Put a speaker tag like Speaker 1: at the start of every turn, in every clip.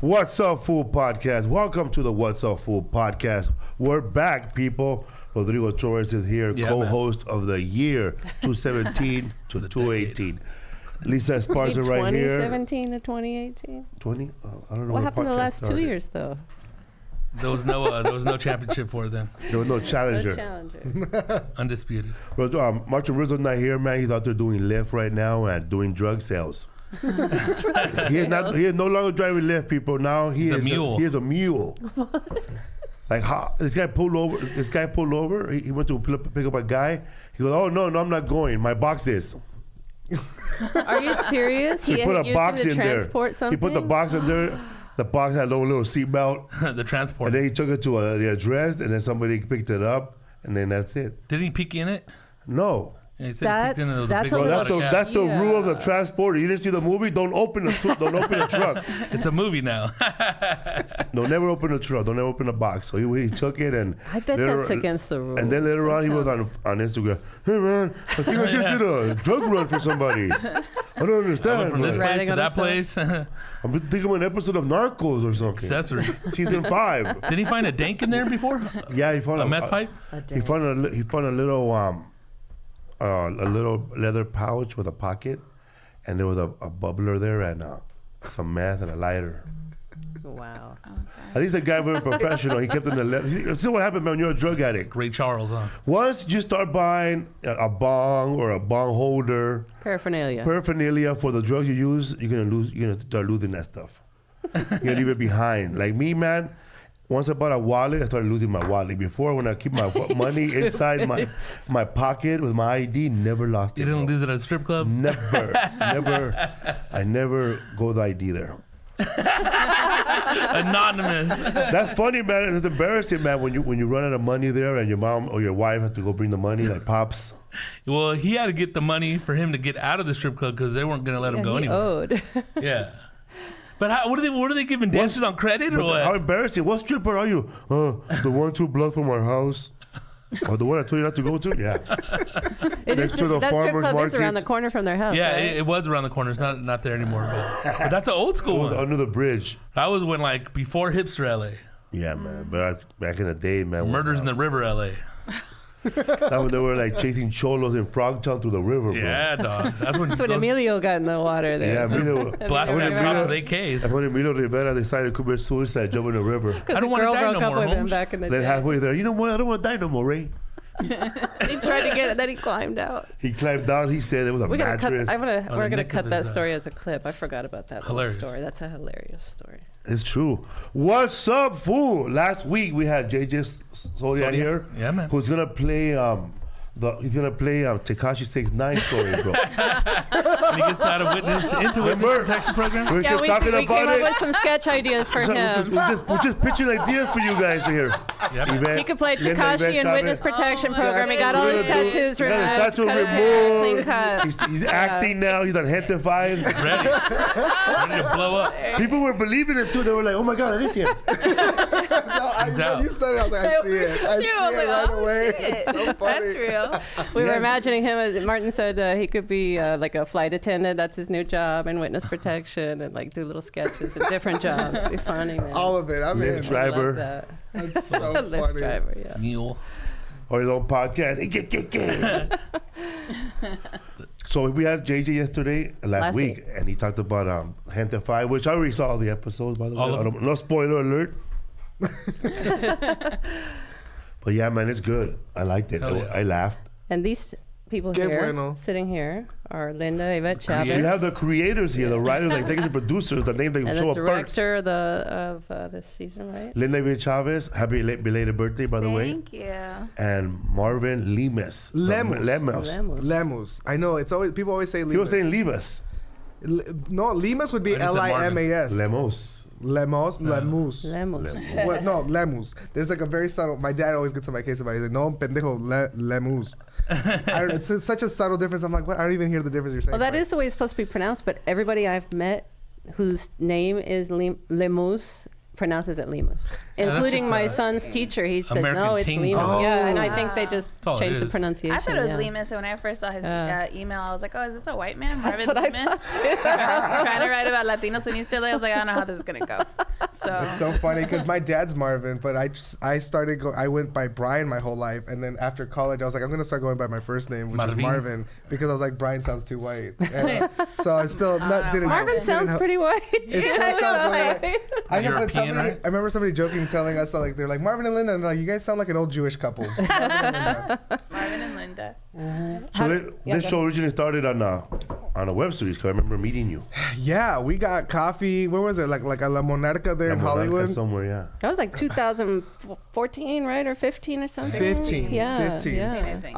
Speaker 1: What's Up Fool Podcast. Welcome to the What's Up Fool Podcast. We're back, people. Rodrigo Torres is here, co-host of the year 2017 to 2018. Lisa Esparza right here.
Speaker 2: 2017 to 2018.
Speaker 1: 20? I don't know.
Speaker 2: What happened the last 2 years, though?
Speaker 3: There was no championship for it then.
Speaker 1: There was no challenger.
Speaker 2: No challenger.
Speaker 3: Undisputed.
Speaker 1: Martin Rizo's not here, man. He's out there doing Lyft right now and doing drug sales. He is no longer driving Lyft, people. Now he is a mule. Like how this guy pulled over. He went to pick up a guy. He goes, "Oh no, I'm not going. My box is."
Speaker 2: Are you serious?
Speaker 1: So he put a box in there.
Speaker 2: Something?
Speaker 1: He put the box in there. The box had a little seatbelt.
Speaker 3: The transport.
Speaker 1: And then he took it to the address, and then somebody picked it up, and then that's it.
Speaker 3: Didn't he peek in it?
Speaker 1: No.
Speaker 3: Yeah, he said he peeked in it. That's
Speaker 1: the rule of the transporter. You didn't see the movie? Don't open the truck.
Speaker 3: It's a movie now.
Speaker 1: No, never open the truck. Don't ever open the box. So he took it, and
Speaker 2: I bet that's against the rules.
Speaker 1: And then later on, he was on Instagram. Hey man, I think I just did a drug run for somebody. I don't understand.
Speaker 3: I went from this place to that place.
Speaker 1: I'm thinking of an episode of Narcos or something.
Speaker 3: Accessory.
Speaker 1: Season 5.
Speaker 3: Did he find a dank in there before?
Speaker 1: Yeah, he found
Speaker 3: a meth pipe.
Speaker 1: He found a little leather pouch with a pocket, and there was a bubbler there and some meth and a lighter.
Speaker 2: Wow. Okay.
Speaker 1: At least the guy was professional. He kept it in the leather. See what happened, man, when you're a drug addict.
Speaker 3: Ray Charles, huh?
Speaker 1: Once you start buying a bong or a bong holder, paraphernalia for the drugs you use, you're gonna start losing that stuff. You're gonna leave it behind. Like me, man. Once I bought a wallet, I started losing my wallet. Before, when I keep my money inside my pocket with my ID, never lost it.
Speaker 3: You didn't lose it at a strip club?
Speaker 1: Never. I never go the ID there.
Speaker 3: Anonymous.
Speaker 1: That's funny, man. It's embarrassing, man, when you run out of money there and your mom or your wife have to go bring the money, like Pops.
Speaker 3: Well, he had to get the money for him to get out of the strip club because they weren't going to let him go anywhere.
Speaker 2: Owed.
Speaker 3: Yeah. But what are they giving dancers on credit or what?
Speaker 1: How embarrassing. What stripper are you? The 1 2 block from our house. Oh, the one I told you not to go to? Yeah.
Speaker 2: Next to the farmer's market. It's around the corner from their house.
Speaker 3: Yeah,
Speaker 2: right?
Speaker 3: it was around the corner. It's not there anymore. But that's an old school one.
Speaker 1: Under the bridge.
Speaker 3: That was when before hipster LA.
Speaker 1: Yeah, man. But back in the day, man.
Speaker 3: Murders in the River LA.
Speaker 1: That when they were chasing cholos in Frogtown through the river, bro.
Speaker 3: Yeah, dog.
Speaker 2: That's when Emilio got in the water there.
Speaker 1: Yeah, Emilio.
Speaker 3: Blasting off with AKs.
Speaker 1: That's when Emilio Rivera decided to commit suicide, jump in the river.
Speaker 3: I don't want to die no more, Holmes.
Speaker 2: Back in the
Speaker 1: then halfway there, you know what? I don't want to die no more, Ray.
Speaker 2: He tried to get it, then he climbed out.
Speaker 1: He climbed out. He said it was a mattress.
Speaker 2: We're gonna cut that story as a clip. I forgot about that
Speaker 3: hilarious
Speaker 2: story. That's a hilarious story.
Speaker 1: It's true. What's up, fool? Last week we had JJ Soria here.
Speaker 3: Yeah, man.
Speaker 1: Who's gonna play Tekashi 6ix9ine story, bro.
Speaker 3: When he gets out of witness protection program.
Speaker 1: We came
Speaker 2: up with some sketch ideas for him.
Speaker 1: We're just pitching ideas for you guys here.
Speaker 3: Yep.
Speaker 2: He could play Tekashi in witness protection program. He got all his tattoos removed.
Speaker 1: Tattoo removed. He's acting now. He's on Gentefied.
Speaker 3: Ready to blow up.
Speaker 1: People were believing it too. They were like, "Oh my God, that is him."
Speaker 4: When you said it, I was like, "I see it. I see it right away." It's so funny.
Speaker 2: That's real. We were imagining him, as Martin said, he could be like a flight attendant. That's his new job, and witness protection, and do little sketches of different jobs. It'd be funny, man.
Speaker 4: All of it. I mean,
Speaker 1: Lyft driver.
Speaker 4: That's so
Speaker 2: Lyft
Speaker 4: funny.
Speaker 2: driver, yeah.
Speaker 3: Mule.
Speaker 1: Or his own podcast. So we had JJ yesterday, last week, and he talked about Gentefied, which I already saw the episodes, by the way. No spoiler alert. But yeah, man, it's good. I liked it.
Speaker 3: Yeah.
Speaker 1: I laughed.
Speaker 2: And these people sitting here, are Linda, Yvette Chavez.
Speaker 1: We have the creators here, the writers, the executive producers, the name they show up first.
Speaker 2: And the director of this season, right?
Speaker 1: Linda Yvette Chavez, happy belated birthday, by the way.
Speaker 5: Thank you.
Speaker 1: And Marvin Lemus.
Speaker 4: Lemus. I know. It's always people always say Lemus.
Speaker 1: People saying Lemus.
Speaker 4: No, Lemus would be Limas.
Speaker 1: Lemus.
Speaker 4: Well, no, Lemus. There's a very subtle. My dad always gets on my case about it. He's like, no, pendejo, Lemus. It's such a subtle difference. I'm like, what? I don't even hear the difference you're saying.
Speaker 2: Well, that is the way it's supposed to be pronounced, but everybody I've met whose name is Lemus pronounces it Lemus, including my son's teacher. He said,
Speaker 3: American
Speaker 2: no, it's
Speaker 3: Ting.
Speaker 2: Lemus.
Speaker 3: Oh.
Speaker 2: Yeah, and I think they just changed the
Speaker 3: is.
Speaker 2: pronunciation.
Speaker 5: I thought it was Lemus, and when I first saw his email, I was like, oh, is this a white man, Marvin Lemus? Trying to write about Latinos in East LA. I was like, I don't know how this is going to go. So
Speaker 4: It's so funny because my dad's Marvin, but I went by Brian my whole life, and then after college, I was like, I'm going to start going by my first name, which is Marvin, because I was like, Brian sounds too white. And, so I still didn't.
Speaker 2: Marvin sounds pretty white.
Speaker 4: It still sounds really white.
Speaker 3: Right?
Speaker 4: I remember somebody joking, telling us like they're like Marvin and Linda, and like you guys sound like an old Jewish couple.
Speaker 5: Marvin and Linda.
Speaker 1: So this show originally started on a web series. Cause I remember meeting you.
Speaker 4: Yeah, we got coffee. Where was it? Like a La Monarca there in Hollywood.
Speaker 1: Somewhere, yeah.
Speaker 2: That was like 2014, right, or 15 or something.
Speaker 4: 15.
Speaker 2: Yeah.
Speaker 4: 15.
Speaker 2: Yeah.
Speaker 5: I think.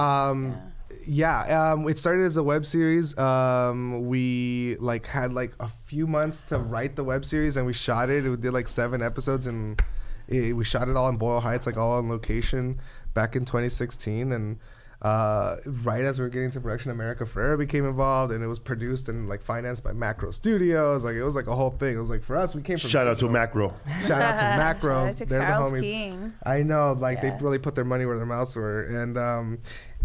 Speaker 4: It started as a web series. We like had like a few months to write the web series, and we shot it. We did like 7 episodes, and we shot it all in Boyle Heights, like all on location, back in 2016. And right as we were getting to production, America Ferrera became involved, and it was produced and like financed by Macro Studios. Like it was like a whole thing. It was like for us, we came from
Speaker 1: Shout out to Macro.
Speaker 4: Shout out to Macro.
Speaker 5: Shout out to
Speaker 4: They're
Speaker 5: Carl's
Speaker 4: the homies.
Speaker 5: King.
Speaker 4: I know, like
Speaker 5: Yeah.
Speaker 4: they really put their money where their mouths were,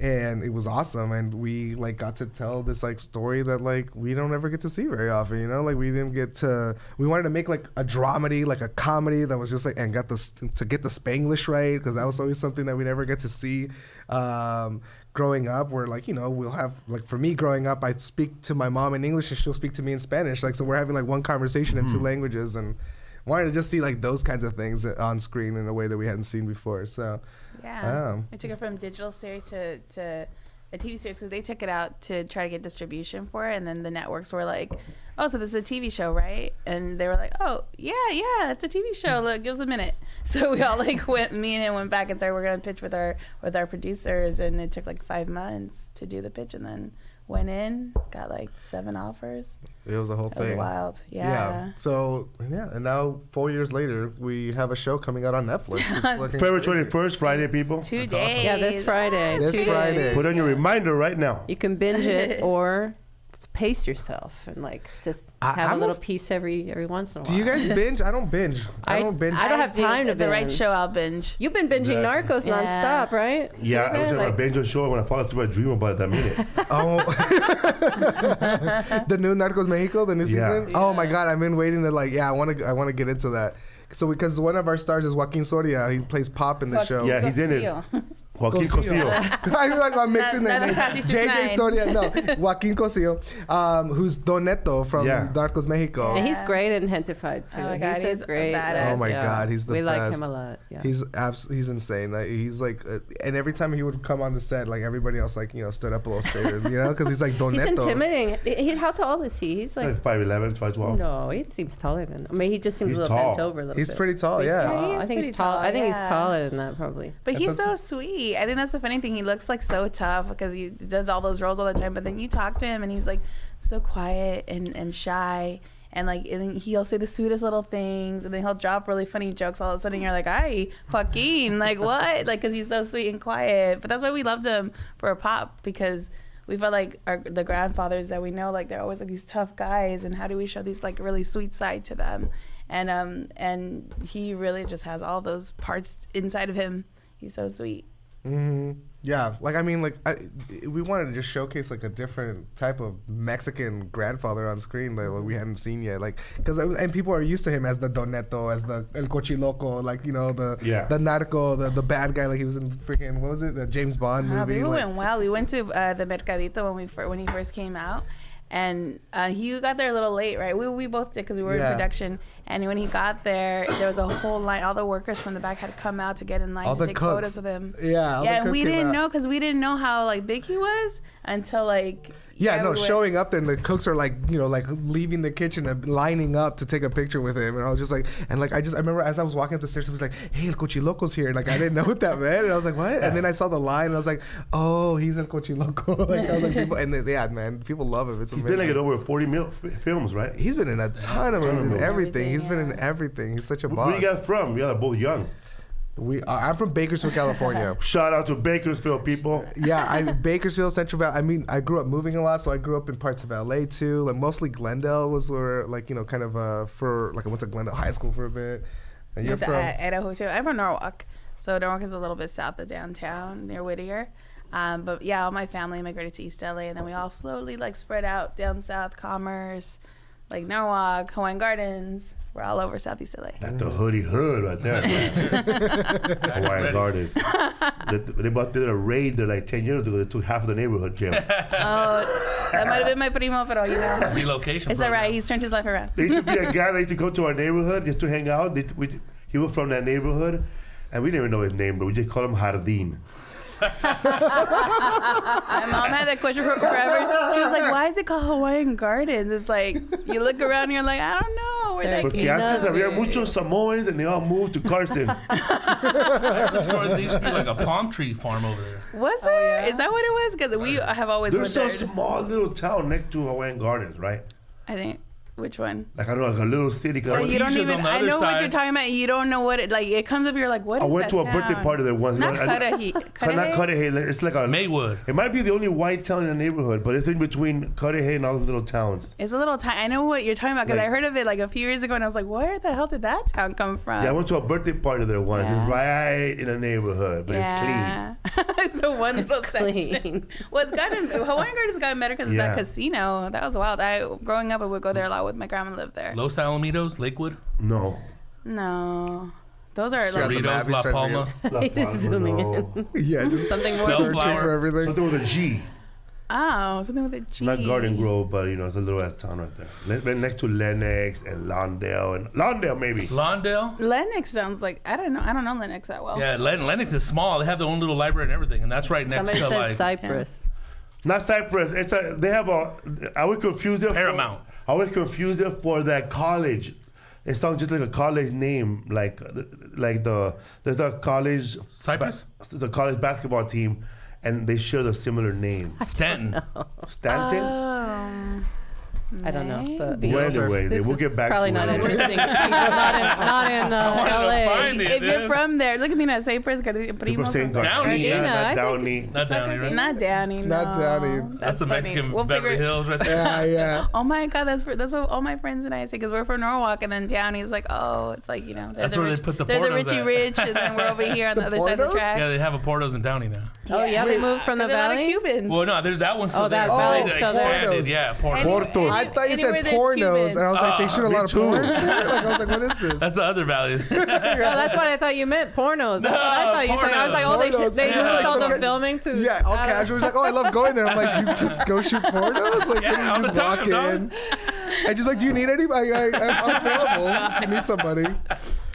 Speaker 4: and it was awesome. And we like got to tell this like story that like we don't ever get to see very often, you know. Like we wanted to make like a dramedy, like a comedy that was just like, and to get the Spanglish right, because that was always something that we never get to see growing up, where like, you know, we'll have like, for me growing up, I'd speak to my mom in English and she'll speak to me in Spanish, like, so we're having like one conversation in 2 languages, and wanted to just see like those kinds of things on screen in a way that we hadn't seen before. So
Speaker 5: Yeah. We took it from digital series to a TV series, because they took it out to try to get distribution for it, and then the networks were like, oh, so this is a TV show, right? And they were like, oh, yeah, it's a TV show. Look, give us a minute. So we all like me and him went back and started working on a pitch with our producers, and it took like 5 months to do the pitch, and then went in, got like 7 offers.
Speaker 4: it was a whole thing.
Speaker 5: It was wild. Yeah.
Speaker 4: So and now 4 years later, we have a show coming out on Netflix. It's looking
Speaker 1: February
Speaker 4: crazy.
Speaker 1: 21st, Friday, people.
Speaker 5: 2
Speaker 3: That's awesome.
Speaker 5: days.
Speaker 2: Yeah, this Friday.
Speaker 4: This
Speaker 2: 2 days.
Speaker 4: Friday.
Speaker 1: Put on your reminder right now.
Speaker 2: You can binge it or pace yourself and like just have a little piece every once in a while.
Speaker 4: Do you guys binge? I don't binge. I don't binge.
Speaker 2: I don't have time to
Speaker 5: the right
Speaker 2: binge.
Speaker 5: show. I'll binge.
Speaker 2: You've been binging
Speaker 1: Exactly.
Speaker 2: Narcos
Speaker 5: Yeah.
Speaker 2: nonstop, right?
Speaker 1: Yeah, I was on a binge show. When I fall asleep, I dream about that minute.
Speaker 4: Oh, the new Narcos Mexico, the new
Speaker 1: Yeah.
Speaker 4: season. Oh my God, I've been waiting to like. Yeah, I want to get into that. So because one of our stars is Joaquin Soria, he plays Pop in the show.
Speaker 1: Yeah, he's in it. Joaquin
Speaker 4: Cosillo.
Speaker 1: Cosillo.
Speaker 4: I feel like I'm mixing the
Speaker 5: Not
Speaker 4: names.
Speaker 5: Tekashi
Speaker 4: JJ
Speaker 5: 69.
Speaker 4: Soria, no, Joaquin Cosillo, who's Don Neto from
Speaker 1: Yeah.
Speaker 4: Narcos Mexico.
Speaker 2: And he's great in Gentefied too.
Speaker 5: Oh my God,
Speaker 2: he's
Speaker 5: he's
Speaker 2: so
Speaker 5: a
Speaker 2: great.
Speaker 5: badass.
Speaker 4: Oh my God, he's the
Speaker 2: we like
Speaker 4: best.
Speaker 2: him a lot. Yeah.
Speaker 4: He's insane. Like, he's like, and every time he would come on the set, like everybody else, like, you know, stood up a little straighter, you know, because he's like Don
Speaker 2: He's
Speaker 4: Neto.
Speaker 2: intimidating. How tall is he? He's like
Speaker 1: Like 5'11", 5'12".
Speaker 2: no, he seems taller than. I mean, he just seems
Speaker 1: He's
Speaker 2: a little
Speaker 1: tall.
Speaker 2: bent over a little
Speaker 4: He's
Speaker 2: bit.
Speaker 4: pretty tall,
Speaker 5: He's
Speaker 4: yeah.
Speaker 5: tall.
Speaker 2: I
Speaker 5: He's
Speaker 2: think he's
Speaker 5: pretty
Speaker 2: tall.
Speaker 5: tall,
Speaker 2: I think he's
Speaker 5: yeah.
Speaker 2: taller than that probably.
Speaker 5: But he's
Speaker 4: That's
Speaker 5: so sweet. I think that's the funny thing. He looks like so tough because he does all those roles all the time. But then you talk to him and he's like so quiet and shy. And like, and then he'll say the sweetest little things, and then he'll drop really funny jokes. All of a sudden, you're like, "Ay, Joaquin, like what?" Like, because he's so sweet and quiet. But that's why we loved him for a Pop, because we felt like the grandfathers that we know, like they're always like these tough guys, and how do we show these like really sweet side to them? And he really just has all those parts inside of him. He's so sweet.
Speaker 4: Yeah, like I mean, like we wanted to just showcase like a different type of Mexican grandfather on screen that like, we hadn't seen yet. Like, and people are used to him as the Don Neto, as the El Cochiloco, like, you know, the narco, the bad guy. Like he was in freaking, what was it, the James Bond movie?
Speaker 5: We
Speaker 4: like,
Speaker 5: went well. We went to the Mercadito when he first came out. And he got there a little late, right? We both did because we were in production. And when he got there, there was a whole line. All the workers from the back had to come out to get in line
Speaker 4: all
Speaker 5: to
Speaker 4: the
Speaker 5: take
Speaker 4: cooks.
Speaker 5: photos with him.
Speaker 4: Yeah,
Speaker 5: Yeah, and we didn't know because we didn't know how like big he was until like.
Speaker 4: Yeah, no,
Speaker 5: we went-
Speaker 4: showing up there and the cooks are like, you know, like leaving the kitchen and lining up to take a picture with him. And I was just like, and like, I remember as I was walking up the stairs, he was like, hey, El Cochiloco's here. And like, I didn't know what that meant. And I was like, what? And then I saw the line and I was like, oh, he's El Cochiloco. Like, I was like, people, and then, yeah, man, people love him. It's
Speaker 1: He's
Speaker 4: amazing.
Speaker 1: been like in over 40 films, right?
Speaker 4: He's been in a ton of movies and
Speaker 1: movies.
Speaker 4: everything. He's been in
Speaker 5: Yeah.
Speaker 4: everything. He's such a
Speaker 1: Where
Speaker 4: boss.
Speaker 1: you guys from? You guys are both young.
Speaker 4: I'm from Bakersfield, California.
Speaker 1: Shout out to Bakersfield, people.
Speaker 4: Yeah, Bakersfield, Central Valley. I mean, I grew up moving a lot, so I grew up in parts of LA too. Like mostly Glendale was where, like, you know, kind of for like I went to Glendale High School for a bit. And you're from
Speaker 5: Idaho too. I'm from Norwalk. So Norwalk is a little bit south of downtown near Whittier. But yeah, all my family immigrated to East LA, and then we all slowly like spread out down south, Commerce, like Norwalk, Hawaiian Gardens. We're all over Southeast LA.
Speaker 1: That's the hoodie hood right there, man. Hawaiian Gardens. They did a raid there like 10 years ago. They took half of the neighborhood, Jim.
Speaker 5: Oh, that might have been my primo, pero you know.
Speaker 3: Relocation.
Speaker 5: It's all right. He's turned his life around.
Speaker 1: There used to be a guy that used to go to our neighborhood just to hang out. He was from that neighborhood, and we didn't even know his name, but we just called him Jardín.
Speaker 5: My mom had that question forever. She was like, why is it called Hawaiian Gardens? It's like, you look around and you're like, I don't know. Where that
Speaker 1: Porque
Speaker 5: came
Speaker 1: antes
Speaker 5: from.
Speaker 1: había muchos Samoans and they all moved to Carson.
Speaker 3: There used to be like a palm tree farm over there.
Speaker 5: Was there? Is that what it was? Because we have always
Speaker 1: There's a
Speaker 5: wondered.
Speaker 1: small little town next to Hawaiian Gardens, right?
Speaker 5: I think. Which one?
Speaker 1: Like, I don't know, like a little city.
Speaker 5: You don't even. I know what you're talking about. You don't know what it like. It comes up. You're like, what is that?
Speaker 1: I went to a birthday party there once.
Speaker 5: Not Cudahy.
Speaker 1: Not Cudahy. It's like a
Speaker 3: Maywood.
Speaker 1: It might be the only white town in the neighborhood, but it's in between Cudahy and all the little towns.
Speaker 5: It's a little tiny. I know what you're talking about because I heard of it like a few years ago, and I was like, where the hell did that town come from?
Speaker 1: Yeah, I went to a birthday party there once.
Speaker 5: Yeah.
Speaker 1: It's right in the neighborhood, but it's clean.
Speaker 5: It's the one little section. Well, it's gotten Hawaiian Gardens got better because of that casino. That was wild. Growing up, I would go there a lot with my grandma lived there.
Speaker 3: Los Alamitos, Lakewood?
Speaker 1: No.
Speaker 5: Those are like
Speaker 3: Cerritos, La Palma.
Speaker 2: He's zooming in.
Speaker 4: Yeah, just
Speaker 5: something more.
Speaker 4: searching for everything.
Speaker 1: Something with a G.
Speaker 5: Oh, something with a G.
Speaker 1: Not Garden Grove, but it's a little ass town right there. Right next to Lennox and Lawndale maybe.
Speaker 3: Lawndale?
Speaker 5: Lennox sounds like I don't know Lennox that well.
Speaker 3: Yeah, Lennox is small. They have their own little library and everything, and that's right next
Speaker 2: Somebody
Speaker 3: to
Speaker 2: said
Speaker 3: like
Speaker 2: Cypress.
Speaker 1: Not Cypress. They have a. I would confuse it.
Speaker 3: Paramount.
Speaker 1: I would confuse it for that college. It sounds just like a college name, like there's a college.
Speaker 3: Cypress.
Speaker 1: The college basketball team, and they share a similar name.
Speaker 3: Stanton.
Speaker 1: Stanton.
Speaker 2: I don't know. But
Speaker 1: Well, anyway, we'll get back
Speaker 2: probably
Speaker 1: to
Speaker 2: not
Speaker 1: it.
Speaker 2: interesting to people. Not in LA.
Speaker 5: If you're from there, look at me now. Cypress,
Speaker 1: People saying
Speaker 3: Downey.
Speaker 1: not Downey.
Speaker 3: Not Downey, right?
Speaker 5: Not Downey.
Speaker 4: Not Downey.
Speaker 3: That's the
Speaker 5: funny.
Speaker 3: Mexican
Speaker 5: We'll
Speaker 3: Beverly
Speaker 5: figure it-
Speaker 3: Hills right there.
Speaker 4: Yeah.
Speaker 5: Oh my God, that's what all my friends and I say because we're from Norwalk, and then Downey's like, oh, it's like they're
Speaker 3: That's
Speaker 5: the
Speaker 3: where they
Speaker 5: rich,
Speaker 3: put the
Speaker 5: they're the
Speaker 3: pornos
Speaker 5: Richie
Speaker 3: at.
Speaker 5: Rich, and then we're over here on the other side of the
Speaker 4: pornos?
Speaker 5: track.
Speaker 3: Yeah, they have a Portos in Downey now.
Speaker 2: Oh yeah, they moved from the
Speaker 5: There's a lot of
Speaker 2: valley.
Speaker 5: Cubans.
Speaker 3: Well, no, that one's still
Speaker 2: Oh, that
Speaker 3: there.
Speaker 2: valley's
Speaker 3: They
Speaker 2: still there.
Speaker 3: expanded. Yeah, Portos.
Speaker 1: Portos.
Speaker 4: I thought you said
Speaker 5: Anywhere there's
Speaker 4: pornos,
Speaker 5: Cubans.
Speaker 4: and I was like, they shoot a
Speaker 1: me
Speaker 4: lot of
Speaker 1: too.
Speaker 4: porn. Like, I was like, what is this?
Speaker 3: That's the other valley.
Speaker 2: Oh, that's what I thought you meant. Pornos. That's what I thought you said. I was like, oh,
Speaker 4: Pornos.
Speaker 2: they
Speaker 3: Yeah.
Speaker 2: moved all
Speaker 4: Like
Speaker 2: the
Speaker 4: some-
Speaker 2: filming to.
Speaker 4: Yeah, all
Speaker 2: I don't-
Speaker 4: casual. He's like, oh, I love going there. I'm like, you just go shoot pornos? Like,
Speaker 3: Yeah, all
Speaker 4: you
Speaker 3: the
Speaker 4: just walk
Speaker 3: time, dog.
Speaker 4: in. And just like, do you need anybody? I'm available. If you need somebody.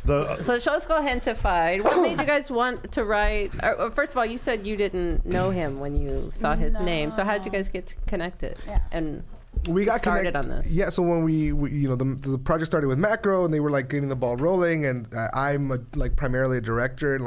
Speaker 2: So the show's called Gentefied. What made you guys want to write? Or first of all, you said you didn't know him when you saw his name. So how did you guys get connected?
Speaker 5: Yeah.
Speaker 2: And
Speaker 4: We got
Speaker 2: started
Speaker 4: connected
Speaker 2: on this.
Speaker 4: Yeah, so when we the project started with Macro, and they were like getting the ball rolling, and I'm primarily a director, and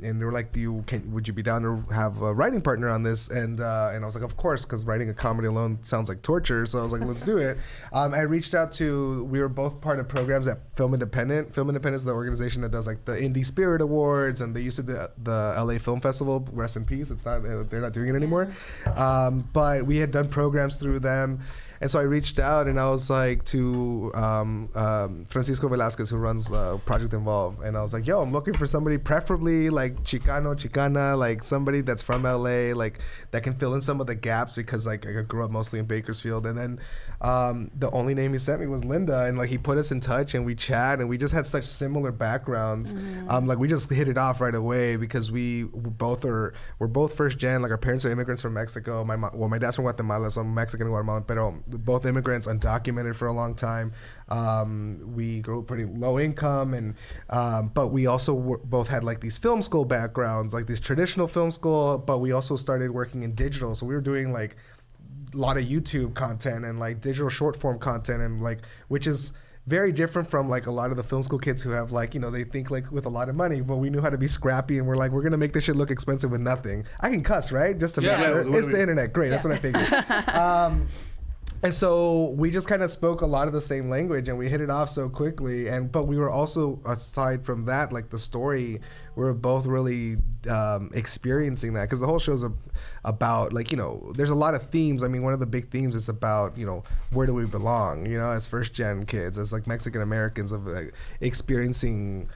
Speaker 4: and they were like, would you be down to have a writing partner on this? And I was like, of course, because writing a comedy alone sounds like torture. So I was like, let's do it. I reached out we were both part of programs at Film Independent. Film Independent is the organization that does like the Indie Spirit Awards, and they used to do the LA Film Festival. Rest in peace. It's not they're not doing it anymore. But we had done programs through them. And so I reached out and I was like to Francisco Velasquez, who runs Project Involve. And I was like, yo, I'm looking for somebody preferably like Chicano, Chicana, like somebody that's from LA, like that can fill in some of the gaps because like I grew up mostly in Bakersfield. And then the only name he sent me was Linda. And like he put us in touch and we chat and we just had such similar backgrounds. Like we just hit it off right away because we're both first gen. Like our parents are immigrants from Mexico. My dad's from Guatemala, so I'm Mexican and Guatemalan, pero both immigrants, undocumented for a long time. We grew up pretty low income, and but we also both had like these film school backgrounds, like this traditional film school. But we also started working in digital, so we were doing like a lot of YouTube content and like digital short form content, and like which is very different from like a lot of the film school kids who have like they think like with a lot of money, but we knew how to be scrappy and we're like, we're gonna make this shit look expensive with nothing. I can cuss, right? Just to make sure. It's the internet, great. That's what I figured. And so we just kind of spoke a lot of the same language and we hit it off so quickly. But we were also, aside from that, like the story, we were both really experiencing that, because the whole show's about, like, you know, there's a lot of themes. I mean, one of the big themes is about, you know, where do we belong, you know, as first gen kids, as like Mexican Americans, of like experiencing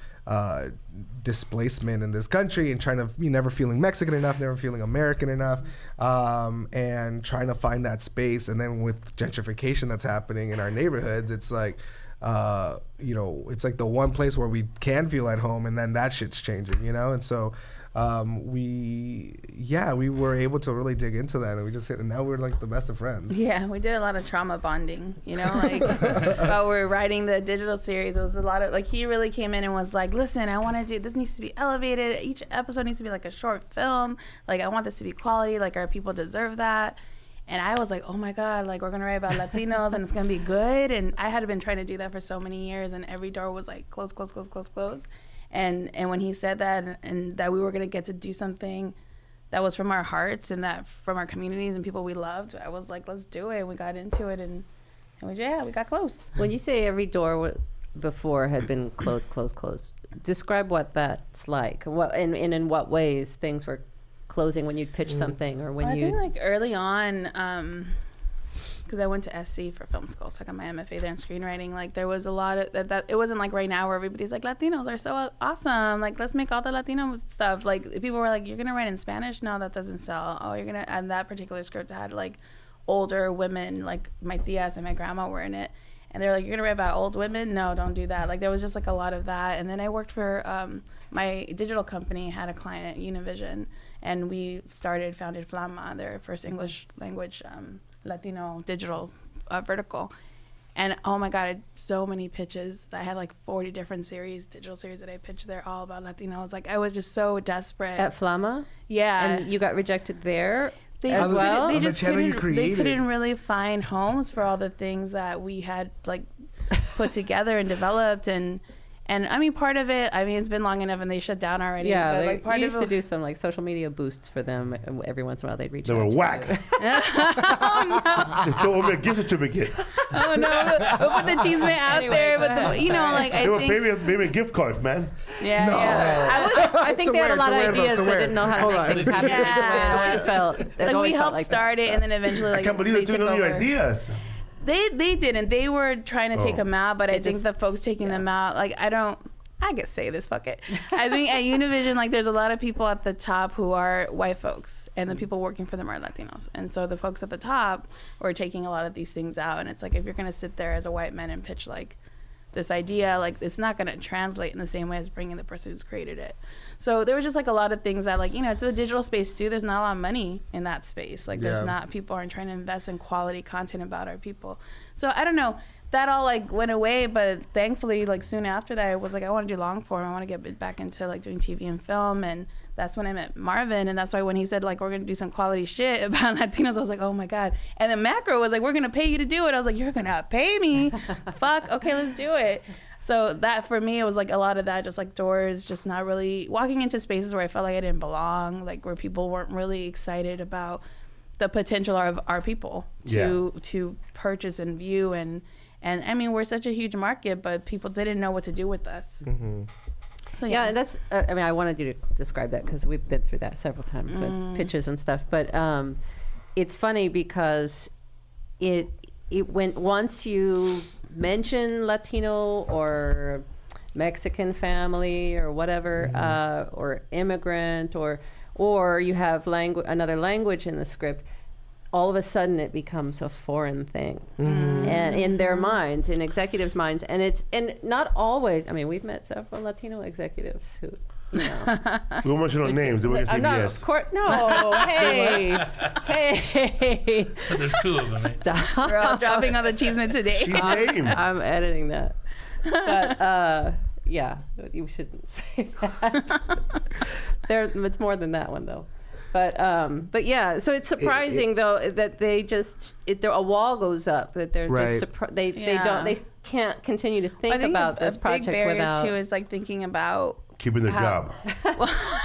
Speaker 4: displacement in this country, and trying to, you never feeling Mexican enough, never feeling American enough, and trying to find that space. And then with gentrification that's happening in our neighborhoods, it's like, you know, it's like the one place where we can feel at home, and then that shit's changing, you know. And so we were able to really dig into that, and we just hit, and now we're like the best of friends.
Speaker 5: Yeah, we did a lot of trauma bonding, you know, like while we were writing the digital series, it was a lot of, like, he really came in and was like, listen, I want to do, this needs to be elevated, each episode needs to be like a short film, like, I want this to be quality, like, our people deserve that. And I was like, oh my God, like, we're going to write about Latinos and it's going to be good. And I had been trying to do that for so many years, and every door was like, close. And when he said that, and that we were going to get to do something that was from our hearts and that from our communities and people we loved, I was like, let's do it. We got into it, and we got close.
Speaker 2: When you say every door before had been closed, describe what that's like. What and in what ways things were closing when you'd pitch something, or when
Speaker 5: I think, like, early on, because I went to SC for film school, so I got my MFA there in screenwriting. Like, there was a lot of that. It wasn't like right now where everybody's like, Latinos are so awesome, like, let's make all the Latino stuff. Like, people were like, you're gonna write in Spanish? No, that doesn't sell. Oh, you're gonna. And that particular script had like older women, like my tias and my grandma were in it, and they're like, you're gonna write about old women? No, don't do that. Like, there was just like a lot of that. And then I worked for my digital company had a client, Univision, and we founded Flama, their first English language Latino digital vertical. And oh my God, I had so many pitches. I had like 40 different digital series that I pitched there, all about Latinos. Like, I was just so desperate.
Speaker 2: At Flama?
Speaker 5: Yeah.
Speaker 2: And you got rejected there
Speaker 5: as
Speaker 2: well?
Speaker 5: They just couldn't really find homes for all the things that we had like put together and developed. And I mean, part of it, I mean, it's been long enough and they shut down already.
Speaker 2: Yeah,
Speaker 5: but
Speaker 2: they used to do some like social media boosts for them every once in a while. They'd reach out.
Speaker 1: They were whack. They told me a gift certificate.
Speaker 5: Oh no, we'll put the cheese man out there, but you know, like,
Speaker 1: they were maybe gift cards, man.
Speaker 5: Yeah,
Speaker 1: no.
Speaker 5: Yeah.
Speaker 2: I think they had a lot of ideas, but didn't know how to make things happen.
Speaker 5: Yeah.
Speaker 2: It always felt
Speaker 5: like we helped start it, and then eventually, like,
Speaker 1: I can't believe they took all your ideas.
Speaker 5: They didn't. They were trying to take them out, but I think the folks taking them out, like, I could say this, fuck it. I think at Univision, like, there's a lot of people at the top who are white folks, and the people working for them are Latinos. And so the folks at the top were taking a lot of these things out. And it's like, if you're going to sit there as a white man and pitch, like, this idea, like, it's not going to translate in the same way as bringing the person who's created it. So there was just, like, a lot of things that, like, you know, it's the digital space, too. There's not a lot of money in that space. Like, people aren't trying to invest in quality content about our people. So I don't know. That all, like, went away, but thankfully, like, soon after that, I was like, I want to do long form. I want to get back into, like, doing TV and film. And that's when I met Marvin. And that's why when he said, like, we're going to do some quality shit about Latinos, I was like, oh my God. And then Macro was like, we're going to pay you to do it. I was like, you're going to pay me? Fuck. Okay, let's do it. So that, for me, it was like a lot of that, just like doors, just not really walking into spaces where I felt like I didn't belong, like where people weren't really excited about the potential of our people to purchase and view. And I mean, we're such a huge market, but people didn't know what to do with us.
Speaker 2: Mm-hmm. So, yeah, that's, I mean, I wanted you to describe that because we've been through that several times with pitches and stuff. But it's funny because it went, once you mention Latino or Mexican family or whatever, or immigrant, or you have another language in the script, all of a sudden it becomes a foreign thing, and in their minds, in executives' minds, and not always. I mean, we've met several Latino executives who, you know,
Speaker 1: we won't mention no names. They wouldn't say yes.
Speaker 2: No, hey.
Speaker 3: But there's two of them.
Speaker 5: Stop. We're all dropping on the cheeseman today.
Speaker 1: She's lame.
Speaker 2: I'm editing that, but yeah, you shouldn't say that. It's more than that one though. But yeah, so it's surprising though that they just a wall goes up, that they're just they can't continue to think about this project
Speaker 5: without. A big barrier
Speaker 2: without
Speaker 5: too is like thinking about
Speaker 1: keeping their job.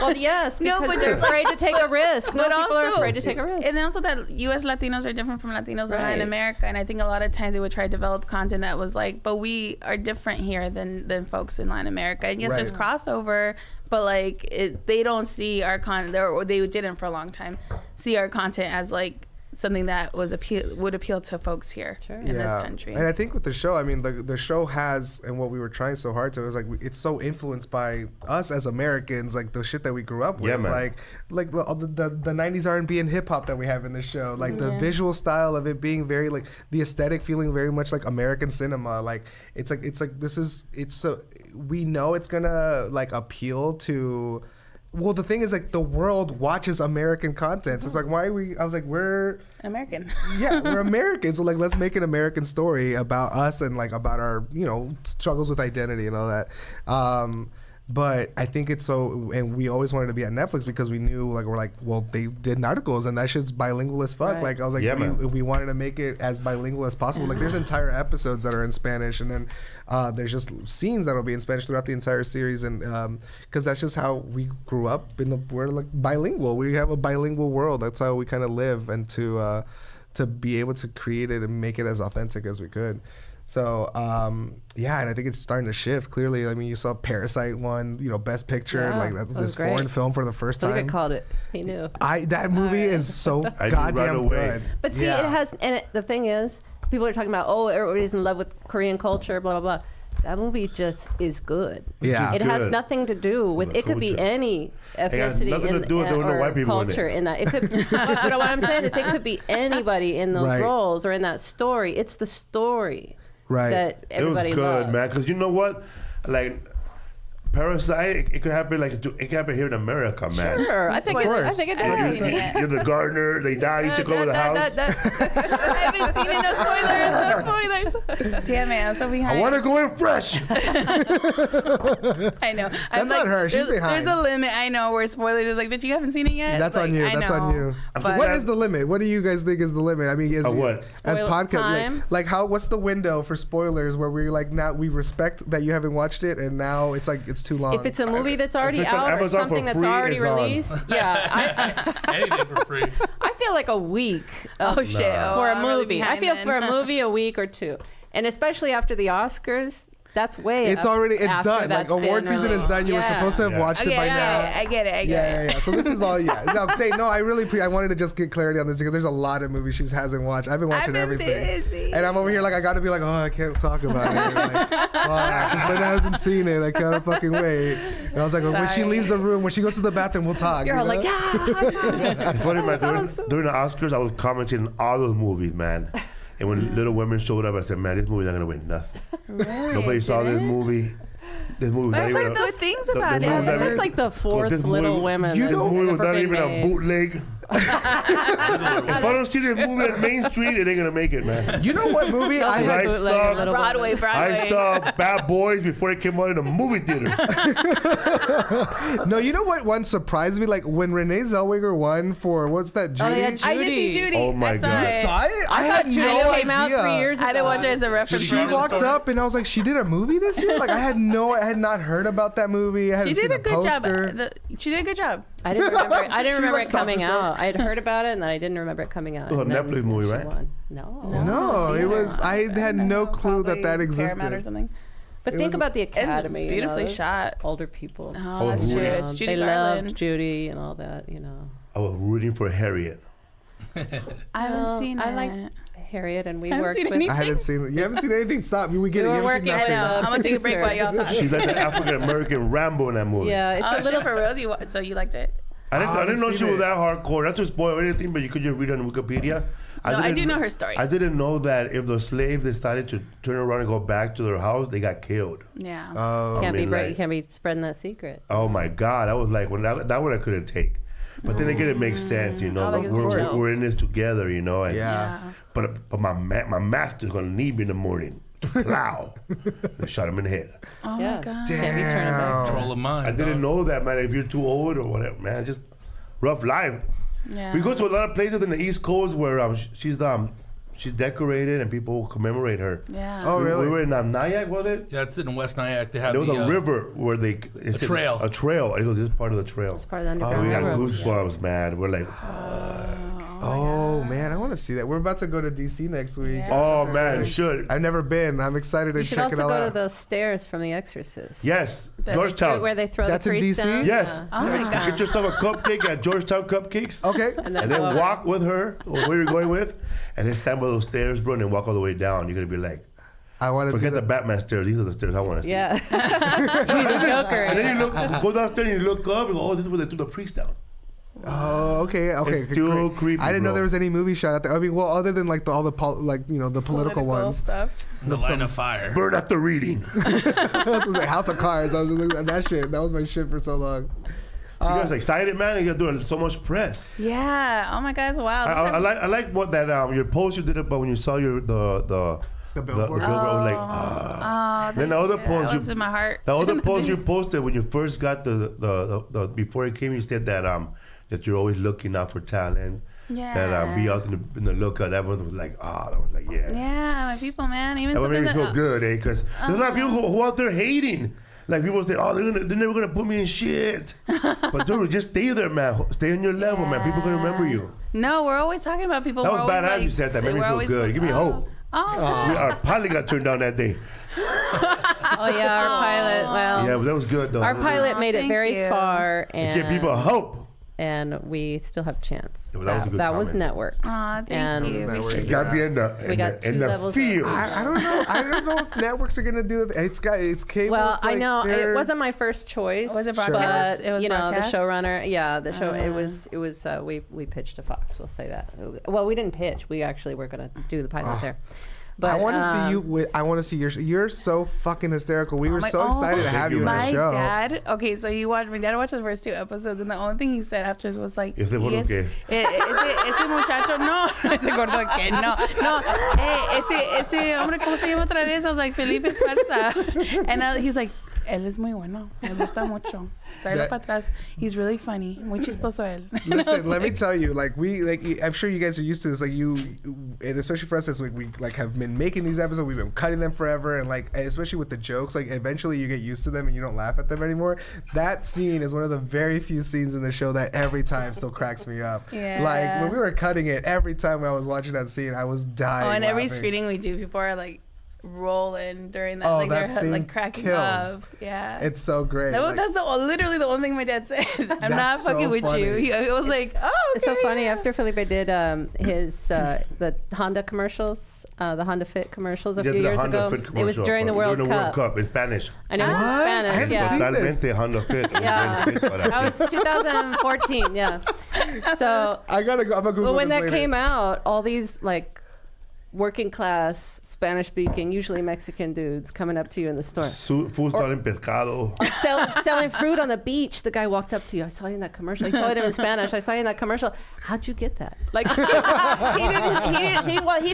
Speaker 2: Well, yes, because they're afraid to take a risk. No, people are afraid to take a risk.
Speaker 5: And also that U.S. Latinos are different from Latinos in Latin America. And I think a lot of times they would try to develop content that was like, but we are different here than folks in Latin America. And yes, there's crossover, but like they don't see our content, or they didn't for a long time, see our content as like something that would appeal to folks here in this country.
Speaker 4: And I think with the show, I mean, the show has, and what we were trying so hard to is like, it's so influenced by us as Americans, like the shit that we grew up with. Yeah, man. Like the 90s R&B and hip hop that we have in the show, like the visual style of it being very like the aesthetic feeling very much like American cinema. Like it's so we know it's gonna like appeal to. Well, the thing is, like, the world watches American content. So it's like, why are we? I was like, we're
Speaker 5: American.
Speaker 4: Yeah, we're American. So like, let's make an American story about us and like about our, you know, struggles with identity and all that. But I think it's so, and we always wanted to be at Netflix because we knew, like, we're like, well, they did Narcos and that shit's bilingual as fuck. Right. Like, I was like, we wanted to make it as bilingual as possible. Like, there's entire episodes that are in Spanish, and then there's just scenes that'll be in Spanish throughout the entire series, and because that's just how we grew up. We're like bilingual. We have a bilingual world. That's how we kind of live, and to be able to create it and make it as authentic as we could. So, yeah, and I think it's starting to shift, clearly. I mean, you saw Parasite won, you know, Best Picture, like that's this foreign film for the first time.
Speaker 2: Felipe called it. He knew.
Speaker 4: That movie is so goddamn good.
Speaker 2: But see, it has, and the thing is, people are talking about, oh, everybody's in love with Korean culture, blah, blah, blah. That movie just is good.
Speaker 4: Yeah.
Speaker 2: It has nothing to do with, it could be any ethnicity or culture in that. It could, but what I'm saying is it could be anybody in those roles or in that story. It's the story.
Speaker 4: Right.
Speaker 2: That everybody
Speaker 1: it was good,
Speaker 2: loves.
Speaker 1: man. Because you know what? Like, Parasite, it could happen it could happen here in America, man.
Speaker 2: Sure, I think it does.
Speaker 1: You're the gardener. They die. You took over the house.
Speaker 5: I haven't seen it. No spoilers. Damn it, I'm so behind.
Speaker 1: I want to go in fresh.
Speaker 5: I know.
Speaker 4: That's not her. She's behind.
Speaker 5: There's a limit. I know where spoilers is like, but you haven't seen it yet.
Speaker 4: That's on you. That's on you. What is the limit? What do you guys think is the limit? I mean, as podcast, like how? What's the window for spoilers where we're like, now we respect that you haven't watched it, and now it's like it's too long.
Speaker 2: If it's a movie that's already out or something that's already released,
Speaker 3: anything for free.
Speaker 2: I feel like a week. For a movie. I feel for a movie a week or two, and especially after the Oscars. That's way.
Speaker 4: It's done. Like award season is done. You were supposed to have watched it by now.
Speaker 5: I get it. Yeah.
Speaker 4: So this is all. I really. I wanted to just get clarity on this because there's a lot of movies she hasn't watched. I've been watching everything, busy. And I'm over here like I got to be like, oh, I can't talk about it. Like, because Linda hasn't seen it. I gotta fucking wait. And I was like, when she leaves the room, when she goes to the bathroom, we'll talk.
Speaker 2: You're like, yeah.
Speaker 1: Funny, man. During the Oscars, I was commenting on all those movies, man. And when Little Women showed up, I said, man, this movie's not going to win nothing.
Speaker 5: Really?
Speaker 1: Nobody saw this movie. This movie
Speaker 5: I've heard good things about it.
Speaker 2: It's like the fourth Little Women.
Speaker 1: This movie was not even a bootleg. If I don't see this movie at Main Street, it ain't going to make it, man.
Speaker 4: You know what movie
Speaker 1: I saw?
Speaker 5: Broadway.
Speaker 1: I saw Bad Boys before it came out in a movie theater.
Speaker 4: No, you know what one surprised me? Like when Renee Zellweger won for, what's that, Judy?
Speaker 2: Judy.
Speaker 5: I did see Judy.
Speaker 1: Oh my God.
Speaker 4: You saw it?
Speaker 2: I
Speaker 4: had no idea.
Speaker 2: Came out 3 years ago.
Speaker 5: I didn't watch it as a reference.
Speaker 4: She walked up and I was like, she did a movie this year? Like I had not heard about that movie. I hadn't seen a poster.
Speaker 5: She did a good job.
Speaker 2: I didn't remember it coming out. I had heard about it and I didn't remember it coming out.
Speaker 1: It was a Netflix movie, right?
Speaker 2: No,
Speaker 4: it was. I had no clue that existed.
Speaker 5: Paramount or something.
Speaker 2: But think about the Academy.
Speaker 5: It's beautifully shot.
Speaker 2: Older people.
Speaker 5: Oh, that's true. It's Judy Garland.
Speaker 2: Loved Judy and all that,
Speaker 1: I was rooting for Harriet.
Speaker 5: I haven't seen it.
Speaker 2: I like Harriet, and we worked with.
Speaker 4: I hadn't seen it. You haven't seen anything? Stop. We get it. You haven't seen nothing.
Speaker 5: I know. I'm gonna take a break while y'all talk.
Speaker 1: She's like the African American Rambo in that movie.
Speaker 2: Yeah, it's a little
Speaker 5: for real. So you liked it?
Speaker 1: I didn't know she was that hardcore. Not to spoil anything, but you could just read it on Wikipedia.
Speaker 5: I do know her story.
Speaker 1: I didn't know that if the slaves decided to turn around and go back to their house, they got killed.
Speaker 5: Yeah.
Speaker 2: You can't be spreading that secret.
Speaker 1: Oh my God! I was like, that one I couldn't take. But then again, it makes sense, we're in this together, And,
Speaker 4: yeah.
Speaker 1: But my master's gonna need me in the morning. Plow. They shot him in the head.
Speaker 5: Oh my God.
Speaker 4: Damn.
Speaker 2: Can't be turning back.
Speaker 3: Control of mind.
Speaker 1: I didn't know that, man. If you're too old or whatever, man, just rough life.
Speaker 5: Yeah.
Speaker 1: We go to a lot of places in the East Coast where she's she's decorated and people commemorate her.
Speaker 5: Yeah.
Speaker 4: Oh, really?
Speaker 1: We were in Nyack, was it?
Speaker 3: Yeah, it's in West Nyack. They have
Speaker 1: There was a river where they...
Speaker 3: A trail.
Speaker 1: A trail. And it goes, this is part of the trail.
Speaker 2: It's part of the
Speaker 1: Oh,
Speaker 2: Underground
Speaker 1: we got
Speaker 2: Railroad.
Speaker 1: goosebumps, man. We're like...
Speaker 4: Oh man, I want to see that. We're about to go to DC next week.
Speaker 5: Yeah.
Speaker 1: Oh, man, you should.
Speaker 4: I've never been. I'm excited to
Speaker 2: You should
Speaker 4: check it
Speaker 2: also
Speaker 4: all
Speaker 2: go to
Speaker 4: out.
Speaker 2: the stairs from The Exorcist.
Speaker 1: Yes,
Speaker 5: That
Speaker 1: Georgetown.
Speaker 2: Where they throw
Speaker 4: That's
Speaker 2: the
Speaker 4: in
Speaker 2: priest
Speaker 4: DC?
Speaker 2: down.
Speaker 1: Yes.
Speaker 2: Yeah.
Speaker 5: Oh my God.
Speaker 1: Get yourself a cupcake at Georgetown Cupcakes.
Speaker 4: Okay.
Speaker 2: And
Speaker 1: And then walk with her, or where you're going with, and then stand by those stairs, bro, and then walk all the way down. You're going to be like,
Speaker 4: I want to do
Speaker 1: forget the
Speaker 4: that.
Speaker 1: Batman stairs. These are the stairs I want to see.
Speaker 2: Yeah. You need a Joker.
Speaker 1: And then you go downstairs and you look up and go, oh, this is where they threw the priest down.
Speaker 4: Oh, okay.
Speaker 1: It's still
Speaker 4: great.
Speaker 1: creepy,
Speaker 4: I didn't know
Speaker 1: bro.
Speaker 4: there was any movie shot out there. I mean, well, other than like the political ones.
Speaker 5: stuff.
Speaker 3: The Line of Fire.
Speaker 1: Burn after reading. You
Speaker 4: This was like House of Cards. I was just looking at that shit. That was my shit for so long.
Speaker 1: guys excited, man? You guys doing so much press.
Speaker 5: Yeah. Oh my God, it's wild.
Speaker 1: I like what that your post you did about when you saw the
Speaker 4: billboard?
Speaker 1: I was like,
Speaker 5: Oh,
Speaker 1: Then the other post
Speaker 5: that was in my heart.
Speaker 1: the other post you posted when you first got the before it came, you said that that you're always looking out for talent.
Speaker 5: Yeah.
Speaker 1: That be out in the lookout. That one was like, that was like, yeah.
Speaker 5: Yeah, my people, man. Even
Speaker 1: That would make me
Speaker 5: something
Speaker 1: feel good, eh? Because there's a lot of people who out there hating. Like people say, they're never gonna put me in shit. But dude, just stay there, man. Stay on your level, man. People gonna remember you.
Speaker 5: No, we're always talking about people.
Speaker 1: That
Speaker 5: We're
Speaker 1: was
Speaker 5: always
Speaker 1: badass.
Speaker 5: like-
Speaker 1: You said that. Made me
Speaker 5: we're
Speaker 1: feel
Speaker 5: always-
Speaker 1: good. Give me hope.
Speaker 5: Oh,
Speaker 1: Our pilot got turned down that day.
Speaker 2: Oh, yeah, our pilot. Well,
Speaker 1: Yeah, but that was good though.
Speaker 2: our pilot made it
Speaker 5: thank
Speaker 2: very
Speaker 5: you.
Speaker 2: far. And
Speaker 1: Give people hope.
Speaker 2: and we still have a chance.
Speaker 1: Yeah, well, that was a good
Speaker 2: that was
Speaker 1: comment.
Speaker 2: networks.
Speaker 5: Aw, thank
Speaker 2: and
Speaker 5: you.
Speaker 4: Networks.
Speaker 1: It got to be in
Speaker 2: We got
Speaker 1: the, in
Speaker 2: two
Speaker 1: the
Speaker 2: levels of-
Speaker 1: field.
Speaker 4: I don't know. I don't know if networks are gonna do it. It's cable.
Speaker 2: Well, I know it wasn't my first choice.
Speaker 5: Was it
Speaker 2: but
Speaker 5: broadcast? It was
Speaker 2: you know,
Speaker 5: broadcast?
Speaker 2: the showrunner. Yeah, the show. It was. We pitched to Fox. We'll say that. Well, we didn't pitch. We actually were going to do the pilot there. But
Speaker 4: I want to see you. I want to see you're so fucking hysterical. We were so excited to have you on
Speaker 5: My
Speaker 4: the show.
Speaker 5: dad. Okay, so my dad watched the first 2 episodes, and the only thing he said after was like,
Speaker 1: Ese gordo que.
Speaker 5: ese muchacho, no, ese gordo que, no, ese hombre, ¿cómo se llama otra vez? I was like, Felipe Esparza. And he's like, él es muy bueno, me gusta mucho. Tráelo para atrás. He's really funny. Muy chistoso él.
Speaker 4: Listen, let me tell you, I'm sure you guys are used to this, and especially for us, as we have been making these episodes, we've been cutting them forever, and especially with the jokes, eventually you get used to them and you don't laugh at them anymore. That scene is one of the very few scenes in the show that every time still cracks me up.
Speaker 5: Yeah.
Speaker 4: Like when we were cutting it, every time I was watching that scene, I was dying.
Speaker 5: Oh, and every
Speaker 4: laughing.
Speaker 5: screening we do, people are like rolling during that.
Speaker 4: Oh,
Speaker 5: like
Speaker 4: that
Speaker 5: they're
Speaker 4: scene
Speaker 5: like cracking
Speaker 4: kills.
Speaker 5: up. Yeah.
Speaker 4: It's so great.
Speaker 5: That's literally the only thing my dad said. I'm not
Speaker 4: That's
Speaker 5: fucking
Speaker 4: so
Speaker 5: with
Speaker 4: funny.
Speaker 5: you. He was like, oh, okay.
Speaker 2: It's so funny. After Felipe did his the Honda commercials, the Honda Fit commercials a
Speaker 1: Yeah,
Speaker 2: few
Speaker 1: the
Speaker 2: years
Speaker 1: Honda
Speaker 2: ago.
Speaker 1: Fit
Speaker 2: It was
Speaker 1: commercial
Speaker 2: during the World Cup,
Speaker 1: in Spanish.
Speaker 2: and it was in
Speaker 4: What? I
Speaker 2: Spanish.
Speaker 4: haven't
Speaker 2: Yeah.
Speaker 4: seen
Speaker 1: Totalmente Honda Fit.
Speaker 2: Yeah.
Speaker 1: Fit para
Speaker 2: That was 2014. Yeah. So
Speaker 4: I gotta go. I'm gonna Google
Speaker 2: well, when
Speaker 4: this
Speaker 2: that
Speaker 4: later.
Speaker 2: came out, all these working class, Spanish speaking, usually Mexican dudes coming up to you in the store.
Speaker 1: Food selling pescado.
Speaker 2: Selling fruit on the beach. The guy walked up to you. I saw you in that commercial. He told him in Spanish. I saw you in that commercial. How'd you get that? Like he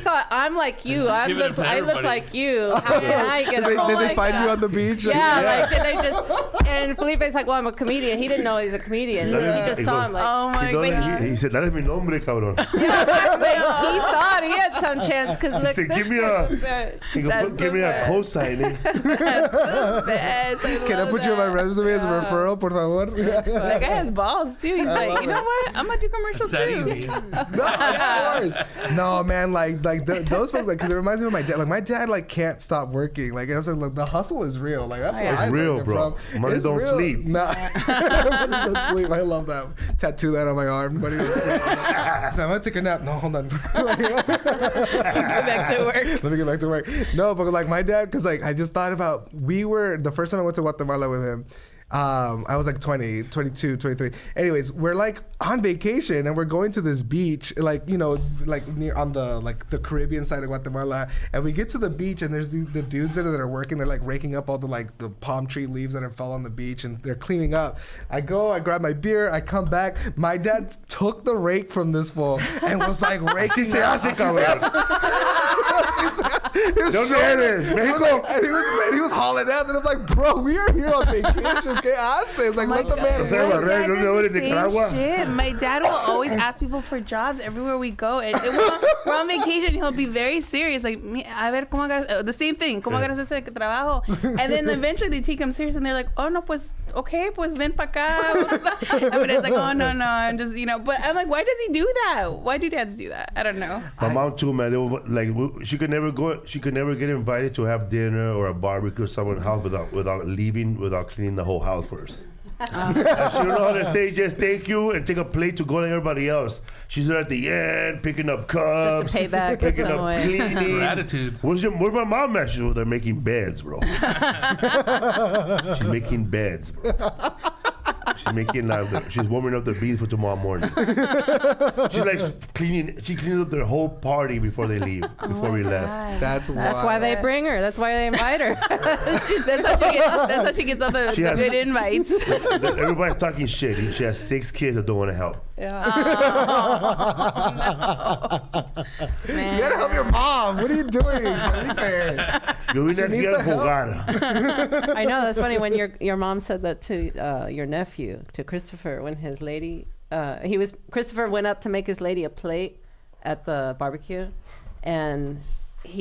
Speaker 2: thought I'm like you. I
Speaker 3: Give it to
Speaker 2: look
Speaker 3: everybody.
Speaker 2: like you. How did I get
Speaker 4: Did
Speaker 2: it?
Speaker 4: they find you on the beach?
Speaker 2: Yeah, like did they just? And Felipe's like, well, I'm a comedian. He didn't know he's a comedian. He just saw him like.
Speaker 5: Oh my God.
Speaker 1: He said, that is mi nombre, cabrón.
Speaker 2: But he thought he had some chance because look,
Speaker 1: said,
Speaker 2: this
Speaker 1: give me
Speaker 2: guy-
Speaker 1: He goes,
Speaker 5: That's
Speaker 1: give
Speaker 5: the
Speaker 1: me a
Speaker 5: best.
Speaker 1: cosign. Eh?
Speaker 5: Yes,
Speaker 4: Can I put you on my resume as a referral, por favor?
Speaker 5: That guy has balls too. He's like, you know what? I'm gonna do commercials
Speaker 3: It's that
Speaker 5: too.
Speaker 3: easy.
Speaker 4: No, of course. No, man, those folks, because it reminds me of my dad. Like my dad, can't stop working. Like I was like, the hustle is real. Like that's where
Speaker 1: It's
Speaker 4: I learned
Speaker 1: real,
Speaker 4: it
Speaker 1: bro.
Speaker 4: from.
Speaker 1: Money
Speaker 4: It's
Speaker 1: don't
Speaker 4: real.
Speaker 1: sleep.
Speaker 4: Nah, money don't sleep. I love that. Tattoo that on my arm. Money don't sleep. So I'm gonna take a nap. No, hold on.
Speaker 5: Go back to work.
Speaker 4: Let me get back to work. No, but my dad, because I just thought about, the first time I went to Guatemala with him, I was 20, 22, 23. Anyways, we're on vacation and we're going to this beach, near on the Caribbean side of Guatemala. And we get to the beach and there's the dudes that are working. They're raking up all the palm tree leaves that have fell on the beach and they're cleaning up. I grab my beer, I come back. My dad took the rake from this fool and was raking it up.
Speaker 1: ¿Dónde eres? México.
Speaker 4: And he was hauling ass, and I'm like, bro, we are here on vacation, ¿Qué haces? Like, let the man
Speaker 1: God.
Speaker 4: work.
Speaker 1: My dad does the same
Speaker 5: shit. My dad will always ask people for jobs everywhere we go. And we're on vacation. He'll be very serious. Like, a ver, ¿cómo hagas? The same thing. ¿Cómo hagas ese trabajo? And then eventually they take him serious and they're like, oh, no, pues, okay, pues ven pa' acá. But it's like, oh, no, I'm just, But I'm like, why does he do that? Why do dads do that? I don't know.
Speaker 1: My mom too, man. They were, like, she could never get invited to have dinner or a barbecue at someone's house without cleaning the whole house first. She don't know how to say just thank you and take a plate to go like everybody else. She's there at the end picking up cups,
Speaker 2: just to pay back
Speaker 1: picking
Speaker 2: in some
Speaker 1: up
Speaker 2: way.
Speaker 1: cleaning.
Speaker 3: Gratitude.
Speaker 1: Where's my mom at? She's over there making beds, bro. She's making beds, bro. She's warming up the beef for tomorrow morning. She's like she cleans up their whole party before they leave, before we left.
Speaker 4: That's
Speaker 2: why they bring her. That's why they invite her.
Speaker 5: That's how she gets all the good invites.
Speaker 1: Everybody's talking shit. She has 6 kids that don't want to help.
Speaker 2: Yeah.
Speaker 5: Oh, no. Man.
Speaker 4: You gotta help your mom. What are you doing?
Speaker 2: I know, that's funny when your mom said that to your nephew, to Christopher, when his lady, Christopher went up to make his lady a plate at the barbecue, and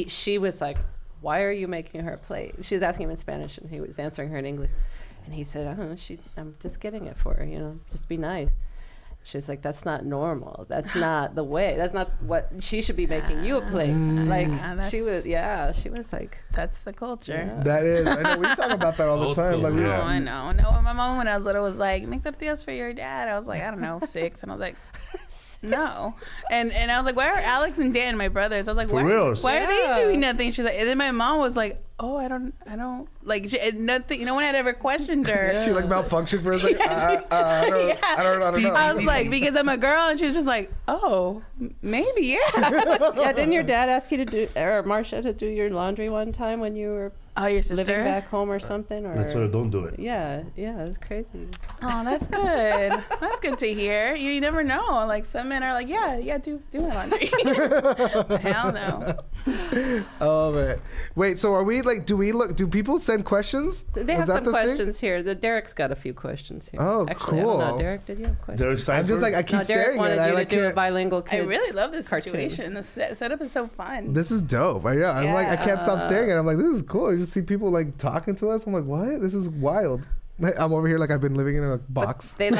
Speaker 2: she was like, why are you making her a plate? She was asking him in Spanish, and he was answering her in English. And he said, I'm just getting it for her, just be nice. She's like, that's not normal. That's not the way. That's not what she should be making you a plate. Like, she was like.
Speaker 5: That's the culture.
Speaker 2: Yeah.
Speaker 4: That is. I know. We talk about that all the time. Like,
Speaker 5: yeah. I know. No, my mom, when I was little, was like, make tortillas for your dad. I was like, I don't know, 6. And I was like, no. And I was like, why are Alex and Dan, my brothers? I was like, why are they doing nothing? She's like, and then my mom was like, oh, I don't like nothing. No one had ever questioned her.
Speaker 4: She like malfunctioned for a second. I don't know.
Speaker 5: I was like, because I'm a girl, and she was just like, oh, maybe, yeah.
Speaker 2: Yeah, didn't your dad ask you to do, or Marcia to do your laundry one time when you were
Speaker 5: your sister
Speaker 2: living back home or something? Or
Speaker 1: that's why I don't do it.
Speaker 2: Yeah, it's crazy.
Speaker 5: Oh, that's good. That's good to hear. You never know. Like, some men are like, yeah, do my laundry. Hell no.
Speaker 4: Oh man. Wait, so are we like? Do people send questions?
Speaker 2: They have some questions here. Derek's got a few questions here.
Speaker 4: Oh,
Speaker 2: actually,
Speaker 4: cool.
Speaker 2: I don't know. Derek, did you have questions?
Speaker 1: Derek's
Speaker 4: I'm just like, I keep staring at it.
Speaker 2: I like to do bilingual kids.
Speaker 5: I really love this
Speaker 2: cartoons.
Speaker 5: situation. The setup is so fun.
Speaker 4: This is dope. I'm like, I can't stop staring at it. I'm like, this is cool. I just see people like talking to us. I'm like, what? This is wild. I'm over here like I've been living in a box.
Speaker 2: They like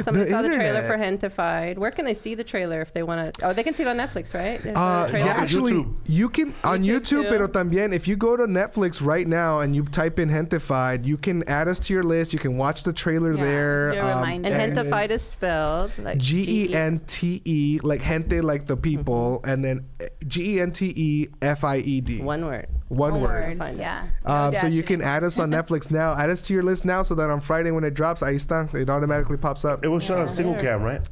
Speaker 2: somebody saw the trailer for Gentefied. Where can they see the trailer if they want to? Oh, they can see it on Netflix, right?
Speaker 4: Actually, you can on YouTube. Pero también, if you go to Netflix right now and you type in Gentefied, you can add us to your list. You can watch the trailer there.
Speaker 2: And Gentefied is spelled like
Speaker 4: Gente, like gente, like the people, and then Gentefied.
Speaker 2: One word.
Speaker 4: One word.
Speaker 5: Yeah.
Speaker 4: So you can add us on Netflix now. Add us to your list now, so that on Friday when it drops, ahí está, it automatically pops up.
Speaker 1: It was shot on single cam, right?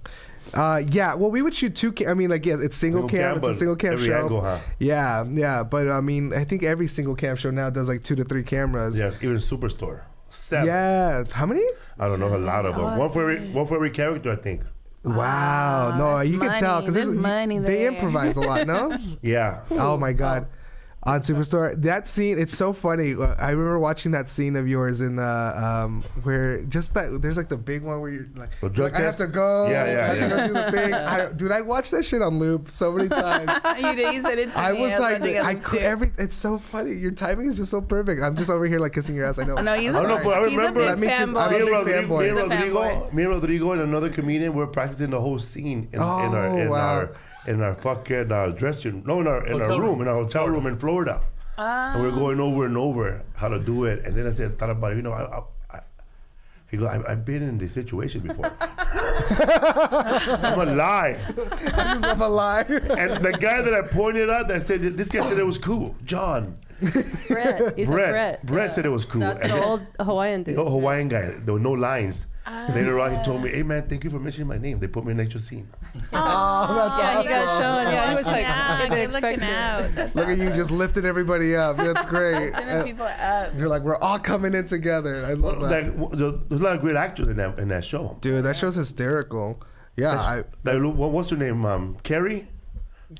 Speaker 4: Yeah. Well, we would shoot 2 I mean, like, yes, it's single cam. It's a single cam show.
Speaker 1: Angle, huh?
Speaker 4: Yeah. But I mean, I think every single cam show now does like 2 to 3 cameras.
Speaker 1: Yeah, even Superstore. 7.
Speaker 4: Yeah. How many?
Speaker 1: I don't know. A lot of them. One for every character, I think.
Speaker 4: Wow. No, you can tell because there's money there. They improvise a lot, no?
Speaker 1: Yeah.
Speaker 4: Oh my God. On Superstore, that scene, it's so funny. I remember watching that scene of yours in where just that there's like the big one where you're like I have to go.
Speaker 1: Yeah.
Speaker 4: I have to go do the thing. Dude, I watched that shit on loop so many times.
Speaker 5: You said it to
Speaker 4: I
Speaker 5: me.
Speaker 4: was like, it's so funny. Your timing is just so perfect. I'm just over here like kissing your ass. I know.
Speaker 5: No, he's
Speaker 1: I remember
Speaker 5: me
Speaker 1: and Rodrigo and another comedian were practicing the whole scene in our fucking dressing room. No, in our hotel room in Florida. And we were going over and over how to do it. And then I thought about it. He goes, I've been in this situation before. I'm a lie.
Speaker 4: I'm a lie.
Speaker 1: And the guy that I pointed out that said, this guy said it was cool. John.
Speaker 2: Brett.
Speaker 1: Brett said it was cool.
Speaker 2: That's the old Hawaiian dude.
Speaker 1: The old Hawaiian guy. There were no lines. Later on, he told me, hey man, thank you for mentioning my name. They put me in an extra scene.
Speaker 4: Oh, that's awesome.
Speaker 2: He got shown. Yeah, he was like,
Speaker 5: good looking out.
Speaker 4: Look at you just lifting everybody up. That's great.
Speaker 5: Lifting people up.
Speaker 4: You're like, we're all coming in together. I love that.
Speaker 1: There's a lot of great actors in that show.
Speaker 4: Dude, that show's hysterical. Yeah.
Speaker 1: What's her name? Carrie?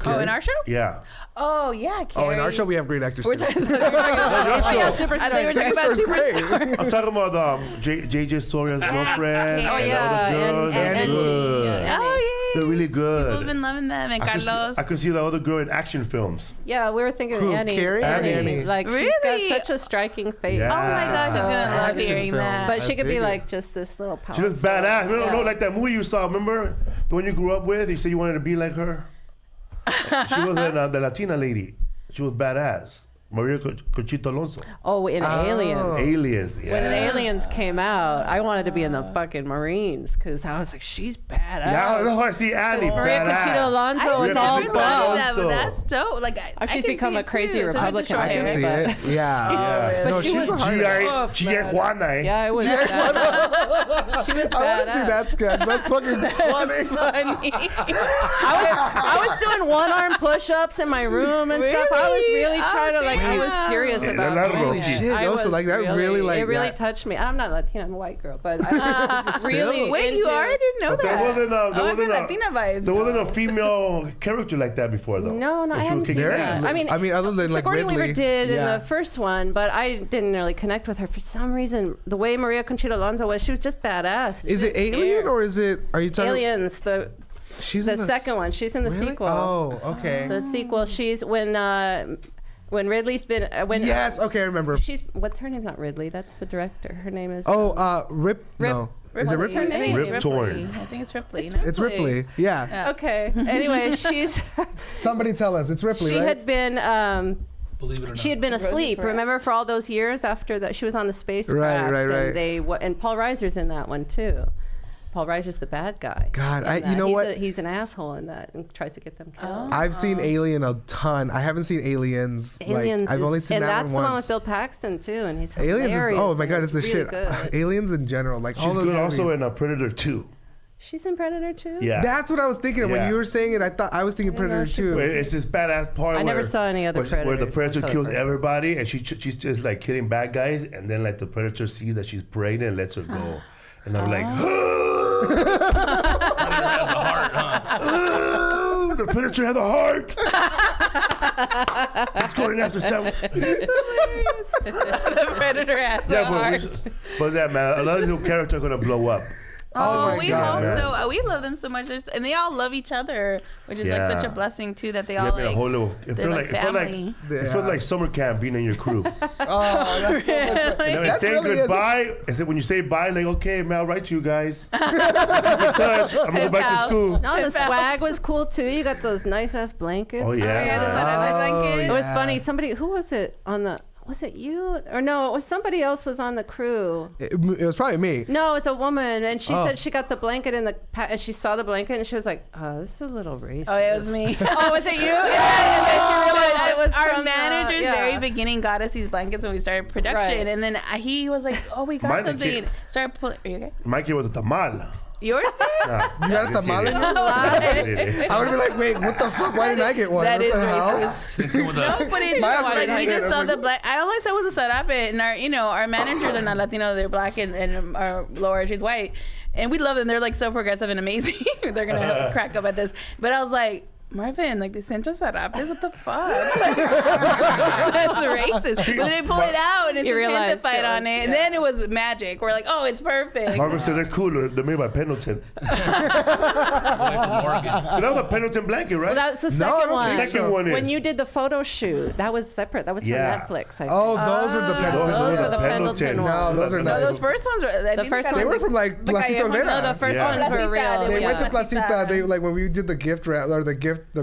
Speaker 5: Oh, in our show?
Speaker 1: Yeah.
Speaker 5: Oh, yeah, Carrie.
Speaker 4: Oh, in our show we have great actors
Speaker 5: We're
Speaker 4: too.
Speaker 5: talking about
Speaker 2: Superstars.
Speaker 5: I thought you were talking about
Speaker 4: Superstars,
Speaker 5: Superstars.
Speaker 1: I'm talking about JJ Soria's girlfriend.
Speaker 2: Oh,
Speaker 1: and
Speaker 2: yeah,
Speaker 1: the other girls.
Speaker 2: and
Speaker 1: They're good.
Speaker 2: yeah.
Speaker 5: Oh, yeah.
Speaker 1: They're really good.
Speaker 5: People have been loving them. And Carlos.
Speaker 1: I could see the other girl in action films.
Speaker 2: Yeah, we were thinking
Speaker 4: Who,
Speaker 2: Annie.
Speaker 4: Carrie?
Speaker 1: Annie.
Speaker 2: Like,
Speaker 5: Really?
Speaker 2: she's got such a striking face.
Speaker 1: Yeah.
Speaker 5: Oh my gosh, she's gonna love
Speaker 4: Action
Speaker 5: hearing
Speaker 4: films.
Speaker 5: that.
Speaker 2: But she
Speaker 4: I
Speaker 2: could be
Speaker 4: dig
Speaker 2: like
Speaker 4: it.
Speaker 2: just this little
Speaker 1: She
Speaker 2: powerful.
Speaker 1: was badass. No,
Speaker 2: Yeah.
Speaker 1: no, like that movie you saw. Remember the one you grew up with? You said you wanted to be like her. She was the Latina lady. She was badass. Maria Conchita Alonso.
Speaker 2: Oh, in Aliens.
Speaker 1: Aliens. Yeah.
Speaker 2: When Aliens came out, I wanted to be in the fucking Marines because I was like, she's badass.
Speaker 1: Yeah, that's how I see Annie.
Speaker 2: Maria
Speaker 1: badass.
Speaker 2: Conchita Alonso
Speaker 5: I
Speaker 2: was
Speaker 1: Maria
Speaker 2: all
Speaker 1: Conchita
Speaker 2: buff.
Speaker 1: Alonso.
Speaker 5: But that's dope. Like, I
Speaker 2: She's
Speaker 5: can
Speaker 2: become
Speaker 5: see
Speaker 2: a
Speaker 5: it
Speaker 2: crazy
Speaker 5: too, especially with the
Speaker 2: Republican.
Speaker 5: short
Speaker 4: I can
Speaker 5: hair.
Speaker 4: see it. Yeah.
Speaker 2: But
Speaker 4: No,
Speaker 2: she
Speaker 4: she's
Speaker 2: was
Speaker 4: a hard
Speaker 1: G.I. Juana. Eh?
Speaker 2: Yeah, it was badass. She was
Speaker 4: I want to see
Speaker 2: badass.
Speaker 4: that sketch. That's fucking funny.
Speaker 5: Funny.
Speaker 2: I was doing one-arm push-ups in my room and stuff. I was really trying to I was serious
Speaker 1: Yeah,
Speaker 2: about
Speaker 1: that's
Speaker 2: doing
Speaker 1: Holy
Speaker 2: it.
Speaker 1: shit,
Speaker 2: I
Speaker 4: also,
Speaker 2: was
Speaker 4: like, that really, like,
Speaker 2: it really
Speaker 4: that-
Speaker 2: touched me. I'm not Latina, I'm a white girl, but I was really
Speaker 5: Wait, you
Speaker 2: into-
Speaker 5: are? I didn't know
Speaker 1: But there
Speaker 5: that.
Speaker 1: wasn't
Speaker 5: I got Latina vibes.
Speaker 1: there wasn't a female character like that before, though.
Speaker 2: No,
Speaker 1: That
Speaker 2: I
Speaker 1: she
Speaker 2: hadn't
Speaker 1: was
Speaker 2: seen
Speaker 1: kicking
Speaker 2: that.
Speaker 1: ass.
Speaker 2: I mean,
Speaker 4: other than like
Speaker 2: Sigourney
Speaker 4: Ridley.
Speaker 2: Weaver did in
Speaker 4: yeah.
Speaker 2: the first one, but I didn't really connect with her for some reason. The way Maria Conchita Alonso was, she was just badass.
Speaker 4: Is it Alien or is it? Are you talking?
Speaker 2: Aliens?
Speaker 4: She's
Speaker 2: The
Speaker 4: in
Speaker 2: second one. She's in the
Speaker 4: Really?
Speaker 2: sequel.
Speaker 4: Oh, okay.
Speaker 2: The sequel. She's when Ridley's been when
Speaker 4: Yes. Okay, I remember.
Speaker 2: she's what's her name? Not Ridley. That's the director. Her name is
Speaker 4: Rip. No. Is it
Speaker 5: What's her
Speaker 4: Ripley?
Speaker 5: name?
Speaker 1: Rip
Speaker 5: Ripley.
Speaker 1: Torn.
Speaker 5: I think it's Ripley.
Speaker 2: It's
Speaker 5: no?
Speaker 4: It's Ripley. Yeah.
Speaker 2: Okay. Anyway,
Speaker 4: Somebody tell us. It's Ripley,
Speaker 2: she
Speaker 4: right?
Speaker 2: had been
Speaker 3: Believe it or not.
Speaker 2: she had been asleep.
Speaker 5: Perez.
Speaker 2: Remember for all those years after that she was on the spacecraft.
Speaker 4: right.
Speaker 2: And Paul Reiser's in that one too. Paul Reiser's the bad guy.
Speaker 4: God,
Speaker 2: in that.
Speaker 4: you know
Speaker 2: He's
Speaker 4: what?
Speaker 2: He's an asshole in that and tries to get them killed.
Speaker 4: I've seen Alien a ton. I haven't seen Aliens.
Speaker 2: Aliens
Speaker 4: I've only seen
Speaker 2: and
Speaker 4: that
Speaker 2: that's
Speaker 4: one
Speaker 2: the one
Speaker 4: once.
Speaker 2: with Bill Paxton too, and he's
Speaker 4: Aliens
Speaker 2: hilarious.
Speaker 4: is oh my
Speaker 2: and
Speaker 4: god, it's the
Speaker 2: really
Speaker 4: shit.
Speaker 2: good.
Speaker 4: Aliens in general, like all
Speaker 1: She's
Speaker 4: those
Speaker 1: good also
Speaker 4: movies.
Speaker 1: in Predator 2.
Speaker 2: She's in Predator too.
Speaker 1: Yeah.
Speaker 4: That's what I was thinking when
Speaker 1: Yeah.
Speaker 4: you were saying it. I was thinking Predator
Speaker 2: she-
Speaker 4: 2.
Speaker 1: Where it's this badass part
Speaker 2: I never saw any other
Speaker 1: where the
Speaker 2: Predators.
Speaker 1: predator
Speaker 2: I saw
Speaker 1: kills
Speaker 2: the
Speaker 1: everybody and she's just like killing bad guys and then like the predator sees that she's pregnant and lets her go. And I'm like, oh, the predator had a heart. He's going after someone.
Speaker 5: The Predator has a heart.
Speaker 1: But yeah, man, a lot of new characters are gonna blow up.
Speaker 5: Oh,
Speaker 4: my
Speaker 5: we
Speaker 4: God,
Speaker 5: hope
Speaker 1: man.
Speaker 5: so. We love them so much. And they all love each other, which is
Speaker 1: Yeah.
Speaker 5: like such a blessing too. That they
Speaker 1: Yeah,
Speaker 5: all
Speaker 1: man, a
Speaker 5: like.
Speaker 1: whole little. It
Speaker 5: they're
Speaker 1: felt
Speaker 5: like
Speaker 1: like
Speaker 5: family.
Speaker 1: it felt like summer camp being in your crew.
Speaker 4: Oh, that's so much fun.
Speaker 1: You know, and
Speaker 4: That
Speaker 1: saying
Speaker 4: really is-
Speaker 1: goodbye. I said when you say bye, like okay, man, I'll write to you guys. Keep in touch. I'm gonna go back to
Speaker 5: pals.
Speaker 1: school.
Speaker 2: No, the
Speaker 5: It felt-
Speaker 2: swag was cool too. You got those nice ass blankets.
Speaker 1: Oh yeah.
Speaker 5: Yeah,
Speaker 1: man.
Speaker 5: that's
Speaker 2: It was
Speaker 4: yeah.
Speaker 2: funny. Somebody who was it on the? Was it you or no? It was somebody else was on the crew.
Speaker 4: It was probably me.
Speaker 2: No, it's a woman, and she
Speaker 4: Oh.
Speaker 2: said she got the blanket in the and she saw the blanket and she was like, "Oh, this is a little racist."
Speaker 5: Oh, yeah, it was me.
Speaker 2: Oh, was it you? Yeah, and then she realized it was
Speaker 5: Our
Speaker 2: from
Speaker 5: manager's
Speaker 2: the, yeah.
Speaker 5: very beginning got us these blankets when we started production,
Speaker 2: Right.
Speaker 5: and then he was like, "Oh, we got
Speaker 1: Mine
Speaker 5: something."
Speaker 1: kid-
Speaker 5: Started pulling. Are you okay?
Speaker 1: Mikey was a tamal.
Speaker 5: Yours?
Speaker 1: Nah,
Speaker 4: You got a
Speaker 1: just
Speaker 4: tamale?
Speaker 1: kidding.
Speaker 4: I would have been like, wait, what the fuck? Why didn't I get one?
Speaker 5: That
Speaker 4: what
Speaker 5: is
Speaker 4: the hell?
Speaker 5: racist.
Speaker 3: With
Speaker 5: No,
Speaker 3: a,
Speaker 5: but it
Speaker 4: My
Speaker 5: just,
Speaker 4: husband
Speaker 5: like, we
Speaker 4: hated
Speaker 5: just
Speaker 4: it.
Speaker 5: saw
Speaker 4: I'm
Speaker 5: the
Speaker 4: like-
Speaker 5: black. I always said it was a sarape, and our managers are not Latino; they're black, and our Laura, she's white, and we love them. They're like so progressive and amazing. They're gonna crack up at this, but I was like, Marvin, like the Central Sarapes, what the fuck? Like, that's racist. But then they pull it out and it's
Speaker 2: You realized
Speaker 5: Gentefied
Speaker 2: it
Speaker 5: on
Speaker 2: was-
Speaker 5: it, and then it was magic. We're like, oh, it's perfect.
Speaker 1: Marvin said they're cool. They're made by Pendleton.
Speaker 3: away from Morgan.
Speaker 1: That was a Pendleton blanket, right?
Speaker 2: Well, that's the
Speaker 4: No, I
Speaker 2: second
Speaker 4: don't
Speaker 2: one.
Speaker 4: think
Speaker 1: Second one is.
Speaker 2: When you did the photo shoot, that was separate. That was
Speaker 1: Yeah.
Speaker 2: from Netflix. I think.
Speaker 4: Oh, those are the Pendleton.
Speaker 2: those
Speaker 4: ones.
Speaker 2: are the Pendleton
Speaker 4: No,
Speaker 2: ones.
Speaker 4: those are
Speaker 5: No,
Speaker 4: nice.
Speaker 5: those first ones were. I think
Speaker 2: first
Speaker 5: got
Speaker 2: ones-
Speaker 4: They were from like
Speaker 5: But
Speaker 4: Placito
Speaker 5: Callejón,
Speaker 4: Vera.
Speaker 2: No, the first
Speaker 1: Yeah.
Speaker 2: ones were
Speaker 5: Placita,
Speaker 2: real.
Speaker 4: They
Speaker 5: Yeah.
Speaker 4: went to
Speaker 5: Placita.
Speaker 4: Placita. Like when we did the gift wrap or the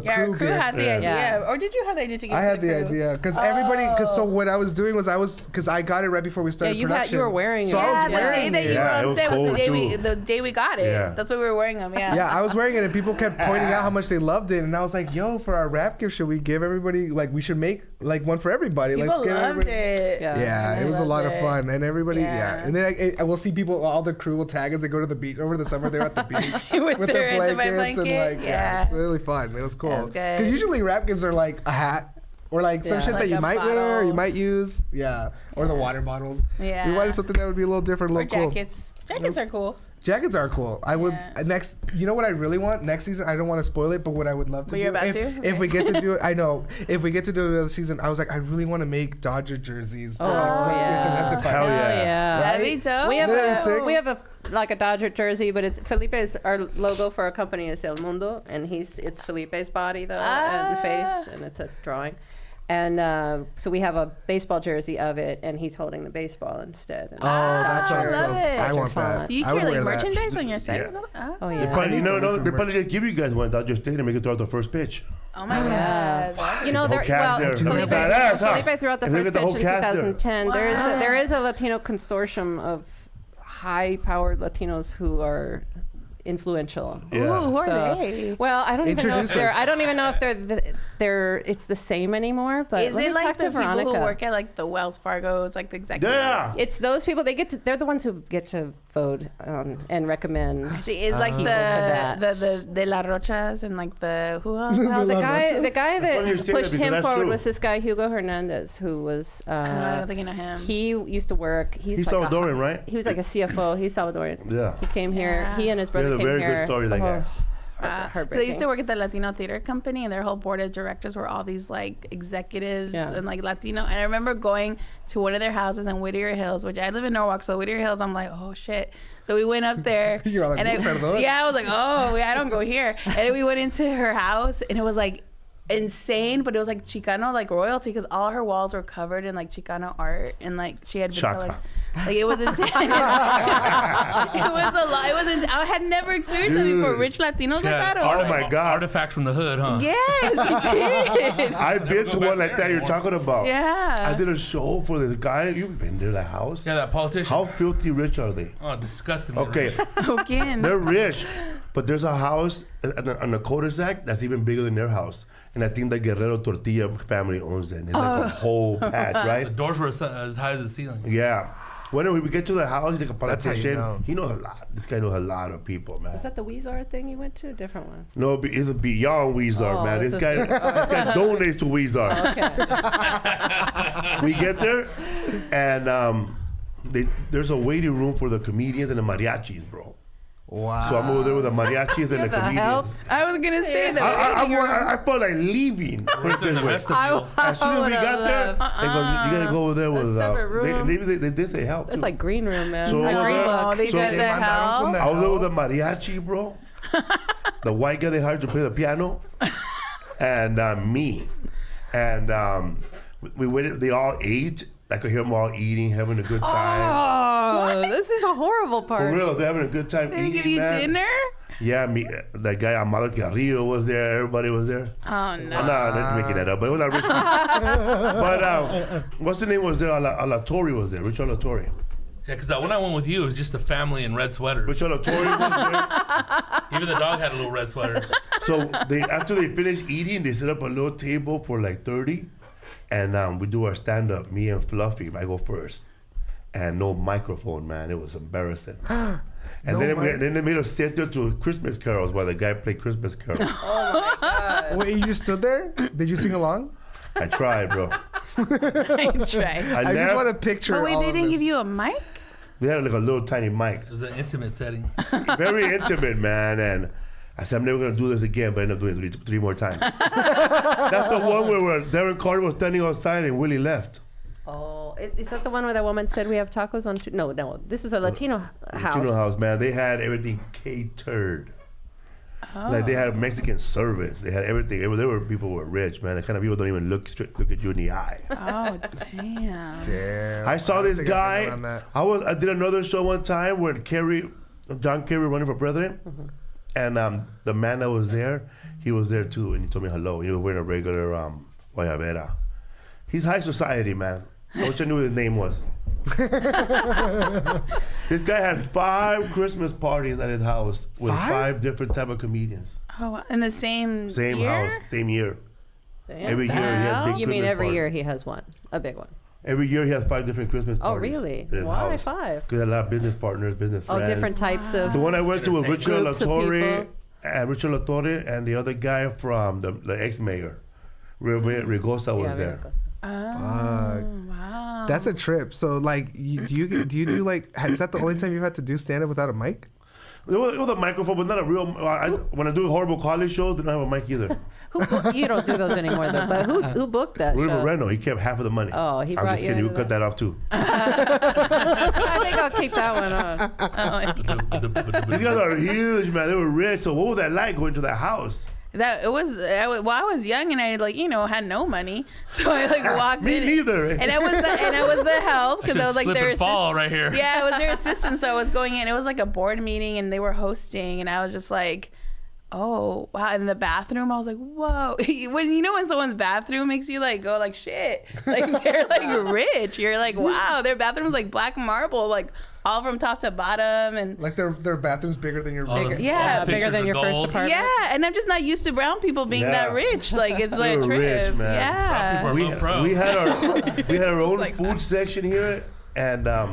Speaker 5: Yeah, our
Speaker 4: crew
Speaker 5: crew
Speaker 4: gift.
Speaker 5: had the
Speaker 1: Yeah.
Speaker 5: idea.
Speaker 2: Yeah.
Speaker 5: Or did you have the idea to give
Speaker 4: I
Speaker 5: to
Speaker 4: had the
Speaker 5: crew?
Speaker 4: idea because everybody. Because so what I was doing was because I got it right before we started
Speaker 2: you
Speaker 4: production.
Speaker 2: were wearing
Speaker 4: So
Speaker 2: it.
Speaker 4: I was
Speaker 5: Yeah, the day
Speaker 4: wearing
Speaker 5: that
Speaker 4: it.
Speaker 5: you were
Speaker 1: Yeah, it
Speaker 5: on
Speaker 1: was
Speaker 5: set was
Speaker 1: cold, too.
Speaker 5: the day we got it.
Speaker 1: Yeah.
Speaker 5: That's why we were wearing them. Yeah.
Speaker 4: Yeah, I was wearing it, and people kept pointing out how much they loved it, and I was like, "Yo, for our rap gift, should we give everybody like we should make like one for everybody?
Speaker 5: People
Speaker 4: Let's give
Speaker 5: loved
Speaker 4: everybody."
Speaker 5: it.
Speaker 2: Yeah.
Speaker 4: Yeah,
Speaker 5: And
Speaker 4: it was a
Speaker 5: they
Speaker 4: lot of
Speaker 5: loved
Speaker 4: fun, and everybody,
Speaker 5: Yeah.
Speaker 4: and then I will see people, all the crew will tag as they go to the beach over the summer. They're at the beach
Speaker 5: With
Speaker 4: with
Speaker 5: their
Speaker 4: their
Speaker 5: Gentefied
Speaker 4: blankets and
Speaker 5: blanket.
Speaker 4: like,
Speaker 5: Yeah.
Speaker 4: it's really fun. It was cool.
Speaker 5: That's good.
Speaker 4: Because usually rap gifts are like a hat or like some
Speaker 2: Yeah.
Speaker 4: shit
Speaker 5: Like
Speaker 4: that you
Speaker 5: a
Speaker 4: might wear, or
Speaker 5: bottle.
Speaker 4: you might use, yeah, or the water bottles.
Speaker 5: Yeah.
Speaker 4: We wanted something that would be a little different, a
Speaker 5: Or
Speaker 4: little cool.
Speaker 5: jackets. Jackets are cool.
Speaker 4: Jackets are cool. I would next. You know what I really want next season? I don't want to spoil it, but what I would love to do if we get to do it. I know if we get to do it another season. I was like, I really want to make Dodger jerseys.
Speaker 2: Oh yeah.
Speaker 4: It says Gentefied.
Speaker 1: Hell yeah.
Speaker 5: That'd be dope.
Speaker 2: We have a Dodger jersey, but it's Felipe's. Our logo for our company is El Mundo, and it's Felipe's body though and face, and it's a drawing. And so we have a baseball jersey of it, and he's holding the baseball instead.
Speaker 4: Oh, that sounds so. I want that.
Speaker 5: Do you carry like merchandise on your site?
Speaker 2: Yeah.
Speaker 5: Oh
Speaker 2: yeah.
Speaker 1: They probably, they probably just give you guys one Dodger Stadium and make it throw out the first pitch.
Speaker 5: Oh my God!
Speaker 2: You know, Felipe threw out the first pitch in 2010. There is a Latino consortium of high-powered Latinos who are influential.
Speaker 5: Yeah. Ooh, who are they?
Speaker 2: Well, I don't even know if they're it's the same anymore. But
Speaker 5: is it like the people who work at like the Wells Fargo's, like the executives?
Speaker 1: Yeah,
Speaker 2: it's those people. They're the ones who get to vote and recommend.
Speaker 5: It's like the De La Rochas and like the who else?
Speaker 2: Well, the guy that pushed him forward was this guy Hugo Hernandez, who was.
Speaker 5: I don't think I know him.
Speaker 2: He used to work.
Speaker 1: He's like Salvadorian, right?
Speaker 2: He was like a CFO. He's Salvadorian.
Speaker 1: Yeah.
Speaker 2: He came here. He and his brother came here.
Speaker 1: Very good story, that guy.
Speaker 5: They used to work at the Latino Theater Company, and their whole board of directors were all these like executives and like Latino. And I remember going to one of their houses in Whittier Hills, which I live in Norwalk, so Whittier Hills, I'm like, oh shit. So we went up there.
Speaker 4: You're like,
Speaker 5: I was like, oh, I don't go here. And then we went into her house, and it was like insane, but it was like Chicano, like royalty, because all her walls were covered in like Chicano art, and like she had been like it was intense. It was a lot. It wasn't. I had never experienced that before. Rich Latinos like that.
Speaker 1: Oh my God!
Speaker 3: Artifacts from the hood, huh?
Speaker 5: Yes, you did.
Speaker 1: I've been to one like that you're talking about.
Speaker 5: Yeah.
Speaker 1: I did a show for this guy. You've been to the house.
Speaker 3: Yeah, that politician.
Speaker 1: How filthy rich are they?
Speaker 3: Oh, disgusting.
Speaker 1: Okay.
Speaker 5: Again.
Speaker 1: They're rich, but there's a house on the cul-de-sac that's even bigger than their house. And I think the Guerrero Tortilla family owns it. It's like a whole patch, right?
Speaker 3: The doors were as high as the ceiling.
Speaker 1: Yeah. When we get to the house, he's like a politician. He knows a lot. This guy knows a lot of people, man.
Speaker 2: Was that the Weezer thing you went to? A different one?
Speaker 1: No, it's beyond Weezer, man. This guy donates to Weezer.
Speaker 2: Okay.
Speaker 1: We get there, and there's a waiting room for the comedians and the mariachis, bro.
Speaker 4: Wow.
Speaker 1: So I'm over there with the mariachis and the comedians.
Speaker 5: I was gonna say that.
Speaker 1: I felt like leaving. Put it this way. As soon as we got there, they go, you gotta go over there with. They did say help.
Speaker 2: It's like green room, man.
Speaker 1: So
Speaker 5: they said that help.
Speaker 1: I was there with the mariachi, bro. The white guy they hired to play the piano, and me, and we waited. They all ate. I could hear them all eating, having a good time.
Speaker 2: Oh, this is a horrible part.
Speaker 1: For real, they're having a good time eating.
Speaker 5: They give you dinner?
Speaker 1: Yeah, that guy Amado Carrillo was there. Everybody was there.
Speaker 5: Oh, no.
Speaker 1: No, I'm not making that up, but it was not rich people. But what's the name was there? Alatorre was there. Rich Alatorre.
Speaker 3: Yeah, because when I went with you, it was just a family in red sweaters.
Speaker 1: Rich Alatorre was there.
Speaker 3: Even the dog had a little red sweater.
Speaker 1: So after they finished eating, they set up a little table for like 30. And we do our stand-up, me and Fluffy. I go first. And no microphone, man. It was embarrassing. And then they made us sit there to Christmas carols while the guy played Christmas carols.
Speaker 2: Oh, my God.
Speaker 4: Wait, you stood there? Did you sing along?
Speaker 1: I tried, bro.
Speaker 5: I tried.
Speaker 1: I
Speaker 4: just want to picture
Speaker 5: But wait, they didn't give you a mic?
Speaker 1: They had like a little tiny mic.
Speaker 3: It was an intimate setting.
Speaker 1: Very intimate, man. And I said, I'm never going to do this again, but I ended up doing it three more times. That's the one where Darren Carter was standing outside and Willie left.
Speaker 2: Oh, is that the one where that woman said we have tacos on Tuesday? No, this was a Latino house.
Speaker 1: Latino house, man. They had everything catered. Oh. Like they had Mexican service. They had everything. There were people who were rich, man. The kind of people don't even look at you in the eye.
Speaker 5: Oh, damn.
Speaker 1: I saw this guy. I did another show one time where John Kerry running for president. Mm-hmm. And the man that was there, he was there too, and he told me hello. He was wearing a regular guayabera. He's high society, man. I wish I knew what his name was. This guy had 5 Christmas parties at his house with 5 different type of comedians.
Speaker 5: Oh, in the same year?
Speaker 1: House, same year.
Speaker 2: Damn.
Speaker 1: Every year he has big.
Speaker 2: You mean every year he has one, a big one?
Speaker 1: Every year he has 5 different Christmas parties.
Speaker 2: Oh, really? Why 5?
Speaker 1: Because a lot of business partners, business friends.
Speaker 2: Oh, different types of.
Speaker 1: The one I went to was Richard Alatorre, and the other guy from the ex-mayor, Rigosa, was there.
Speaker 5: Oh, wow.
Speaker 4: That's a trip. So, like, do you do like? Is that the only time you've had to do stand-up without a mic?
Speaker 1: It was a microphone, but not a real. When I do horrible college shows, they don't have a mic either.
Speaker 2: You don't do those anymore, though. But who booked that
Speaker 1: Rodrigo
Speaker 2: show?
Speaker 1: Moreno, he kept half of the money.
Speaker 2: Oh, he
Speaker 1: I'm
Speaker 2: brought
Speaker 1: just
Speaker 2: you
Speaker 1: kidding.
Speaker 2: into
Speaker 1: You cut that off too.
Speaker 2: I think I'll keep that one on.
Speaker 1: These guys are huge, man. They were rich. So what was that like going to that house?
Speaker 5: I was young and I had no money, so I walked
Speaker 1: Me
Speaker 5: in.
Speaker 1: neither.
Speaker 5: And I was the help because I was
Speaker 3: slip
Speaker 5: their
Speaker 3: and fall right here.
Speaker 5: Yeah, I was their assistant, so I was going in. It was like a board meeting and they were hosting, and I was just like, oh wow. In the bathroom, I was like, whoa. When someone's bathroom makes you go shit, they're rich. You're like, wow, their bathroom's like black marble, all from top to bottom, and
Speaker 4: their bathroom's bigger than your
Speaker 2: bigger than your first apartment.
Speaker 5: Yeah, and I'm just not used to brown people being that rich. It's like a trip.
Speaker 1: Rich, man.
Speaker 5: Yeah.
Speaker 1: We had our own food section here, and I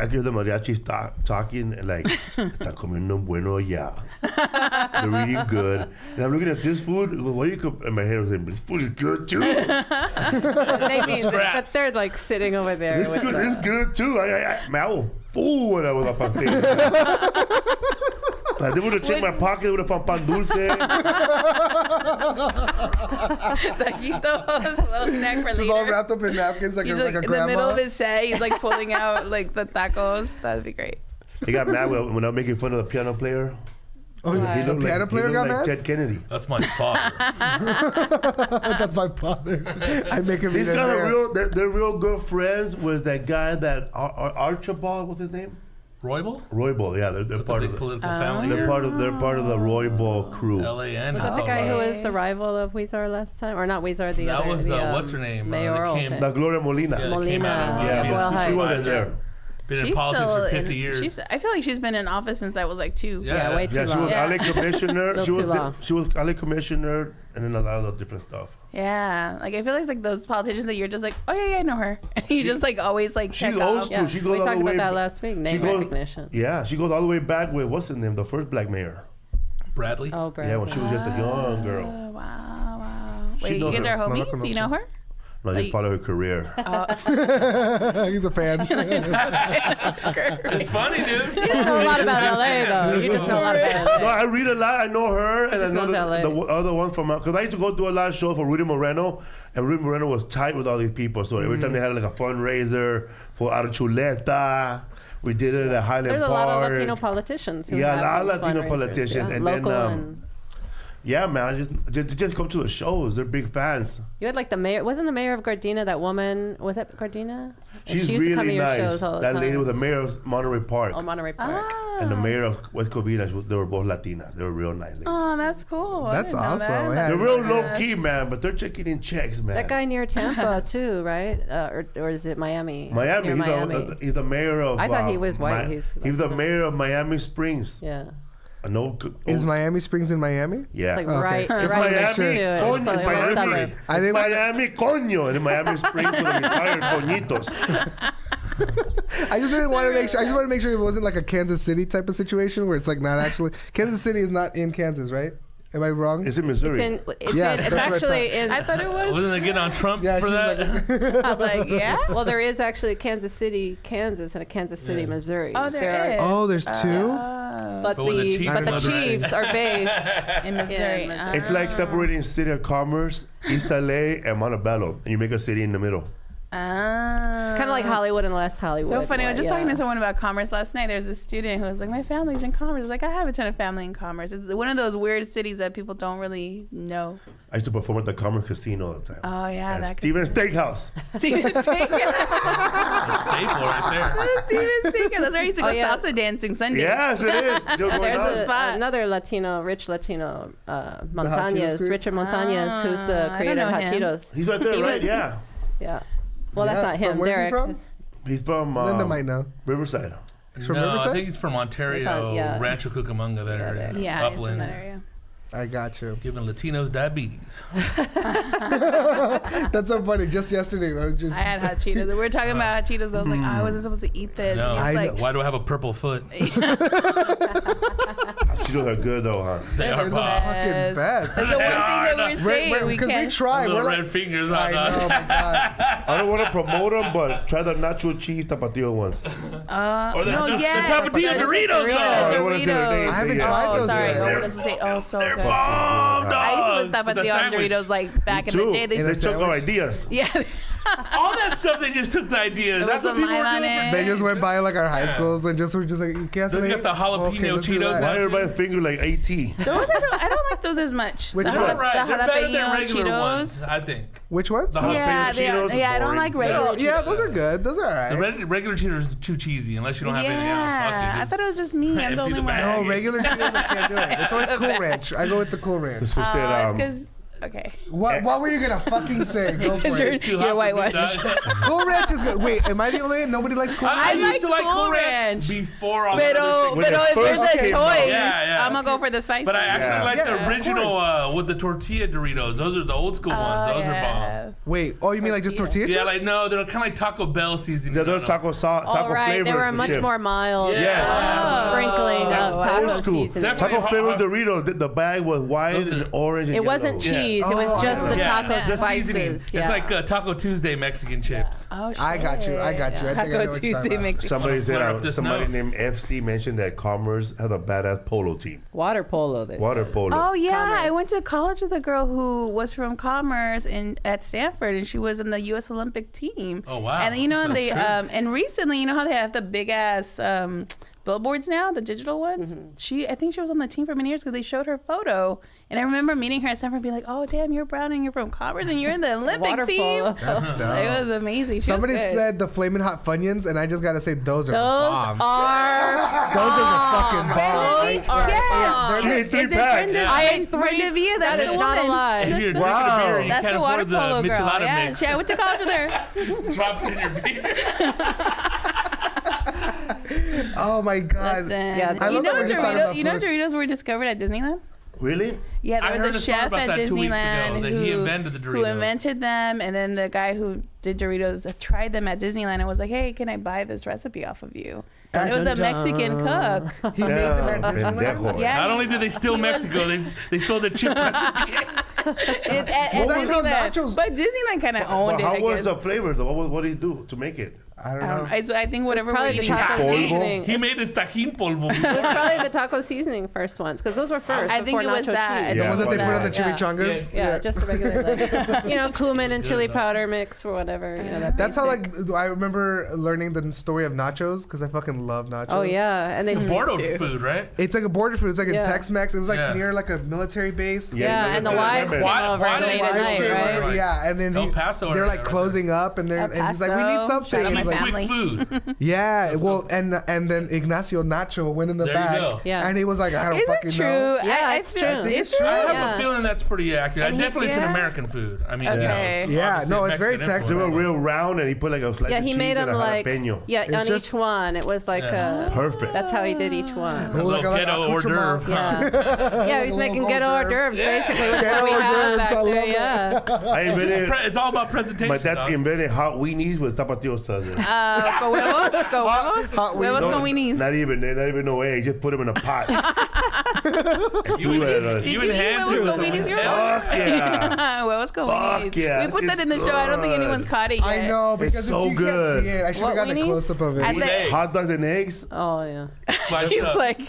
Speaker 1: hear the mariachis talking and están comiendo bueno ya. They're eating good. And I'm looking at this food. And my head was saying, this food is good too.
Speaker 2: They mean, but they're sitting over there.
Speaker 1: It's good too. I was full when I was up on stage. They would have checked my pocket. They would have found pan dulce.
Speaker 5: Taquitos, little snack for later.
Speaker 4: Just all wrapped up in napkins like a grandma.
Speaker 5: In the middle of his set, he's pulling out the tacos. That'd be great.
Speaker 1: He got mad when I was making fun of the piano player.
Speaker 4: Oh, the piano player got mad?
Speaker 1: Ted Kennedy.
Speaker 3: That's my father.
Speaker 4: That's my father. I make him.
Speaker 1: These guys are they're real good friends with that guy that Archibald. What's his name?
Speaker 3: Roybal,
Speaker 1: yeah, they're part of the
Speaker 3: political family.
Speaker 1: They're part of the Roybal crew.
Speaker 3: LAN.
Speaker 2: Was that the guy who was the rival of Weezer last time, or not Weezer?
Speaker 3: That was what's her name?
Speaker 2: Mayoral.
Speaker 1: The Gloria Molina.
Speaker 2: Yeah,
Speaker 1: she wasn't there.
Speaker 3: Been in politics for 50 years.
Speaker 5: I feel like she's been in office since I was 2.
Speaker 2: Yeah, way too long.
Speaker 1: She was LA commissioner. She was LA commissioner, and then a lot of the different stuff.
Speaker 5: Yeah, I feel like it's those politicians that you're just oh yeah, I know her. You just always check
Speaker 1: she's
Speaker 5: off.
Speaker 1: old school.
Speaker 5: Yeah.
Speaker 1: She goes
Speaker 2: we
Speaker 1: all
Speaker 2: talked
Speaker 1: the way
Speaker 2: about that last week. Name recognition.
Speaker 1: Yeah, she goes all the way back with what's his name, the first black mayor.
Speaker 3: Bradley.
Speaker 2: Oh, Bradley.
Speaker 1: Yeah, when she was just a young girl.
Speaker 5: Wow. Wait, you guys are homies? Do you know her?
Speaker 1: No, I just follow her career.
Speaker 4: He's a fan.
Speaker 3: It's funny, dude.
Speaker 2: You just know a lot about LA, though. You just know a lot about LA.
Speaker 1: No, I read a lot. I know her, and I know
Speaker 2: knows
Speaker 1: the other one from because I used to go do a lot of shows for Rudy Moreno, and Rudy Moreno was tight with all these people. So every time they had a fundraiser for Archuleta, we did it at Highland
Speaker 2: There's
Speaker 1: Park.
Speaker 2: There's a lot of Latino politicians. Who
Speaker 1: a lot
Speaker 2: have
Speaker 1: of Latino politicians,
Speaker 2: yeah.
Speaker 1: and
Speaker 2: Local
Speaker 1: then. Yeah, man, just come to the shows. They're big fans.
Speaker 2: You had the mayor. Wasn't the mayor of Gardena that woman? Was that Gardena?
Speaker 1: She's
Speaker 2: she used
Speaker 1: really
Speaker 2: to come to your
Speaker 1: nice.
Speaker 2: shows all the
Speaker 1: that
Speaker 2: time.
Speaker 1: lady was the mayor of Monterey Park.
Speaker 2: Oh, Monterey Park.
Speaker 1: And the mayor of West Covina, they were both Latinas. They were real nice ladies.
Speaker 5: Oh, that's cool.
Speaker 4: That's awesome. Yeah.
Speaker 1: They're real low key, man, but they're checking in checks, man.
Speaker 2: That guy near Tampa too, right? Or is it Miami?
Speaker 1: Miami.
Speaker 2: Near
Speaker 1: Miami. He's the mayor of.
Speaker 2: I thought he was white.
Speaker 1: He's the mayor of Miami Springs.
Speaker 2: Yeah.
Speaker 4: Is Miami Springs in Miami?
Speaker 1: Yeah.
Speaker 2: It's right.
Speaker 1: It's
Speaker 2: right
Speaker 1: Miami.
Speaker 2: Miami.
Speaker 1: I think Miami, coño, and Miami Springs for the retired coñitos.
Speaker 4: I just didn't want to make sure. I just want to make sure it wasn't a Kansas City type of situation where it's not actually. Kansas City is not in Kansas, right? Am I wrong?
Speaker 1: It's in Missouri.
Speaker 2: It's actually in.
Speaker 5: I thought it was.
Speaker 3: Wasn't they getting on Trump for that?
Speaker 5: I'm yeah.
Speaker 2: Well, there is actually a Kansas City, Kansas, and a Kansas City, Missouri.
Speaker 5: Oh, there is.
Speaker 4: Oh, there's two.
Speaker 2: But the Chiefs are based
Speaker 5: in Missouri.
Speaker 1: It's like separating City of Commerce, East LA, and Montebello, and you make a city in the middle.
Speaker 2: It's kind of like Hollywood and less Hollywood.
Speaker 5: So funny. I was just talking to someone about commerce last night. There's a student who was like, my family's in commerce. I was like, I have a ton of family in commerce. It's one of those weird cities that people don't really know.
Speaker 1: I used to perform at the Commerce Casino all the time.
Speaker 5: Oh, yeah.
Speaker 1: That Steven's Steakhouse.
Speaker 5: Steven's Steakhouse.
Speaker 3: Staple right there.
Speaker 5: Steven's Steakhouse. That's where I used to go salsa dancing Sunday.
Speaker 1: Yes, it is.
Speaker 2: There's another rich Latino, Montañez, Richard Montañez, who's the creator of Hot Cheetos.
Speaker 1: He's right there, right? Yeah.
Speaker 2: Yeah. Well, that's not him.
Speaker 4: Where's he from?
Speaker 1: He's from
Speaker 4: Linda might know.
Speaker 1: Riverside.
Speaker 4: He's from Riverside?
Speaker 3: I think he's from Ontario, Rancho Cucamonga there.
Speaker 5: Yeah,
Speaker 3: Upland.
Speaker 5: he's from that area.
Speaker 4: I got you.
Speaker 3: Giving Latinos diabetes.
Speaker 4: That's so funny. Just yesterday,
Speaker 5: I had Hot Cheetos. We were talking about Hot Cheetos. I was like, I wasn't supposed to eat this.
Speaker 3: No.
Speaker 5: And
Speaker 3: Why do I have a purple foot?
Speaker 1: Hot Cheetos are good though, huh?
Speaker 3: They
Speaker 4: They're
Speaker 3: are
Speaker 4: the
Speaker 3: bomb.
Speaker 4: fucking best.
Speaker 5: That's the one thing that we're saying. We
Speaker 4: Because we
Speaker 5: can't.
Speaker 4: try.
Speaker 3: Little
Speaker 4: We're like,
Speaker 3: red fingers.
Speaker 4: I know, my God.
Speaker 1: I don't want to promote them, but try the nacho cheese tapatio ones.
Speaker 3: Or the,
Speaker 5: No,
Speaker 3: the
Speaker 5: yeah.
Speaker 3: Tapatio Doritos,
Speaker 1: I
Speaker 3: though.
Speaker 1: don't want to say their names.
Speaker 4: I haven't
Speaker 1: yeah.
Speaker 4: tried
Speaker 5: Oh,
Speaker 4: those
Speaker 5: sorry.
Speaker 4: yet.
Speaker 5: I wanted to say, so
Speaker 3: They're
Speaker 5: good.
Speaker 3: bomb, dog.
Speaker 5: I used to put
Speaker 3: The
Speaker 5: tapatio on
Speaker 3: sandwich.
Speaker 5: Doritos like back in the
Speaker 1: Too.
Speaker 5: day. They
Speaker 1: They
Speaker 4: the
Speaker 1: took our
Speaker 4: sandwich?
Speaker 1: ideas.
Speaker 5: yeah.
Speaker 3: All that stuff, they just took the ideas.
Speaker 5: There
Speaker 3: That's
Speaker 5: was
Speaker 3: what
Speaker 5: a
Speaker 3: people were
Speaker 5: lime on
Speaker 3: doing.
Speaker 5: it.
Speaker 4: They just went by like our high schools and just were just like, ¿qué hacen
Speaker 3: Then you
Speaker 4: ahí?
Speaker 3: got the jalapeno
Speaker 4: let's do
Speaker 3: Cheetos
Speaker 4: that.
Speaker 1: Why
Speaker 3: now.
Speaker 1: everybody finger like AT?
Speaker 5: Those I don't like those as much.
Speaker 4: Which
Speaker 5: the,
Speaker 4: ones?
Speaker 3: They're right.
Speaker 5: The
Speaker 3: They're better than
Speaker 5: jalapeno
Speaker 3: regular
Speaker 5: Cheetos.
Speaker 3: ones, I think.
Speaker 4: Which ones?
Speaker 3: The jalapeno
Speaker 5: Yeah,
Speaker 1: Cheetos,
Speaker 5: yeah. I don't
Speaker 1: boring.
Speaker 5: like regular.
Speaker 4: Oh, yeah,
Speaker 5: Cheetos.
Speaker 4: those are good. Those are all
Speaker 3: The
Speaker 4: right.
Speaker 3: regular Cheetos are too cheesy unless you don't have anything else. Fuck
Speaker 5: Yeah,
Speaker 3: it,
Speaker 5: I thought it was just me. I'm
Speaker 3: empty
Speaker 5: the only
Speaker 3: the
Speaker 5: one.
Speaker 3: bag.
Speaker 4: No, regular Cheetos, I can't do it. It's always Cool Ranch. I go with the Cool Ranch.
Speaker 1: This was
Speaker 5: It's
Speaker 1: said,
Speaker 5: because okay.
Speaker 4: What were you going to fucking say? Go for
Speaker 5: You're-
Speaker 4: it.
Speaker 3: Too hot for
Speaker 5: whitewash.
Speaker 3: me, dog.
Speaker 4: Cool Ranch is good. Wait, am I the only one? Nobody likes Cool Ranch?
Speaker 3: I
Speaker 5: I
Speaker 3: used to
Speaker 5: like
Speaker 3: like
Speaker 5: Cool
Speaker 3: Cool Ranch
Speaker 5: Ranch.
Speaker 3: before all the
Speaker 5: Pero
Speaker 3: other things.
Speaker 1: When it
Speaker 5: if there's
Speaker 1: first
Speaker 5: a
Speaker 1: came out.
Speaker 5: choice,
Speaker 3: Yeah.
Speaker 5: I'm gonna go for the spicy.
Speaker 3: But I actually
Speaker 1: Yeah.
Speaker 3: like
Speaker 4: Yeah,
Speaker 3: the
Speaker 4: of
Speaker 3: original
Speaker 4: course.
Speaker 3: with the tortilla Doritos. Those are the old school ones. Those are bomb.
Speaker 4: Wait, oh, you mean like just tortilla chips?
Speaker 3: Yeah, like no, they're kind of like Taco Bell seasoning.
Speaker 1: the other
Speaker 3: on them.
Speaker 1: taco
Speaker 2: All right,
Speaker 1: flavor.
Speaker 2: they were much more mild.
Speaker 3: Yes.
Speaker 2: Sprinkling
Speaker 1: That's
Speaker 2: of
Speaker 1: old
Speaker 2: taco
Speaker 1: school.
Speaker 2: seasoning.
Speaker 3: Definitely.
Speaker 1: Taco flavored Doritos. The bag was white
Speaker 3: Those are-
Speaker 1: and orange. And
Speaker 2: It wasn't
Speaker 1: yellow.
Speaker 2: cheese.
Speaker 4: Yeah.
Speaker 2: It was
Speaker 4: Oh,
Speaker 2: just the
Speaker 3: Yeah,
Speaker 2: taco
Speaker 3: the seasoning.
Speaker 2: spices.
Speaker 3: It's like Taco Tuesday Mexican chips.
Speaker 5: Oh, shit.
Speaker 4: I got you. I got you. I think I know
Speaker 5: Taco
Speaker 4: what you're
Speaker 5: Tuesday
Speaker 4: talking about.
Speaker 5: Mexican.
Speaker 1: Somebody
Speaker 3: Flare up
Speaker 1: said
Speaker 3: this
Speaker 1: somebody
Speaker 3: nose.
Speaker 1: named FC mentioned that Commerce had a badass polo team.
Speaker 2: water polo. They
Speaker 1: Water
Speaker 2: said.
Speaker 1: polo.
Speaker 5: Oh yeah,
Speaker 2: Commerce.
Speaker 5: I went to college with a girl who was from Commerce at Stanford, and she was in the U.S. Olympic team.
Speaker 3: Oh, wow.
Speaker 5: And you know,
Speaker 3: That's
Speaker 5: they
Speaker 3: true.
Speaker 5: and recently, you know how they have the big ass billboards now, the digital ones. I think she was on the team for many years because they showed her photo, and I remember meeting her at Stanford, and being like, "Oh damn, you're brown and you're from Commerce and you're in the Olympic
Speaker 2: Water
Speaker 5: team."
Speaker 2: polo.
Speaker 4: That's dope.
Speaker 5: It was amazing. She
Speaker 4: Somebody
Speaker 5: was good.
Speaker 4: said the Flamin' Hot Funyuns, and I just gotta say those are
Speaker 2: Those
Speaker 4: bombs.
Speaker 2: are.
Speaker 4: Those are the fucking bombs.
Speaker 2: Really?
Speaker 4: Right?
Speaker 2: Are
Speaker 5: Yes.
Speaker 1: She ate 3
Speaker 2: Is it
Speaker 1: packs.
Speaker 2: Brenda? I ate 3.
Speaker 5: Brenda Villa, that's
Speaker 2: That
Speaker 5: the
Speaker 2: is not a
Speaker 5: woman.
Speaker 2: lie.
Speaker 3: If you're drinking
Speaker 1: Wow.
Speaker 3: a beer, you
Speaker 5: That's
Speaker 3: can't
Speaker 5: the water
Speaker 3: afford the
Speaker 5: polo girl.
Speaker 3: Michelada
Speaker 5: Yeah,
Speaker 3: mix.
Speaker 5: I went to college with her.
Speaker 3: Drop it in your beer.
Speaker 4: Oh my god.
Speaker 5: Listen,
Speaker 2: Yeah, I
Speaker 5: you
Speaker 4: love
Speaker 5: know
Speaker 4: that we're just talking about
Speaker 5: Doritos. You know
Speaker 4: food.
Speaker 5: Doritos were discovered at Disneyland.
Speaker 1: Really?
Speaker 5: Yeah,
Speaker 3: I
Speaker 5: there
Speaker 3: heard
Speaker 5: was
Speaker 3: a
Speaker 5: a
Speaker 3: story
Speaker 5: chef
Speaker 3: about
Speaker 5: at
Speaker 3: that 2 weeks
Speaker 5: Disneyland
Speaker 3: ago, that he invented the
Speaker 5: who
Speaker 3: Doritos.
Speaker 5: invented them, and then the guy who did Doritos tried them at Disneyland and was like, "Hey, can I buy this recipe off of you?" And it was a Mexican cook.
Speaker 4: He made them at Disneyland.
Speaker 1: pendejo.
Speaker 5: Yeah.
Speaker 3: Not only did they steal
Speaker 5: He was-
Speaker 3: Mexico, they stole the chip recipe.
Speaker 5: At
Speaker 4: Well, that's how
Speaker 5: Disneyland.
Speaker 4: nachos-
Speaker 5: But Disneyland kind of
Speaker 1: But
Speaker 5: owned it.
Speaker 1: how
Speaker 5: I
Speaker 1: was
Speaker 5: guess.
Speaker 1: the flavor though? What did he do to make it?
Speaker 4: I don't
Speaker 5: I
Speaker 4: know.
Speaker 5: don't know. I think whatever
Speaker 2: Probably
Speaker 5: we
Speaker 2: the
Speaker 5: eating.
Speaker 2: taco
Speaker 1: Polvo?
Speaker 2: seasoning.
Speaker 3: He made his tajin polvo.
Speaker 2: It was probably the taco seasoning first ones because those were first.
Speaker 5: I think
Speaker 2: before
Speaker 5: it was
Speaker 2: nacho
Speaker 5: that.
Speaker 2: cheese.
Speaker 4: The
Speaker 1: Yeah,
Speaker 4: ones that they
Speaker 1: fuck
Speaker 4: put on the
Speaker 1: that.
Speaker 4: chimichangas.
Speaker 2: Yeah, just the regular, like, cumin and chili powder mix or whatever. That
Speaker 4: That's how
Speaker 2: basic.
Speaker 4: I remember learning the story of nachos because I fucking love nachos.
Speaker 2: Oh yeah, and they
Speaker 3: Bordeaux food, right?
Speaker 4: It's like a border food. It's like
Speaker 2: Yeah.
Speaker 4: in Tex-Mex. It was like
Speaker 3: Yeah.
Speaker 4: near like a military base.
Speaker 2: Yeah,
Speaker 1: it's
Speaker 2: and the
Speaker 1: like-
Speaker 2: wives came
Speaker 3: Why-
Speaker 2: over
Speaker 3: why
Speaker 2: late
Speaker 3: they-
Speaker 2: at
Speaker 4: Wives
Speaker 2: night,
Speaker 4: came
Speaker 2: right?
Speaker 4: over, yeah, and then
Speaker 3: El Paso
Speaker 4: they're
Speaker 3: area,
Speaker 4: like
Speaker 3: right
Speaker 4: closing up, and
Speaker 5: El
Speaker 4: and he's like, "We need
Speaker 5: Paso.
Speaker 4: something."
Speaker 5: Shout out
Speaker 4: And
Speaker 5: my
Speaker 4: he's like,
Speaker 5: family.
Speaker 3: Quick food.
Speaker 4: yeah, well, and then Ignacio Nacho went in the
Speaker 3: There you
Speaker 4: back,
Speaker 3: go.
Speaker 2: Yeah.
Speaker 4: and he was like, "I don't
Speaker 5: Is
Speaker 4: fucking
Speaker 5: it true?
Speaker 4: know."
Speaker 2: Yeah,
Speaker 5: I
Speaker 2: it's
Speaker 5: feel-
Speaker 2: true.
Speaker 4: I think
Speaker 5: Is
Speaker 4: it's true.
Speaker 3: I have
Speaker 2: Yeah.
Speaker 3: a feeling that's pretty accurate.
Speaker 5: And he-
Speaker 3: Definitely it's an
Speaker 5: yeah.
Speaker 3: American food. I mean,
Speaker 5: Okay.
Speaker 4: Yeah,
Speaker 3: obviously
Speaker 4: no, it's very
Speaker 3: Mexican
Speaker 4: Texan.
Speaker 1: They were
Speaker 3: influence.
Speaker 1: real round, and he put like a slice
Speaker 2: Yeah,
Speaker 1: of
Speaker 2: he
Speaker 1: cheese
Speaker 2: made
Speaker 1: and
Speaker 2: them
Speaker 1: a
Speaker 2: like
Speaker 1: jalapeno.
Speaker 2: on
Speaker 4: just-
Speaker 2: each one. It was like
Speaker 3: Yeah.
Speaker 1: Perfect.
Speaker 2: That's how he did each one.
Speaker 3: A little
Speaker 4: Like
Speaker 3: ghetto hors
Speaker 4: accoutrement.
Speaker 3: d'oeuvre.
Speaker 2: Yeah, yeah, he's
Speaker 4: Little
Speaker 2: making
Speaker 4: hors
Speaker 2: ghetto hors
Speaker 4: d'oeuvre.
Speaker 2: d'oeuvres basically. With
Speaker 4: Ghetto
Speaker 2: what we
Speaker 4: hors
Speaker 2: have
Speaker 4: d'oeuvres,
Speaker 2: back
Speaker 4: I
Speaker 2: there.
Speaker 4: love it.
Speaker 2: Yeah.
Speaker 1: I invented.
Speaker 3: It's all about presentation.
Speaker 1: My dad
Speaker 3: dog.
Speaker 1: invented hot weenies with tapatio sauce.
Speaker 5: Con huevos, con huevos,
Speaker 4: Hot
Speaker 5: huevos
Speaker 4: wings.
Speaker 5: con weenies.
Speaker 1: Not even no way. He just put them in a pot.
Speaker 3: You
Speaker 1: Do
Speaker 3: would-
Speaker 1: it, us.
Speaker 5: Did
Speaker 3: you
Speaker 5: you eat
Speaker 3: enhance
Speaker 5: huevos
Speaker 3: it
Speaker 5: con
Speaker 3: with
Speaker 5: weenies,
Speaker 3: some-
Speaker 5: girl?
Speaker 1: Fuck yeah.
Speaker 5: Huevos con
Speaker 1: Fuck
Speaker 5: weenies.
Speaker 1: yeah,
Speaker 5: We put that
Speaker 1: it's
Speaker 5: in the show. I don't think
Speaker 1: good.
Speaker 5: anyone's caught it yet.
Speaker 4: I know because
Speaker 1: so
Speaker 4: you
Speaker 1: good.
Speaker 4: can't see it. I should
Speaker 2: What
Speaker 4: have gotten a
Speaker 2: weenies?
Speaker 4: close up of it.
Speaker 5: At the-
Speaker 1: Hot dogs and eggs.
Speaker 2: Oh yeah.
Speaker 3: Sliced
Speaker 5: She's
Speaker 3: up.
Speaker 5: like,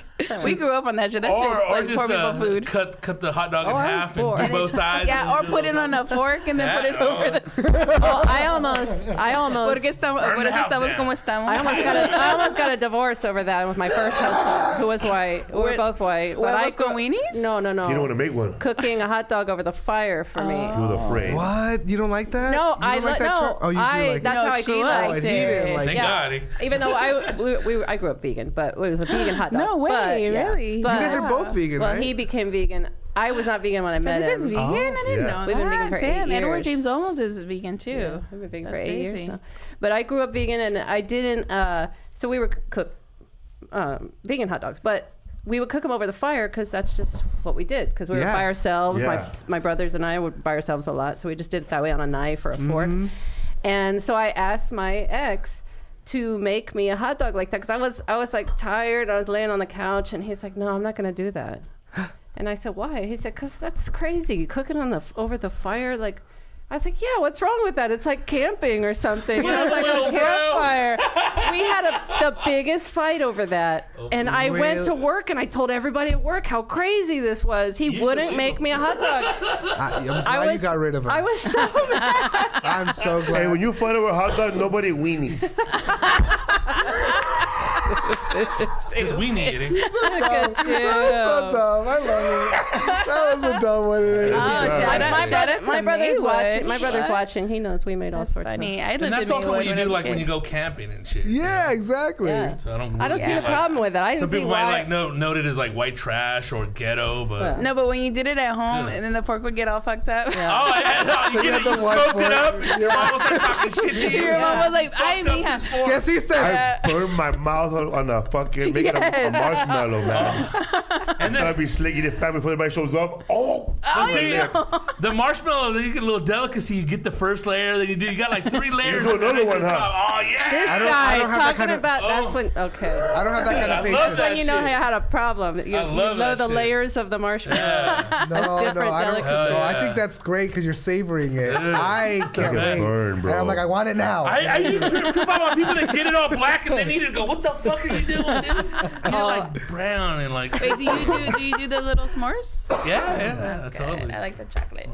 Speaker 5: we grew up on that shit. That shit's
Speaker 3: or
Speaker 5: like
Speaker 3: just
Speaker 5: poor people food.
Speaker 3: cut the hot dog
Speaker 2: Oh,
Speaker 3: in
Speaker 2: I'm
Speaker 3: half
Speaker 2: for
Speaker 3: and
Speaker 2: it.
Speaker 3: do both sides.
Speaker 5: Yeah, or
Speaker 3: and
Speaker 5: put it on a fork and then put it
Speaker 3: Yeah,
Speaker 5: over
Speaker 3: oh.
Speaker 5: the.
Speaker 2: Well, I almost.
Speaker 5: Porque estamos,
Speaker 3: Burn
Speaker 5: por
Speaker 3: the
Speaker 5: eso
Speaker 3: house
Speaker 5: estamos
Speaker 3: down.
Speaker 5: como estamos.
Speaker 2: I almost got a divorce over that with my first husband, who was white. We were
Speaker 5: With-
Speaker 2: both white. But
Speaker 5: huevos
Speaker 2: I grew-
Speaker 5: con weenies?
Speaker 2: No.
Speaker 1: You don't want to make one.
Speaker 2: Cooking a hot dog over the fire for me.
Speaker 1: He was afraid.
Speaker 4: What? You don't like that?
Speaker 2: No,
Speaker 4: You
Speaker 2: I
Speaker 4: don't like that
Speaker 2: no.
Speaker 4: char- Oh, you do like
Speaker 2: That's
Speaker 4: it.
Speaker 5: No,
Speaker 2: how I
Speaker 5: she
Speaker 2: grew
Speaker 5: liked
Speaker 2: up.
Speaker 4: Oh, and he didn't like
Speaker 3: Thank
Speaker 4: it.
Speaker 3: God.
Speaker 2: Even though I grew up vegan, but it was a vegan hot dog.
Speaker 5: No way,
Speaker 2: But, yeah.
Speaker 5: really? You
Speaker 2: But,
Speaker 4: You guys are both vegan,
Speaker 2: well,
Speaker 4: right?
Speaker 2: he became vegan. I was not vegan when I met
Speaker 5: Felipe is
Speaker 2: him.
Speaker 5: vegan? I didn't
Speaker 1: yeah.
Speaker 5: know
Speaker 2: We've been vegan
Speaker 5: that.
Speaker 2: for 8
Speaker 5: Damn, Edward
Speaker 2: years.
Speaker 5: James Olmos is vegan too.
Speaker 2: Yeah, we've been vegan for
Speaker 5: That's
Speaker 2: 8 years
Speaker 5: crazy.
Speaker 2: now. But I grew up vegan, and I didn't. So we would cook vegan hot dogs, but we would cook them over the fire because that's just what we did. Because we were
Speaker 4: Yeah.
Speaker 2: by ourselves.
Speaker 1: Yeah.
Speaker 2: My brothers and I would by ourselves a lot, so we just did it that way on a knife or a fork.
Speaker 4: Mm-hmm.
Speaker 2: And so I asked my ex to make me a hot dog like that, because I was like tired. I was laying on the couch, and he's like, "No, I'm not gonna do that." And I said, "Why?" He said, "'Cause that's crazy. Cooking over the fire, like." I was like, "Yeah, what's wrong with that? It's like camping or something." I was like, "A campfire." We had the biggest fight over that, and I went to work and I told everybody at work how crazy this was. He wouldn't make me a hot dog.
Speaker 4: I'm glad you got rid of him.
Speaker 2: I was so mad.
Speaker 4: I'm so glad.
Speaker 1: Hey, when you fight over a hot dog, nobody weenies.
Speaker 3: It's weenie eating.
Speaker 4: That's so dumb. I love it. That was a dumb one.
Speaker 2: My brother's watching. My brother's watching. He knows we made all sorts of.
Speaker 5: Funny.
Speaker 3: And that's also what you do, like when you go camping and shit.
Speaker 4: Yeah, exactly.
Speaker 2: Yeah.
Speaker 3: So
Speaker 2: I don't see the problem with it.
Speaker 3: Some people might like note it as like white trash or ghetto, but
Speaker 5: no. But when you did it at home, and then the pork would get all fucked up.
Speaker 2: Yeah.
Speaker 3: Oh, yeah, no, you smoked it up. Your mom was like talking shit to you.
Speaker 5: Your mom was like, "Ay, mija."
Speaker 4: Guess he's
Speaker 1: I burned my mouth on a fucking making a marshmallow, man. And then I'd be slicking it back before everybody shows up.
Speaker 3: The marshmallow, then you get a little delicacy. You get the first layer, then you got like 3 layers.
Speaker 1: You do another one, huh?
Speaker 3: Oh yeah.
Speaker 2: This guy talking about that's when okay.
Speaker 4: I don't have that kind of
Speaker 3: love
Speaker 4: patience.
Speaker 3: that
Speaker 2: When you know
Speaker 3: shit.
Speaker 2: I had a problem. You
Speaker 3: love
Speaker 2: know
Speaker 3: that
Speaker 2: the
Speaker 3: shit.
Speaker 2: layers of the marshmallow.
Speaker 3: Yeah.
Speaker 4: No, I
Speaker 2: different
Speaker 4: don't.
Speaker 2: delicacy.
Speaker 4: No, I think that's great because you're savoring it.
Speaker 3: Dude.
Speaker 4: I can't
Speaker 3: Like a
Speaker 4: wait.
Speaker 1: burn, bro.
Speaker 4: And I'm like, I want it now.
Speaker 3: I used to trip out on people that get it all black and then eat it and go, "What the fuck are you doing, dude?" Get it like brown and like.
Speaker 5: Wait, do you do the little s'mores?
Speaker 3: Yeah,
Speaker 5: That's good.
Speaker 3: totally.
Speaker 5: I like the chocolate.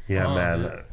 Speaker 1: Yeah,
Speaker 3: Oh,
Speaker 1: man.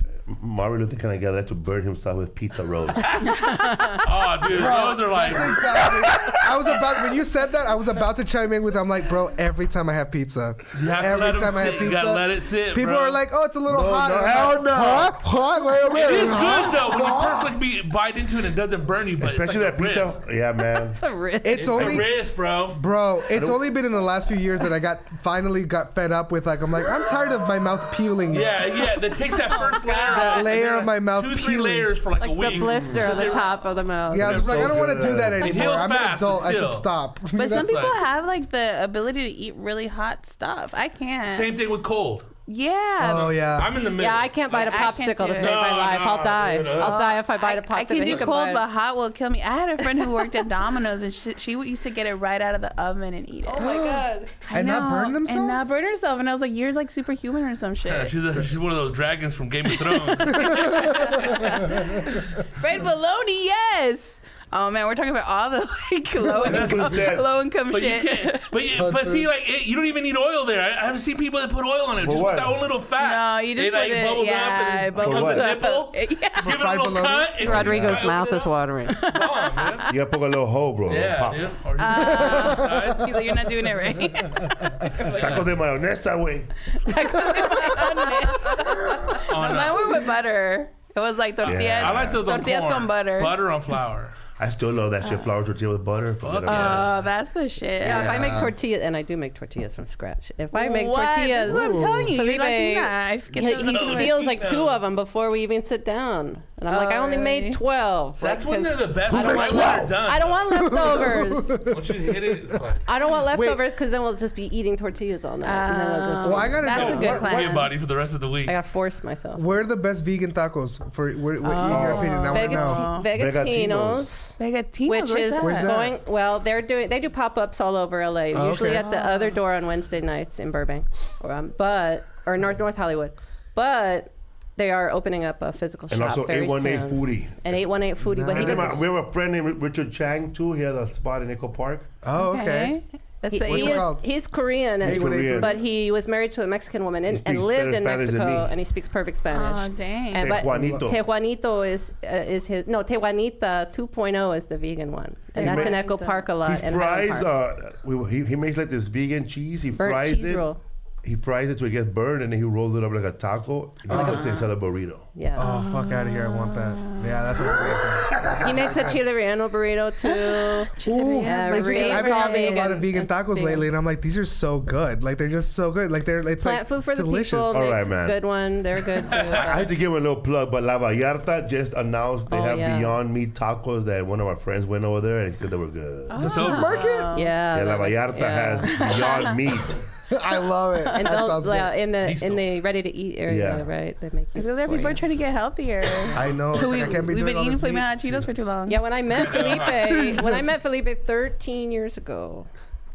Speaker 1: Marvin Luther kind of guy that to burn himself with pizza rolls.
Speaker 3: Oh, dude, those are like.
Speaker 4: That's exactly. I was about when you said that, I was about to chime in with. I'm like, bro. Every time I have pizza,
Speaker 3: You have to
Speaker 4: every
Speaker 3: let 'em
Speaker 4: time I have
Speaker 3: sit.
Speaker 4: pizza,
Speaker 3: You gotta let it sit,
Speaker 4: people
Speaker 3: bro.
Speaker 4: are like, oh, it's a little hot.
Speaker 1: no,
Speaker 4: I'm
Speaker 1: hell
Speaker 4: like,
Speaker 1: no.
Speaker 4: Huh? Wait,
Speaker 3: It is
Speaker 4: huh?
Speaker 3: good though when you perfectly bite into it and it doesn't burn you, but
Speaker 1: Especially
Speaker 3: it's like
Speaker 1: that
Speaker 3: a
Speaker 1: pizza.
Speaker 3: risk.
Speaker 1: Yeah, man.
Speaker 2: It's a risk.
Speaker 4: It's
Speaker 3: A
Speaker 4: only,
Speaker 3: risk, bro.
Speaker 4: bro. It's only been in the last few years that I finally got fed up with. Like, I'm like, I'm tired of my mouth peeling.
Speaker 3: Yeah. That takes that first layer.
Speaker 4: That
Speaker 3: off,
Speaker 4: layer
Speaker 3: and then
Speaker 4: of my mouth
Speaker 3: 2-3
Speaker 4: peeling.
Speaker 3: layers for like a
Speaker 2: like
Speaker 3: week.
Speaker 2: the blister on the
Speaker 3: Because
Speaker 2: top of the mouth.
Speaker 4: Yeah, I was just like,
Speaker 1: so
Speaker 4: I don't want to do that
Speaker 1: good.
Speaker 3: It
Speaker 4: anymore.
Speaker 3: heals
Speaker 4: I'm an
Speaker 3: fast,
Speaker 4: adult.
Speaker 3: but
Speaker 4: I should
Speaker 3: still.
Speaker 4: stop.
Speaker 5: But some
Speaker 3: That's
Speaker 5: people
Speaker 3: like-
Speaker 5: have like the ability to eat really hot stuff. I can't.
Speaker 3: Same thing with cold.
Speaker 5: Yeah.
Speaker 4: Oh yeah.
Speaker 3: I'm in the middle.
Speaker 2: Yeah, I can't bite a
Speaker 5: I can't
Speaker 2: popsicle
Speaker 5: do
Speaker 2: to
Speaker 5: it.
Speaker 2: save my
Speaker 3: No,
Speaker 2: life. I'll die.
Speaker 3: dude,
Speaker 2: I'll die if I bite a popsicle.
Speaker 5: I can
Speaker 2: He
Speaker 5: do cold,
Speaker 2: bite-
Speaker 5: but hot will kill me. I had a friend who worked at Domino's, and she used to get it right out of the oven and eat it.
Speaker 2: Oh my god.
Speaker 5: I
Speaker 4: And not
Speaker 5: know.
Speaker 4: burn themselves?
Speaker 5: And not burn herself. And I was like, you're like superhuman or some shit.
Speaker 3: Yeah, she's one of those dragons from Game of Thrones.
Speaker 5: Fried bologna, yes. Oh man, we're talking about all the like low income
Speaker 3: But you
Speaker 5: shit.
Speaker 3: can't. But see, like you don't even need oil there. I haven't seen people that put oil on it.
Speaker 1: For
Speaker 3: Just
Speaker 1: what?
Speaker 3: with that one little fat.
Speaker 5: No, you just
Speaker 3: it,
Speaker 5: put
Speaker 3: like,
Speaker 5: it.
Speaker 3: bubbles
Speaker 5: Yeah,
Speaker 3: up
Speaker 5: it
Speaker 3: and
Speaker 5: bubbles
Speaker 1: what?
Speaker 3: becomes a nipple.
Speaker 5: Yeah.
Speaker 3: Give it a
Speaker 4: fried
Speaker 3: little
Speaker 4: bologna?
Speaker 3: cut. and
Speaker 2: Rodrigo's
Speaker 3: just
Speaker 2: mouth
Speaker 3: open it
Speaker 2: is
Speaker 3: up.
Speaker 2: watering.
Speaker 3: Come on, man.
Speaker 1: You gotta poke a little hole, bro.
Speaker 3: Yeah,
Speaker 1: Pop.
Speaker 3: dude. Or just
Speaker 5: He's like, you're not doing it right.
Speaker 1: Tacos de mayonesa, güey.
Speaker 5: Mine were with butter. It was like tortillas.
Speaker 1: Yeah.
Speaker 3: I like those on
Speaker 5: Tortillas
Speaker 3: corn.
Speaker 5: con butter.
Speaker 3: Butter on flour.
Speaker 1: I still love that shit. Flour tortilla with butter. Forget
Speaker 3: Fuck
Speaker 1: about it.
Speaker 5: Oh, that's the shit.
Speaker 2: Yeah, if I make tortillas, and I do make tortillas from scratch. If I make
Speaker 5: What?
Speaker 2: tortillas,
Speaker 5: This is what I'm telling you. You're
Speaker 2: Felipe,
Speaker 5: Latina.
Speaker 2: he steals like 2 of them before we even sit down. And I'm like, I only
Speaker 5: really?
Speaker 2: made 12.
Speaker 3: That's
Speaker 2: like,
Speaker 3: when they're
Speaker 2: 'cause
Speaker 3: the best.
Speaker 1: Who
Speaker 3: Right
Speaker 1: makes
Speaker 3: when they're
Speaker 1: 12?
Speaker 3: done.
Speaker 2: I don't want leftovers.
Speaker 3: Once you hit it, it's like.
Speaker 2: I don't want leftovers because then we'll just be eating tortillas all night. And then we'll just,
Speaker 4: Well, I gotta
Speaker 5: That's
Speaker 4: know.
Speaker 5: a good
Speaker 4: what-
Speaker 5: plan.
Speaker 3: Tortilla body for the rest of the week.
Speaker 2: I gotta force myself.
Speaker 4: Where are the best vegan tacos for? In your opinion, I want to know.
Speaker 2: Vegetinos.
Speaker 5: Vegetino.
Speaker 2: Which is
Speaker 4: Where's that?
Speaker 2: going well. They do pop-ups all over LA.
Speaker 4: Oh,
Speaker 2: usually
Speaker 4: okay.
Speaker 2: at the other door on Wednesday nights in Burbank, or North Hollywood. But they are opening up a physical
Speaker 1: And
Speaker 2: shop
Speaker 1: also
Speaker 2: very
Speaker 1: 818
Speaker 2: soon.
Speaker 1: Foodie.
Speaker 2: And 818 Foodie, but he
Speaker 1: And then
Speaker 2: doesn't.
Speaker 1: we have a friend named Richard Chang too. He has a spot in Echo Park.
Speaker 4: Oh, okay.
Speaker 5: That's
Speaker 2: He,
Speaker 5: the
Speaker 4: What's
Speaker 2: he
Speaker 4: it
Speaker 2: is,
Speaker 4: called?
Speaker 2: he's Korean,
Speaker 1: He's
Speaker 2: and,
Speaker 1: Korean.
Speaker 2: but he was married to a Mexican woman and
Speaker 1: speaks
Speaker 2: lived
Speaker 1: better
Speaker 2: in
Speaker 1: Spanish than
Speaker 2: Mexico,
Speaker 1: me.
Speaker 2: and he speaks perfect Spanish.
Speaker 5: Oh, dang.
Speaker 2: And but
Speaker 1: Tejuanito.
Speaker 2: Tejuanito is his. No, Tejuanita 2.0 is the vegan one, and that's in Echo Park a lot.
Speaker 1: He
Speaker 2: and Highland
Speaker 1: fries.
Speaker 2: Park.
Speaker 1: He makes like this vegan cheese. He
Speaker 2: Burnt
Speaker 1: fries
Speaker 2: cheese
Speaker 1: it.
Speaker 2: roll.
Speaker 1: He fries it so it gets burned, and then he rolls it up like a taco. And he puts it inside a burrito.
Speaker 2: Yeah.
Speaker 4: Oh, fuck out of here! I want that. Yeah, that sounds amazing.
Speaker 2: He makes a chile relleno burrito too.
Speaker 4: Ooh,
Speaker 2: Yeah,
Speaker 4: I've
Speaker 2: really
Speaker 4: been
Speaker 2: all
Speaker 4: having a lot of vegan
Speaker 2: It's
Speaker 4: tacos
Speaker 2: vegan.
Speaker 4: lately, and I'm like, these are so good. Like they're just so good. Like it's
Speaker 2: Plant
Speaker 4: like
Speaker 2: food for
Speaker 4: delicious.
Speaker 2: the people.
Speaker 1: All
Speaker 2: Makes
Speaker 1: right, man.
Speaker 2: a good one. They're good too.
Speaker 1: I have to give him a little plug, but La Vallarta just announced they
Speaker 2: Oh,
Speaker 1: have
Speaker 2: yeah.
Speaker 1: Beyond Meat tacos that one of our friends went over there and he said they were good.
Speaker 4: The supermarket?
Speaker 2: Yeah.
Speaker 1: Yeah, La
Speaker 2: that was-
Speaker 1: Vallarta
Speaker 2: yeah.
Speaker 1: has Beyond Meat.
Speaker 4: I love it.
Speaker 2: And
Speaker 4: That sounds good.
Speaker 2: in the ready to eat area, right? They make it.
Speaker 5: Because people are trying to get healthier.
Speaker 4: I know. It's like I can't be
Speaker 5: We've
Speaker 4: doing
Speaker 5: been
Speaker 4: all
Speaker 5: eating
Speaker 4: this
Speaker 5: Flamin'
Speaker 4: meat.
Speaker 5: Hot Cheetos for too long.
Speaker 2: Yeah, when I met Felipe 13 years ago.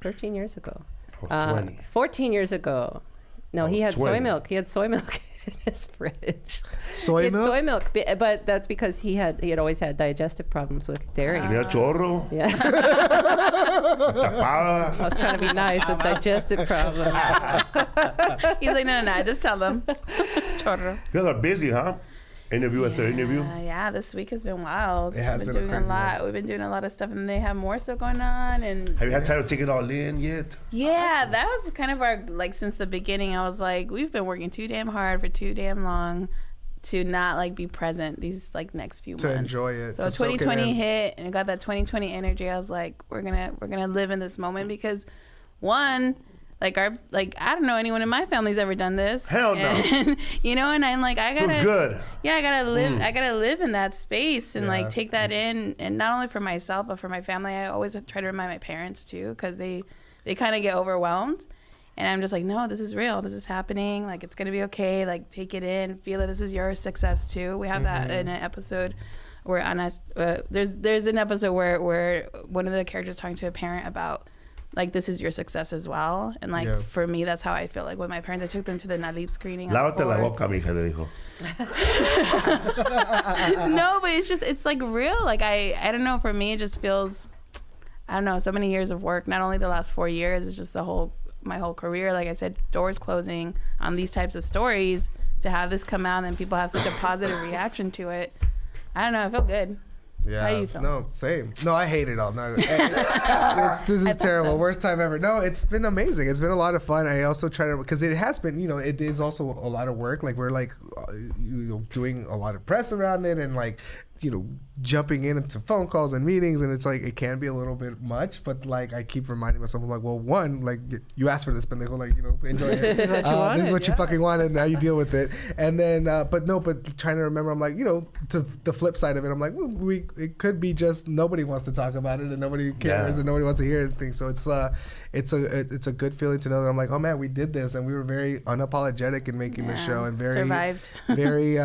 Speaker 2: 13 years ago.
Speaker 1: I was 20.
Speaker 2: 14 years ago. No, he had
Speaker 1: 20.
Speaker 2: soy milk. He had soy milk in his fridge.
Speaker 4: Soy milk?
Speaker 2: Soy milk, but that's because he had always had digestive problems with dairy.
Speaker 1: Tenía chorro.
Speaker 2: Yeah.
Speaker 1: Tapada.
Speaker 2: I was trying to be nice with digestive problems.
Speaker 5: He's like, no, just tell them. Chorro.
Speaker 1: You guys are busy, huh? Interview after interview.
Speaker 5: Yeah, this week has been wild.
Speaker 4: It has
Speaker 5: We've
Speaker 4: been a
Speaker 5: doing a
Speaker 4: crazy
Speaker 5: lot.
Speaker 4: one.
Speaker 5: We've been doing a lot of stuff, and they have more stuff going on. And
Speaker 1: Have you had time to take it all in yet?
Speaker 5: yeah, that was kind of our, like, since the beginning, I was like, we've been working too damn hard for too damn long to not, like, be present these, like, next few months.
Speaker 4: To enjoy it.
Speaker 5: So
Speaker 4: to soak it
Speaker 5: 2020
Speaker 4: in.
Speaker 5: hit, and I got that 2020 energy. I was like, we're gonna live in this moment because, one, I don't know anyone in my family's ever done this.
Speaker 1: Hell no.
Speaker 5: And, and I'm like, I gotta.
Speaker 1: Feels good.
Speaker 5: Yeah, I gotta live. I gotta live in that space and
Speaker 4: Yeah.
Speaker 5: take that in, and not only for myself but for my family. I always try to remind my parents too, because they kind of get overwhelmed, and I'm just like, no, this is real. This is happening. Like, it's gonna be okay. Like, take it in. Feel that this is your success too. We have that in an episode where there's an episode where one of the characters talking to a parent about, like, this is your success as well. And, like, for me, that's how I feel. Like, with my parents, I took them to the Nalip screening.
Speaker 1: Lávate la boca, mija, le dijo.
Speaker 5: No, but it's, like, real. Like, I don't know. For me, it just feels, I don't know, so many years of work. Not only the last 4 years, it's just my whole career. Like I said, doors closing on these types of stories. To have this come out and people have such a positive reaction to it. I don't know. I feel good.
Speaker 4: Yeah.
Speaker 5: How you feel?
Speaker 4: No, same. No, I hate it all. No, this is terrible.
Speaker 5: so.
Speaker 4: Worst time ever. No, it's been amazing. It's been a lot of fun. I also try to, because it has been, it is also a lot of work. Like, we're doing a lot of press around it, and jumping into phone calls and meetings, and it's like, it can be a little bit much, but like, I keep reminding myself, I'm like, well, one, like, you asked for this, pendejo, like, enjoy it.
Speaker 2: This is what you wanted.
Speaker 4: This is what you fucking wanted, now you deal with it. And then, but trying to remember, I'm like, to the flip side of it, I'm like, well, it could be just nobody wants to talk about it, and nobody cares, and nobody wants to hear anything. So it's a good feeling to know that I'm like, oh man, we did this, and we were very unapologetic in making the show, and very
Speaker 5: survived.
Speaker 4: very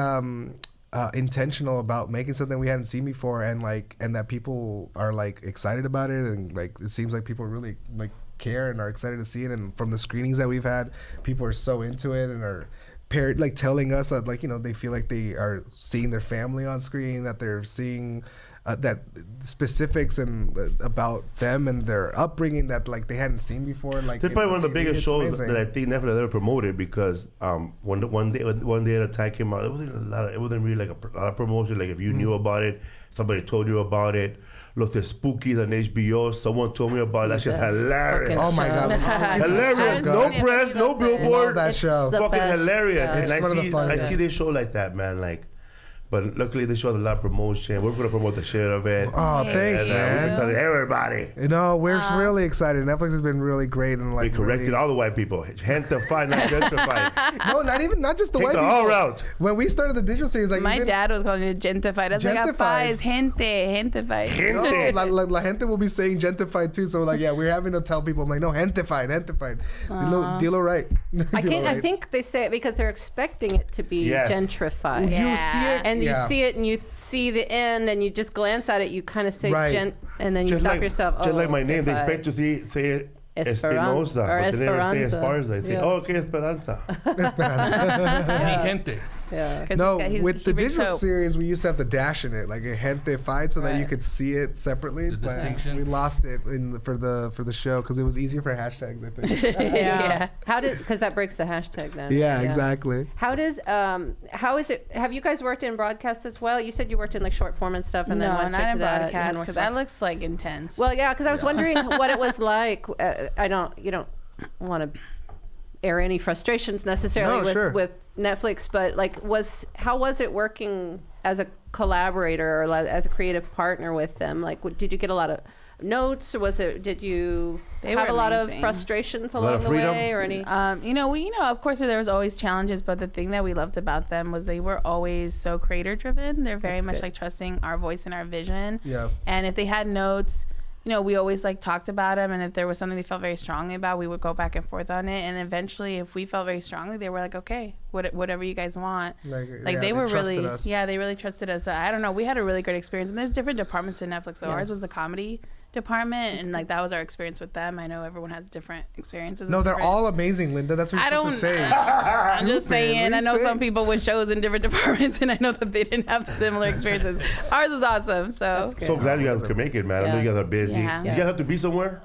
Speaker 4: intentional about making something we hadn't seen before, and that people are like excited about it, and like, it seems like people really like care and are excited to see it. And from the screenings that we've had, people are so into it and are like telling us that, like, they feel like they are seeing their family on screen, that they're seeing that specifics and about them and their upbringing that, like, they hadn't seen before. Like,
Speaker 1: It's probably one of the biggest shows
Speaker 4: amazing.
Speaker 1: that I think Netflix has ever promoted, because one day at a time came out, it wasn't really like a lot of promotion. Like, if you knew about it, somebody told you about it. Los Spookies on HBO, someone told me about it. That shit's hilarious.
Speaker 4: Oh my god,
Speaker 1: Hilarious. No press, no billboard.
Speaker 4: that show.
Speaker 1: Fucking hilarious.
Speaker 2: Yeah.
Speaker 1: And
Speaker 4: It's one of the
Speaker 1: I
Speaker 4: funniest.
Speaker 1: see this show like that, man. Like, but luckily this show has a lot of promotion. We're gonna promote the shit of it.
Speaker 4: Oh, thanks,
Speaker 1: And, we're
Speaker 4: man.
Speaker 1: telling everybody.
Speaker 4: We're really excited. Netflix has been really great, and
Speaker 1: We
Speaker 4: like,
Speaker 1: corrected
Speaker 4: really,
Speaker 1: all the white people. Gentefied, not gentrified.
Speaker 4: no, not just the
Speaker 1: Take
Speaker 4: white
Speaker 1: the
Speaker 4: people.
Speaker 1: whole route.
Speaker 4: When we started the digital series, like,
Speaker 5: My
Speaker 4: even,
Speaker 5: dad was calling it Gentefied. I was like,
Speaker 4: Gentefied.
Speaker 5: "Apa, es Gentefied.
Speaker 4: No, la gente will be saying Gentefied too. So like, yeah, we're having to tell people, I'm like, no, Gentefied. Dilo right.
Speaker 2: I think they say it because they're expecting it to be
Speaker 1: Yes.
Speaker 2: gentrified.
Speaker 5: Yeah.
Speaker 4: You see it,
Speaker 2: And you
Speaker 4: yeah.
Speaker 2: see it, and you see the end, and you just glance at it. You kind of say
Speaker 4: Right.
Speaker 2: and then you
Speaker 1: Just
Speaker 2: stop
Speaker 1: like,
Speaker 2: yourself.
Speaker 1: just like my name, they
Speaker 2: gentrified.
Speaker 1: expect to say it
Speaker 2: Esperanza,
Speaker 1: Espinosa,
Speaker 2: or
Speaker 1: but they never say
Speaker 2: Esperanza.
Speaker 1: Esparza. They say,
Speaker 2: Yeah.
Speaker 1: oh, okay, Esperanza.
Speaker 3: Mi gente.
Speaker 2: Yeah.
Speaker 5: 'Cause
Speaker 4: No,
Speaker 5: he's got-
Speaker 4: with the
Speaker 5: he brings
Speaker 4: digital
Speaker 5: hope.
Speaker 4: series, we used to have the dash in it, like a Gentefied, so that you
Speaker 2: Right.
Speaker 4: could see it separately.
Speaker 3: The
Speaker 4: but
Speaker 3: distinction.
Speaker 4: we lost it for the show because it was easier for hashtags, I think.
Speaker 2: Yeah. Because that breaks the hashtag then.
Speaker 4: yeah, exactly.
Speaker 2: How is it? Have you guys worked in broadcast as well? You said you worked in like short form and stuff, and then
Speaker 5: No,
Speaker 2: went straight
Speaker 5: not
Speaker 2: to
Speaker 5: in
Speaker 2: that.
Speaker 5: broadcast, because that looks like intense.
Speaker 2: Well, yeah, because I was wondering what it was like. You don't want to air any frustrations necessarily
Speaker 4: No, sure.
Speaker 2: with Netflix, but like, how was it working as a collaborator or as a creative partner with them? Like, did you get a lot of notes, or did you
Speaker 5: They
Speaker 2: have
Speaker 5: were
Speaker 2: a lot of
Speaker 5: amazing.
Speaker 2: frustrations
Speaker 1: lot
Speaker 2: along
Speaker 1: of
Speaker 2: the
Speaker 1: freedom?
Speaker 2: way, or any?
Speaker 5: Of course there was always challenges, but the thing that we loved about them was they were always so creator driven. They're very
Speaker 2: That's
Speaker 5: much
Speaker 2: good.
Speaker 5: like trusting our voice and our vision.
Speaker 4: Yeah.
Speaker 5: And if they had notes, we always like talked about them, and if there was something they felt very strongly about, we would go back and forth on it. And eventually, if we felt very strongly, they were like, okay, whatever you guys want. Like they were really, us. They really trusted us. So I don't know, we had a really great experience. And there's different departments in Netflix. So ours was the comedy department, and like that was our experience with them. I know everyone has different experiences.
Speaker 4: No, they're all amazing, Linda. That's what you're supposed to say.
Speaker 5: I'm just saying. I know some people with shows in different departments, and I know that they didn't have similar experiences. Ours was awesome. So
Speaker 1: glad you guys could make it, man. I know you guys are busy. Yeah. You guys have to be somewhere?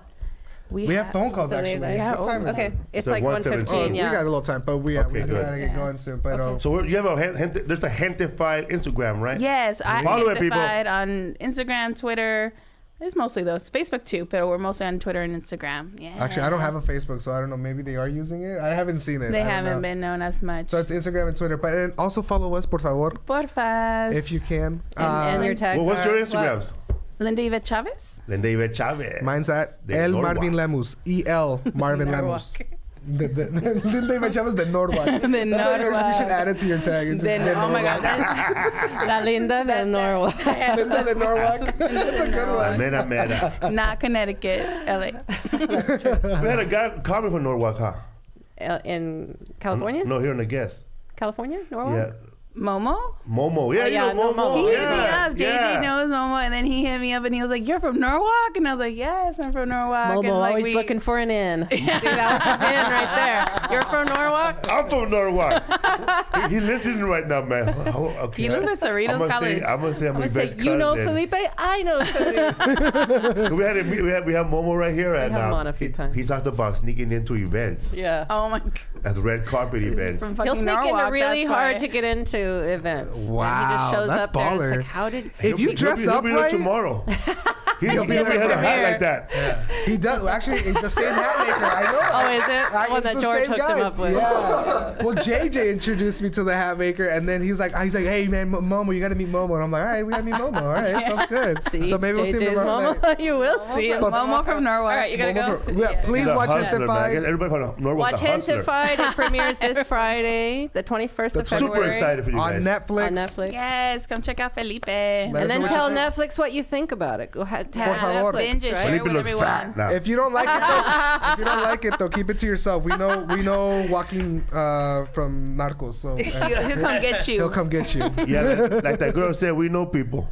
Speaker 4: We have phone calls actually.
Speaker 5: What
Speaker 4: time is it?
Speaker 2: It's like 1:15.
Speaker 4: We got a little time, but we gotta get going soon. But
Speaker 1: so you have there's a Gentefied Instagram, right?
Speaker 5: Yes, I Gentefied on Instagram, Twitter. It's mostly those. Facebook too, but we're mostly on Twitter and Instagram. Yeah.
Speaker 4: Actually, I don't have a Facebook, so I don't know. Maybe they are using it. I haven't seen it.
Speaker 5: They haven't been known as much.
Speaker 4: So it's Instagram and Twitter, but also follow us, por favor.
Speaker 5: Porfas.
Speaker 4: If you can.
Speaker 2: And your tags.
Speaker 1: Well, what's your Instagrams?
Speaker 2: What?
Speaker 5: Yvette Chavez.
Speaker 1: Yvette Chavez.
Speaker 4: Mine's at El Marvin Lemus. EL Marvin Lemus. Yvette Chavez de Norwalk. You should add it to your tag.
Speaker 5: Oh my God.
Speaker 2: La Linda de Norwalk.
Speaker 4: Linda de Norwalk. That's a good one.
Speaker 1: Mera.
Speaker 5: Not Connecticut, LA.
Speaker 2: That's true.
Speaker 1: We had a guy coming from Norwalk, huh?
Speaker 2: In California?
Speaker 1: No, here in the guest.
Speaker 2: California? Norwalk?
Speaker 1: Yeah.
Speaker 5: Momo?
Speaker 1: Yeah, you know Momo.
Speaker 5: He hit me up. JJ knows Momo, and then he hit me up and he was like, "You're from Norwalk?" And I was like, "Yes, I'm from Norwalk."
Speaker 2: Momo,
Speaker 5: and like,
Speaker 2: always looking for an in. See, that was his in right there. You're from Norwalk?
Speaker 1: I'm from Norwalk. He's listening right now, man. Okay.
Speaker 5: He lives in Cerritos College.
Speaker 1: I'm gonna say Yvette's cousin.
Speaker 2: You know Felipe? I know Felipe.
Speaker 1: we have Momo right here, and
Speaker 2: had him on a few times.
Speaker 1: He talked about sneaking into events.
Speaker 2: Yeah.
Speaker 5: Oh my God.
Speaker 1: At red carpet events.
Speaker 2: He'll sneak into really hard to get into events.
Speaker 4: Wow,
Speaker 2: he just shows
Speaker 4: that's
Speaker 2: up
Speaker 4: baller.
Speaker 2: there. It's like, how did?
Speaker 4: If you dress up
Speaker 1: right, tomorrow. He'll be there with a hat like that.
Speaker 3: Yeah.
Speaker 4: He does. Well, actually, it's the same hat maker. I know.
Speaker 2: Oh, is it? One that George hooked him up with.
Speaker 4: Yeah. Well, JJ introduced me to the hat maker, and then he's like, "Hey, man, Momo, you got to meet Momo." And I'm like, "All right, we got to meet Momo. All right, sounds good."
Speaker 2: See,
Speaker 4: so maybe we'll see him tomorrow night.
Speaker 2: You will see him.
Speaker 5: Momo from Norwalk.
Speaker 2: All right, you gotta go.
Speaker 4: Please watch Gentefied.
Speaker 1: Everybody from Norwalk.
Speaker 2: Watch Gentefied. It premieres this Friday, the 21st of February.
Speaker 1: Super excited for you guys.
Speaker 4: On Netflix.
Speaker 5: Yes, come check out Felipe.
Speaker 2: And then tell Netflix what you think about it. Go ahead, tag Netflix.
Speaker 5: Binge it, share with everyone.
Speaker 4: If you don't like it, though, keep it to yourself. We know Joaquin from Narcos, so
Speaker 5: he'll come get you.
Speaker 4: He'll come get you.
Speaker 1: Yeah, like that girl said, we know people.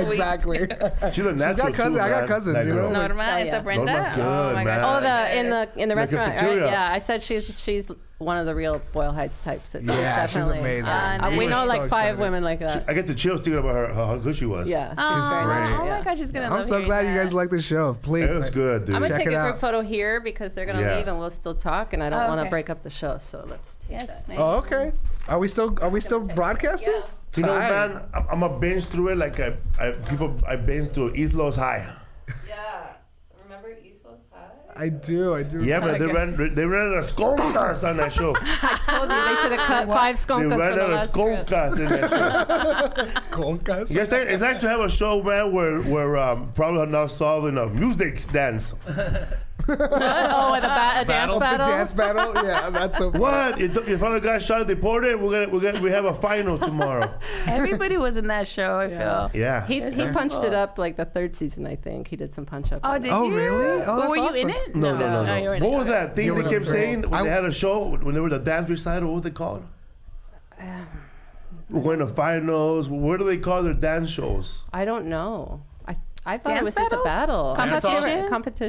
Speaker 4: Exactly.
Speaker 1: She's a natural too,
Speaker 4: I got cousins, you know.
Speaker 5: Norma, is that Brenda?
Speaker 1: Norma's good,
Speaker 5: oh my
Speaker 1: man.
Speaker 5: gosh.
Speaker 2: In the restaurant, right? Yeah, I said she's one of the real Boyle Heights types.
Speaker 4: Yeah, she's amazing.
Speaker 2: We know like 5 women like that.
Speaker 1: I get the chills thinking about her, how good she was.
Speaker 2: Yeah,
Speaker 5: she's
Speaker 2: very
Speaker 5: great.
Speaker 2: nice.
Speaker 5: Oh my gosh, she's gonna.
Speaker 4: I'm so glad you guys like the show. Please,
Speaker 1: it was good, dude.
Speaker 2: I'm gonna
Speaker 4: check
Speaker 2: take
Speaker 4: it
Speaker 2: a group
Speaker 4: out.
Speaker 2: photo here because they're gonna leave and we'll still talk, and I don't want to break up the show, so let's take that.
Speaker 4: Oh, okay. Are we still broadcasting?
Speaker 2: Yeah.
Speaker 1: You know, man, I'm a binge through it like I binge through East Los High.
Speaker 2: Yeah, remember East Los High?
Speaker 4: I do.
Speaker 1: Yeah, but they ran a skonkas on that show.
Speaker 2: I told you they should have cut 5 skonkas.
Speaker 1: They ran out of skonkas in that show.
Speaker 4: Skonkas?
Speaker 1: Yes, it's nice to have a show, man, where probably now solving a music dance.
Speaker 2: Oh, a dance battle?
Speaker 4: Dance battle? Yeah, that's so fun.
Speaker 1: What? Your father got shot, deported? We have a final tomorrow.
Speaker 5: Everybody was in that show, I feel.
Speaker 1: Yeah.
Speaker 2: He punched it up like the 3rd season, I think. He did some punch up.
Speaker 5: Oh, did you?
Speaker 4: Oh, really? Oh,
Speaker 5: Were
Speaker 4: that's
Speaker 5: you in
Speaker 4: awesome.
Speaker 5: it?
Speaker 1: No.
Speaker 5: you weren't.
Speaker 1: What was that thing they kept saying when they had a show, when they were the dance recital? What was it called? We're going to finals. What do they call their dance shows?
Speaker 2: I don't know. I thought
Speaker 5: Dance
Speaker 2: it was just a battle.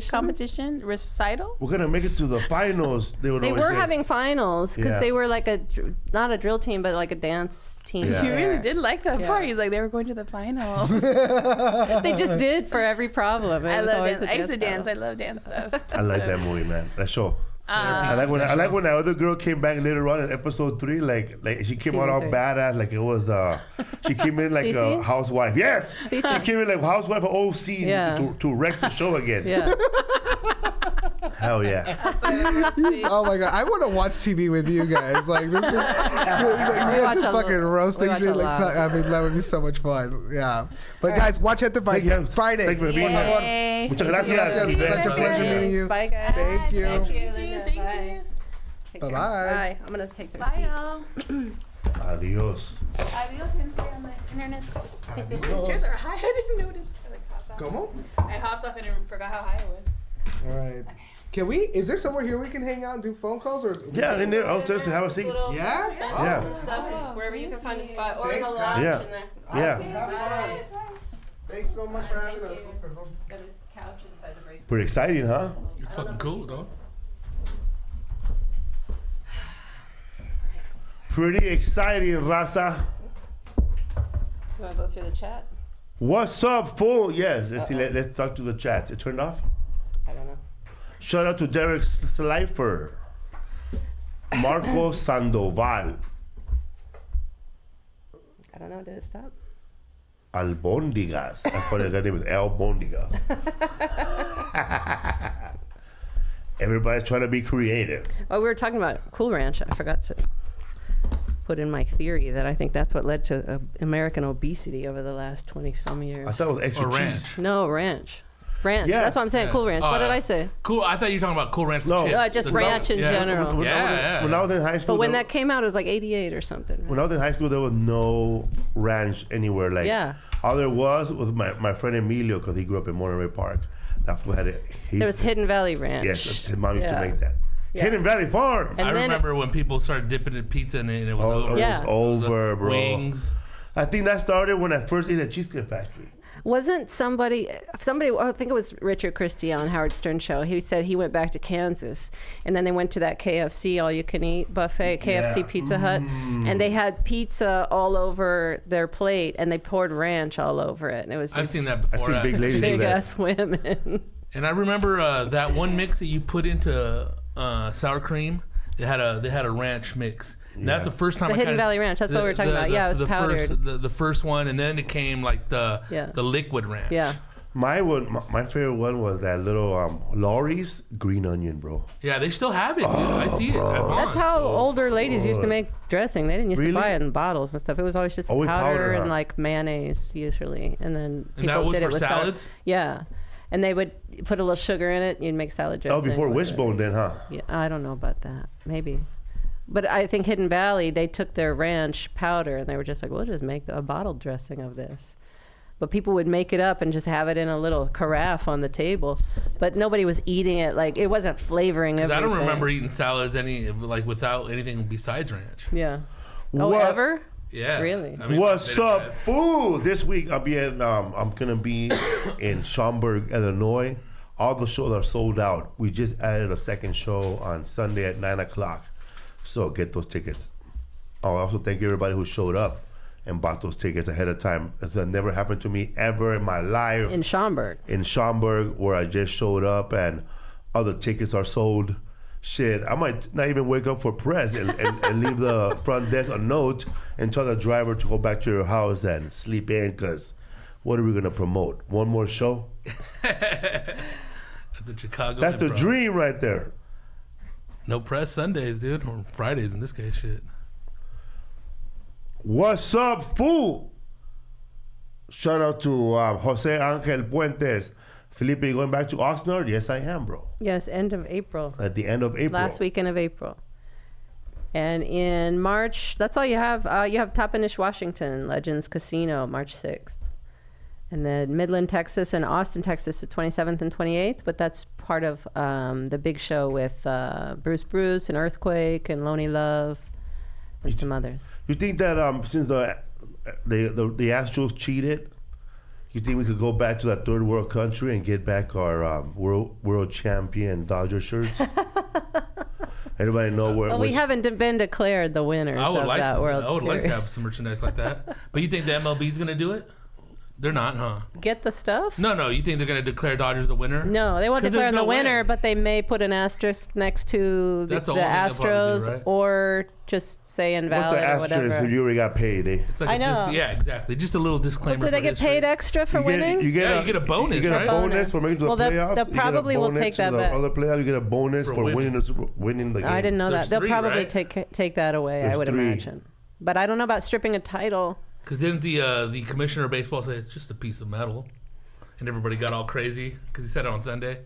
Speaker 5: Competition? Recital?
Speaker 1: We're going to make it to the finals. They
Speaker 2: were having finals because they were like not a drill team, but like a dance team.
Speaker 1: Yeah.
Speaker 5: You really did like that part. He's like, they were going to the finals.
Speaker 2: They just did for every problem.
Speaker 5: I love dance. I used to dance. I love dance stuff.
Speaker 1: I like that movie, man. That show. I like when that other girl came back later on in episode 3. Like she came out all badass, like it was. She came in like a housewife. Yes, she came in like housewife of OC to wreck the show again.
Speaker 2: Yeah.
Speaker 1: Hell yeah.
Speaker 4: Oh my god, I want to watch TV with you guys. Like this is, you guys just fucking roasting shit. I mean, that would be so much fun. Yeah. But guys, watch Gentefied Friday.
Speaker 1: Thank you for being here. Muchas gracias.
Speaker 4: Such a pleasure meeting you.
Speaker 2: Bye, guys.
Speaker 4: Thank you.
Speaker 5: Thank you.
Speaker 4: Bye-bye.
Speaker 2: Bye. I'm gonna take their
Speaker 5: Bye,
Speaker 2: seat.
Speaker 5: y'all.
Speaker 1: Adios.
Speaker 5: Adios, gente on the internet. Chairs are high. I didn't notice.
Speaker 4: Como?
Speaker 5: I hopped off and forgot how high it was.
Speaker 4: All right. Can we? Is there somewhere here we can hang out and do phone calls or?
Speaker 1: Yeah, in there. Oh, seriously, have a seat.
Speaker 4: Yeah.
Speaker 1: Yeah.
Speaker 2: Stuff, wherever you can find a spot, or in
Speaker 4: Thanks,
Speaker 2: the
Speaker 4: guys.
Speaker 2: lounge.
Speaker 1: Yeah.
Speaker 2: In there.
Speaker 1: Yeah.
Speaker 4: Have fun. Thanks so much for having us.
Speaker 2: Got a couch inside the break.
Speaker 1: Pretty exciting, huh?
Speaker 3: You're fucking cool, dog.
Speaker 1: Pretty exciting, raza.
Speaker 2: You want to go through the chat?
Speaker 1: What's up, fool? Yes, let's talk to the chats. It turned off?
Speaker 2: I don't know.
Speaker 1: Shout out to Derek Slifer. Marco Sandoval.
Speaker 2: I don't know. Did it stop?
Speaker 1: Albondigas. That's what their name is, Albondigas. Everybody's trying to be creative.
Speaker 2: Oh, we were talking about Cool Ranch. I forgot to put in my theory that I think that's what led to American obesity over the last 20-some years.
Speaker 1: I thought it was extra
Speaker 3: Or
Speaker 1: cheese.
Speaker 3: ranch.
Speaker 2: No, ranch. Ranch.
Speaker 1: Yes.
Speaker 2: That's what I'm saying.
Speaker 3: Yeah.
Speaker 2: Cool Ranch.
Speaker 3: Oh,
Speaker 2: What did
Speaker 3: yeah.
Speaker 2: I say?
Speaker 3: Cool. I thought you were talking about Cool Ranch
Speaker 1: No.
Speaker 3: chips.
Speaker 2: Just
Speaker 3: The-
Speaker 2: ranch in
Speaker 3: yeah.
Speaker 2: general.
Speaker 1: When I was in high school,
Speaker 2: But when
Speaker 1: there-
Speaker 2: that came out, it was like 88 or something. Right?
Speaker 1: when I was in high school, there was no ranch anywhere. Like,
Speaker 2: Yeah.
Speaker 1: all there was my friend Emilio, because he grew up in Monterey Park. That's what had it.
Speaker 2: There was Hidden Valley Ranch.
Speaker 1: Yes, his mom used to
Speaker 2: Yeah.
Speaker 1: make that.
Speaker 2: Yeah.
Speaker 1: Hidden Valley Farm.
Speaker 2: And
Speaker 3: I
Speaker 2: then
Speaker 3: remember when people started dipping in pizza and it was over.
Speaker 2: Yeah.
Speaker 1: It was over, bro.
Speaker 3: Wings.
Speaker 1: I think that started when I first ate at Cheesecake Factory.
Speaker 2: Wasn't somebody, I think it was Richard Christie on Howard Stern show. He said he went back to Kansas and then they went to that KFC all you can eat buffet, KFC
Speaker 1: Yeah.
Speaker 2: Pizza Hut, and they had pizza all over their plate and they poured ranch all over it. And it was
Speaker 3: I've
Speaker 2: just
Speaker 3: seen that
Speaker 1: I
Speaker 3: before.
Speaker 1: seen big ladies do
Speaker 2: big
Speaker 1: that.
Speaker 2: ass women.
Speaker 3: And I remember that one mix that you put into sour cream. They had a ranch mix. And that's the first time.
Speaker 2: The Hidden Valley Ranch, that's what we were talking about. Yeah, it was powdered.
Speaker 3: The first one, and then it came like the liquid ranch.
Speaker 2: Yeah.
Speaker 1: My favorite one was that little Laurie's green onion, bro.
Speaker 3: Yeah, they still have it. Dude. I see
Speaker 1: bro.
Speaker 3: it. At
Speaker 2: That's
Speaker 3: Vons.
Speaker 2: how older ladies used to make dressing. They didn't used
Speaker 1: Really?
Speaker 2: to buy it in bottles and stuff. It was always just
Speaker 1: Always
Speaker 2: powder,
Speaker 1: powder,
Speaker 2: and
Speaker 1: huh?
Speaker 2: like mayonnaise usually, and then people
Speaker 3: And that was
Speaker 2: did
Speaker 3: for
Speaker 2: it with sour-
Speaker 3: salads?
Speaker 2: Yeah, and they would put a little sugar in it. You'd make salad dressing.
Speaker 1: That was before
Speaker 2: or whatever.
Speaker 1: Wishbone, then, huh?
Speaker 2: Yeah, I don't know about that. Maybe. But I think Hidden Valley, they took their ranch powder and they were just like, we'll just make a bottled dressing of this. But people would make it up and just have it in a little carafe on the table. But nobody was eating it. Like, it wasn't flavoring
Speaker 3: 'Cause
Speaker 2: everything.
Speaker 3: I don't remember eating salads without anything besides ranch.
Speaker 2: Yeah. Oh,
Speaker 1: What?
Speaker 2: ever?
Speaker 3: Yeah.
Speaker 2: Really?
Speaker 3: I mean,
Speaker 1: What's
Speaker 3: potato
Speaker 1: up,
Speaker 3: salads.
Speaker 1: fool? This week I'm gonna be in Schaumburg, Illinois. All the shows are sold out. We just added a second show on Sunday at 9:00. So get those tickets. I'll also thank everybody who showed up and bought those tickets ahead of time. That never happened to me ever in my life.
Speaker 2: In Schaumburg.
Speaker 1: In Schaumburg, where I just showed up and other tickets are sold. Shit, I might not even wake up for press and leave the front desk a note and tell the driver to go back to your house and sleep in, because what are we going to promote? One more show?
Speaker 3: At the Chicago.
Speaker 1: That's the
Speaker 3: Improv.
Speaker 1: dream right there.
Speaker 3: No press Sundays, dude, or Fridays in this case. Shit.
Speaker 1: What's up, fool? Shout out to Jose Angel Puentes. Felipe, you going back to Oxnard? Yes, I am, bro.
Speaker 2: Yes, end of April.
Speaker 1: At the end of April.
Speaker 2: Last weekend of April. And in March, that's all you have. You have Toppenish, Washington, Legends Casino, March 6th. And then Midland, Texas, and Austin, Texas, the 27th and 28th. But that's part of the big show with Bruce and Earthquake and Lonely Love and some others.
Speaker 1: You think that since the Astros cheated, you think we could go back to that third world country and get back our world champion Dodger shirts? Everybody know where?
Speaker 2: Well, we haven't been declared the winners
Speaker 3: I would
Speaker 2: of
Speaker 3: like.
Speaker 2: that World
Speaker 3: I would like to
Speaker 2: Series.
Speaker 3: have some merchandise like that. But you think the MLB's gonna do it? They're not, huh?
Speaker 2: Get the stuff?
Speaker 3: No. You think they're gonna declare Dodgers the winner?
Speaker 2: No, they won't
Speaker 3: 'Cause
Speaker 2: declare
Speaker 3: there's
Speaker 2: the
Speaker 3: no
Speaker 2: winner,
Speaker 3: way.
Speaker 2: but they may put an asterisk next to the
Speaker 3: That's the only thing they'll probably do,
Speaker 2: Astros,
Speaker 3: right?
Speaker 2: or just say
Speaker 1: What's
Speaker 2: invalid
Speaker 1: the
Speaker 2: or
Speaker 1: asterisk
Speaker 2: whatever.
Speaker 1: if you already got paid? Eh?
Speaker 3: It's like
Speaker 2: I know.
Speaker 3: yeah, exactly. Just a little disclaimer.
Speaker 2: Well, do they
Speaker 3: for
Speaker 2: get
Speaker 3: history.
Speaker 2: paid extra for winning?
Speaker 1: You get a
Speaker 3: bonus,
Speaker 1: You get
Speaker 3: right?
Speaker 1: a bonus for making it to the
Speaker 2: Well, they'll
Speaker 1: playoffs.
Speaker 2: probably will take that back.
Speaker 1: Other playoffs, you get a bonus
Speaker 3: For
Speaker 1: for
Speaker 3: winning.
Speaker 1: winning the game.
Speaker 2: I didn't know
Speaker 3: There's
Speaker 2: that. They'll
Speaker 3: three,
Speaker 2: probably
Speaker 3: right?
Speaker 2: take that away, I
Speaker 1: There's
Speaker 2: would
Speaker 1: 3.
Speaker 2: imagine. But I don't know about stripping a title.
Speaker 3: Because didn't the commissioner of baseball say it's just a piece of metal, and everybody got all crazy because he said it on Sunday.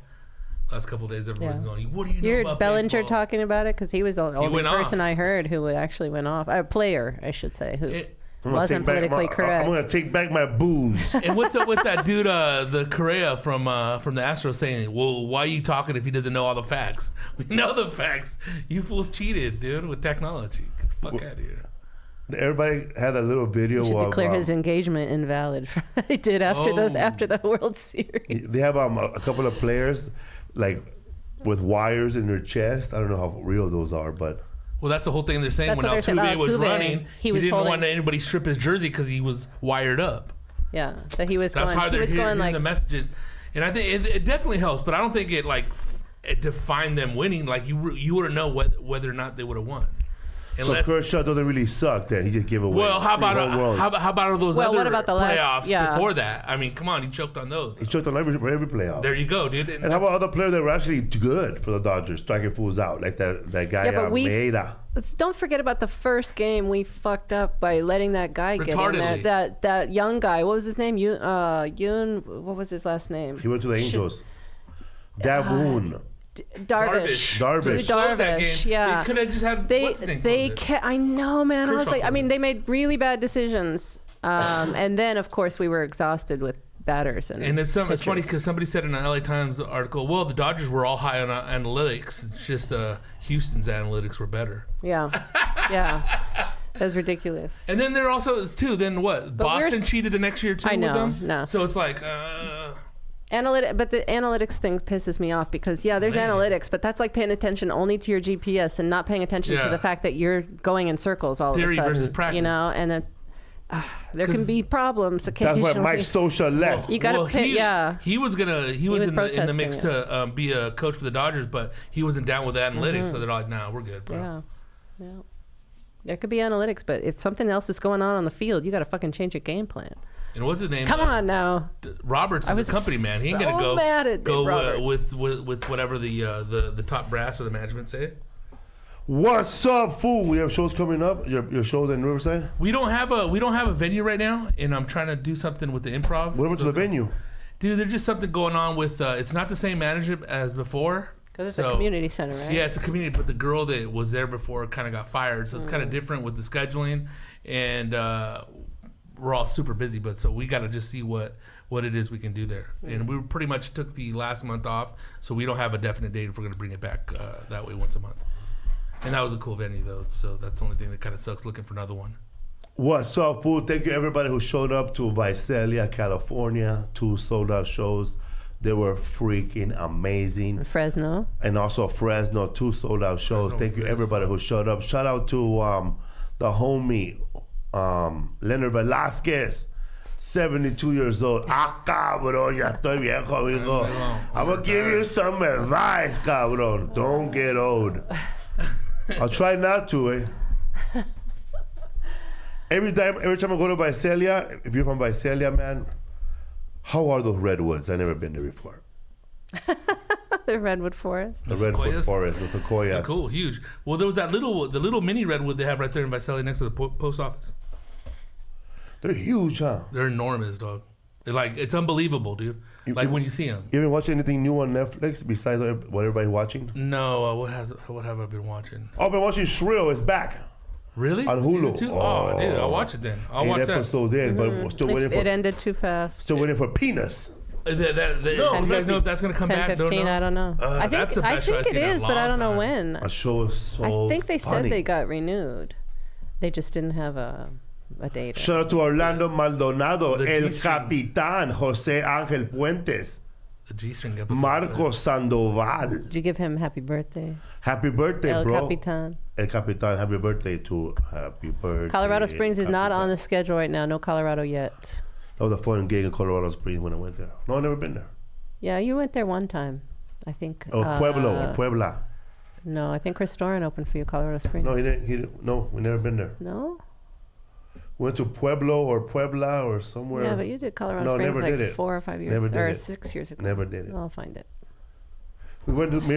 Speaker 3: Last couple of days, everybody's
Speaker 2: Yeah.
Speaker 3: going, "What do you know
Speaker 2: You heard
Speaker 3: about
Speaker 2: Bellinger
Speaker 3: baseball?"
Speaker 2: talking about it because he was the only
Speaker 3: went
Speaker 2: person
Speaker 3: off.
Speaker 2: I heard who actually went off. A player, I should say. Who? Wasn't politically correct.
Speaker 1: I'm gonna take back my booze.
Speaker 3: And what's up with that dude, the Correa from the Astros saying, "Well, why are you talking if he doesn't know all the facts? We know the facts. You fools cheated, dude, with technology. Get the fuck out of here."
Speaker 1: Everybody had a little video.
Speaker 2: He should declare his engagement invalid. He did after the World Series.
Speaker 1: They have a couple of players like with wires in their chest. I don't know how real those are, but.
Speaker 3: Well, that's the whole thing they're saying.
Speaker 2: That's
Speaker 3: when Altuve was running, he didn't want anybody strip his jersey because he was wired up.
Speaker 2: Yeah, so he was
Speaker 3: That's
Speaker 2: going.
Speaker 3: how they're
Speaker 2: hearing
Speaker 3: the messages, and I think it definitely helps. But I don't think it it defined them winning. Like you wouldn't know whether or not they would have won.
Speaker 1: Unless, so Kershaw doesn't really suck. Then he just gave away.
Speaker 3: Well, how about all those other
Speaker 2: what about the
Speaker 3: playoffs before that? I mean, come on, he choked on those.
Speaker 1: He choked on every playoff.
Speaker 3: There you go, dude.
Speaker 1: And how about other players that were actually good for the Dodgers, striking fools out, like that guy Almeida.
Speaker 2: Don't forget about the first game we fucked up by letting that guy get in there. That young guy. What was his name? Yoon. What was his last name?
Speaker 1: He went to the Angels. Davoon.
Speaker 2: Darvish. Yeah.
Speaker 3: They could have just had
Speaker 2: I know, man.
Speaker 3: Kershaw
Speaker 2: I was like, I mean, they made really bad decisions. And then, of course, we were exhausted with batters and
Speaker 3: it's funny because somebody said in an LA Times article, well, the Dodgers were all high on analytics. It's just Houston's analytics were better.
Speaker 2: Yeah. Yeah. That's ridiculous.
Speaker 3: And then there also is too. Then what? Boston cheated the next year too.
Speaker 2: I know.
Speaker 3: With them?
Speaker 2: No.
Speaker 3: So it's like.
Speaker 2: But the analytics thing pisses me off because there's analytics, but that's like paying attention only to your GPS and not paying attention to the fact that you're going in circles all
Speaker 3: Theory
Speaker 2: of a sudden.
Speaker 3: Versus practice.
Speaker 2: You know, and then there can be problems occasionally.
Speaker 1: That's why Mike Scioscia left.
Speaker 2: You got to pick.
Speaker 3: He was in the mix to be a coach for the Dodgers, but he wasn't down with analytics, so they're like, "Nah, we're good, bro."
Speaker 2: Yeah. There could be analytics, but if something else is going on the field, you got to fucking change your game plan.
Speaker 3: And what's his name?
Speaker 2: Come on now.
Speaker 3: Roberts is the company man. He ain't gonna go with whatever the top brass or the management say.
Speaker 1: What's up, fool? We have shows coming up. Your shows in Riverside.
Speaker 3: We don't have a venue right now, and I'm trying to do something with the improv.
Speaker 1: What happened to the venue?
Speaker 3: Dude, there's just something going on with. It's not the same management as before.
Speaker 2: Because it's a community center, right?
Speaker 3: Yeah, it's a community, but the girl that was there before kind of got fired, so it's kind of different with the scheduling, and we're all super busy, but so we got to just see what it is we can do there. And we pretty much took the last month off, so we don't have a definite date if we're going to bring it back that way once a month. And that was a cool venue, though, so that's the only thing that kind of sucks, looking for another one.
Speaker 1: What's up, fool? Thank you, everybody who showed up to Visalia, California, 2 sold-out shows. They were freaking amazing.
Speaker 2: Fresno.
Speaker 1: And also Fresno, 2 sold-out shows. Thank you, everybody who showed up. Shout out to the homie, Leonard Velasquez, 72 years old. Cabrón, ya estoy viejo, amigo. I'm going to give you some advice, cabrón. Don't get old. I'll try not to, eh? Every time I go to Visalia, if you're from Visalia, man, how are those redwoods? I've never been there before.
Speaker 2: The redwood forest.
Speaker 1: The redwood forest with the sequoias.
Speaker 3: They're cool, huge. Well, there was the little mini redwood they have right there in Visalia next to the post office.
Speaker 1: They're huge, huh?
Speaker 3: They're enormous, dog. They're like, it's unbelievable, dude. When you see them.
Speaker 1: You ever watch anything new on Netflix besides what everybody's watching?
Speaker 3: No. What have I been watching?
Speaker 1: I've been watching Shrill. It's back.
Speaker 3: Really?
Speaker 1: On Hulu.
Speaker 3: Oh, dude, I'll watch it then. I'll watch that. 8
Speaker 1: episodes in, but we're still waiting for.
Speaker 2: It ended too fast.
Speaker 1: Still waiting for Penis.
Speaker 3: You guys know if that's gonna come
Speaker 2: 10,
Speaker 3: back?
Speaker 2: 15, I don't know. I think it is, but I don't know when.
Speaker 1: A show is so
Speaker 2: I think they
Speaker 1: funny.
Speaker 2: said they got renewed. They just didn't have a date.
Speaker 1: Shout out to Orlando Maldonado, El Capitán, Jose Ángel Puentes,
Speaker 3: the G-string episode.
Speaker 1: Marco Sandoval.
Speaker 2: Did you give him happy birthday?
Speaker 1: Happy birthday,
Speaker 2: El
Speaker 1: bro.
Speaker 2: Capitán.
Speaker 1: El Capitán, happy birthday to Happy Birthday.
Speaker 2: Colorado Springs is not on the schedule right now. No Colorado yet.
Speaker 1: That was a fun gig in Colorado Springs when I went there. No, I've never been there.
Speaker 2: Yeah, you went there one time, I think.
Speaker 1: Puebla.
Speaker 2: No, I think Chris Doran opened for you, Colorado Springs.
Speaker 1: No, he didn't. No, we never been there.
Speaker 2: No?
Speaker 1: Went to Puebla or somewhere.
Speaker 2: Yeah, but you did Colorado Springs like 4 or 5 years
Speaker 1: never
Speaker 2: ago.
Speaker 1: did
Speaker 2: Or
Speaker 1: it.
Speaker 2: 6 years ago.
Speaker 1: Never did it.
Speaker 2: I'll find it.
Speaker 1: We went to me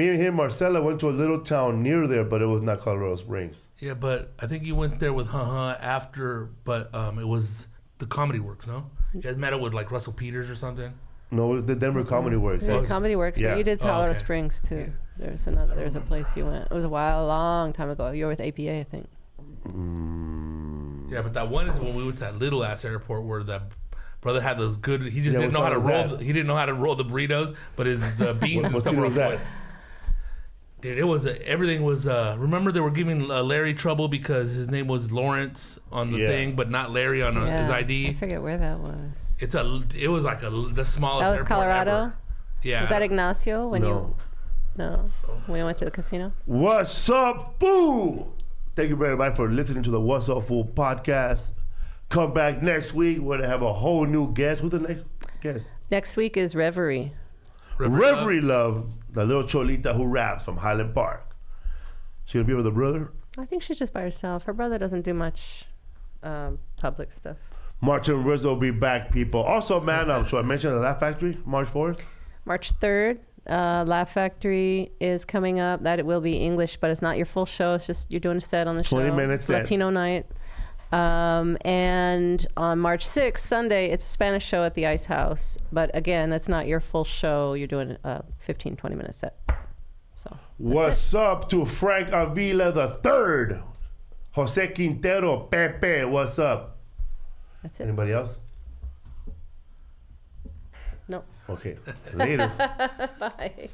Speaker 1: and him, Marcella went to a little town near there, but it was not Colorado Springs.
Speaker 3: Yeah, but I think you went there with after, but it was the Comedy Works, no? You guys met it with like Russell Peters or something?
Speaker 1: No, the Denver Comedy Works.
Speaker 2: Yeah, Comedy Works,
Speaker 1: yeah.
Speaker 2: but you did Colorado
Speaker 3: okay.
Speaker 2: Springs too.
Speaker 3: Yeah.
Speaker 2: There's a place you went. It was a long time ago. You were with APA, I think.
Speaker 3: Yeah, but that one is when we went to that little ass airport where the brother had those good. He just didn't know how to roll. He didn't know how to roll the burritos, but the beans and stuff were good. Dude, it was everything was. Remember, they were giving Larry trouble because his name was Lawrence on the thing, but not Larry on his ID.
Speaker 2: I forget where that was.
Speaker 3: It was like the smallest.
Speaker 2: That was
Speaker 3: airport
Speaker 2: Colorado.
Speaker 3: Ever. Yeah.
Speaker 2: Was that Ignacio when you? No, when you went to the casino.
Speaker 1: What's up, fool? Thank you very much for listening to the What's Up, Fool podcast. Come back next week. We're gonna have a whole new guest. Who's the next guest?
Speaker 2: Next week is Reverie.
Speaker 1: Reverie Love, the little cholita who raps from Highland Park. She gonna be with her brother?
Speaker 2: I think she's just by herself. Her brother doesn't do much public stuff.
Speaker 1: Martin Rizo will be back, people. Also, man, should I mention the Laugh Factory, March 4th?
Speaker 2: March 3rd, Laugh Factory is coming up. That it will be English, but it's not your full show. It's just you're doing a set on the
Speaker 1: 20
Speaker 2: show.
Speaker 1: minutes
Speaker 2: it's Latino night. And on March 6th, Sunday, it's a Spanish show at the Ice House. But again, that's not your full show. You're doing a 15, 20-minute set. So
Speaker 1: what's up to Frank Avila III? Jose Quintero, Pepe, what's up?
Speaker 2: That's it.
Speaker 1: Anybody else?
Speaker 2: No.
Speaker 1: Okay. Later.
Speaker 2: Bye.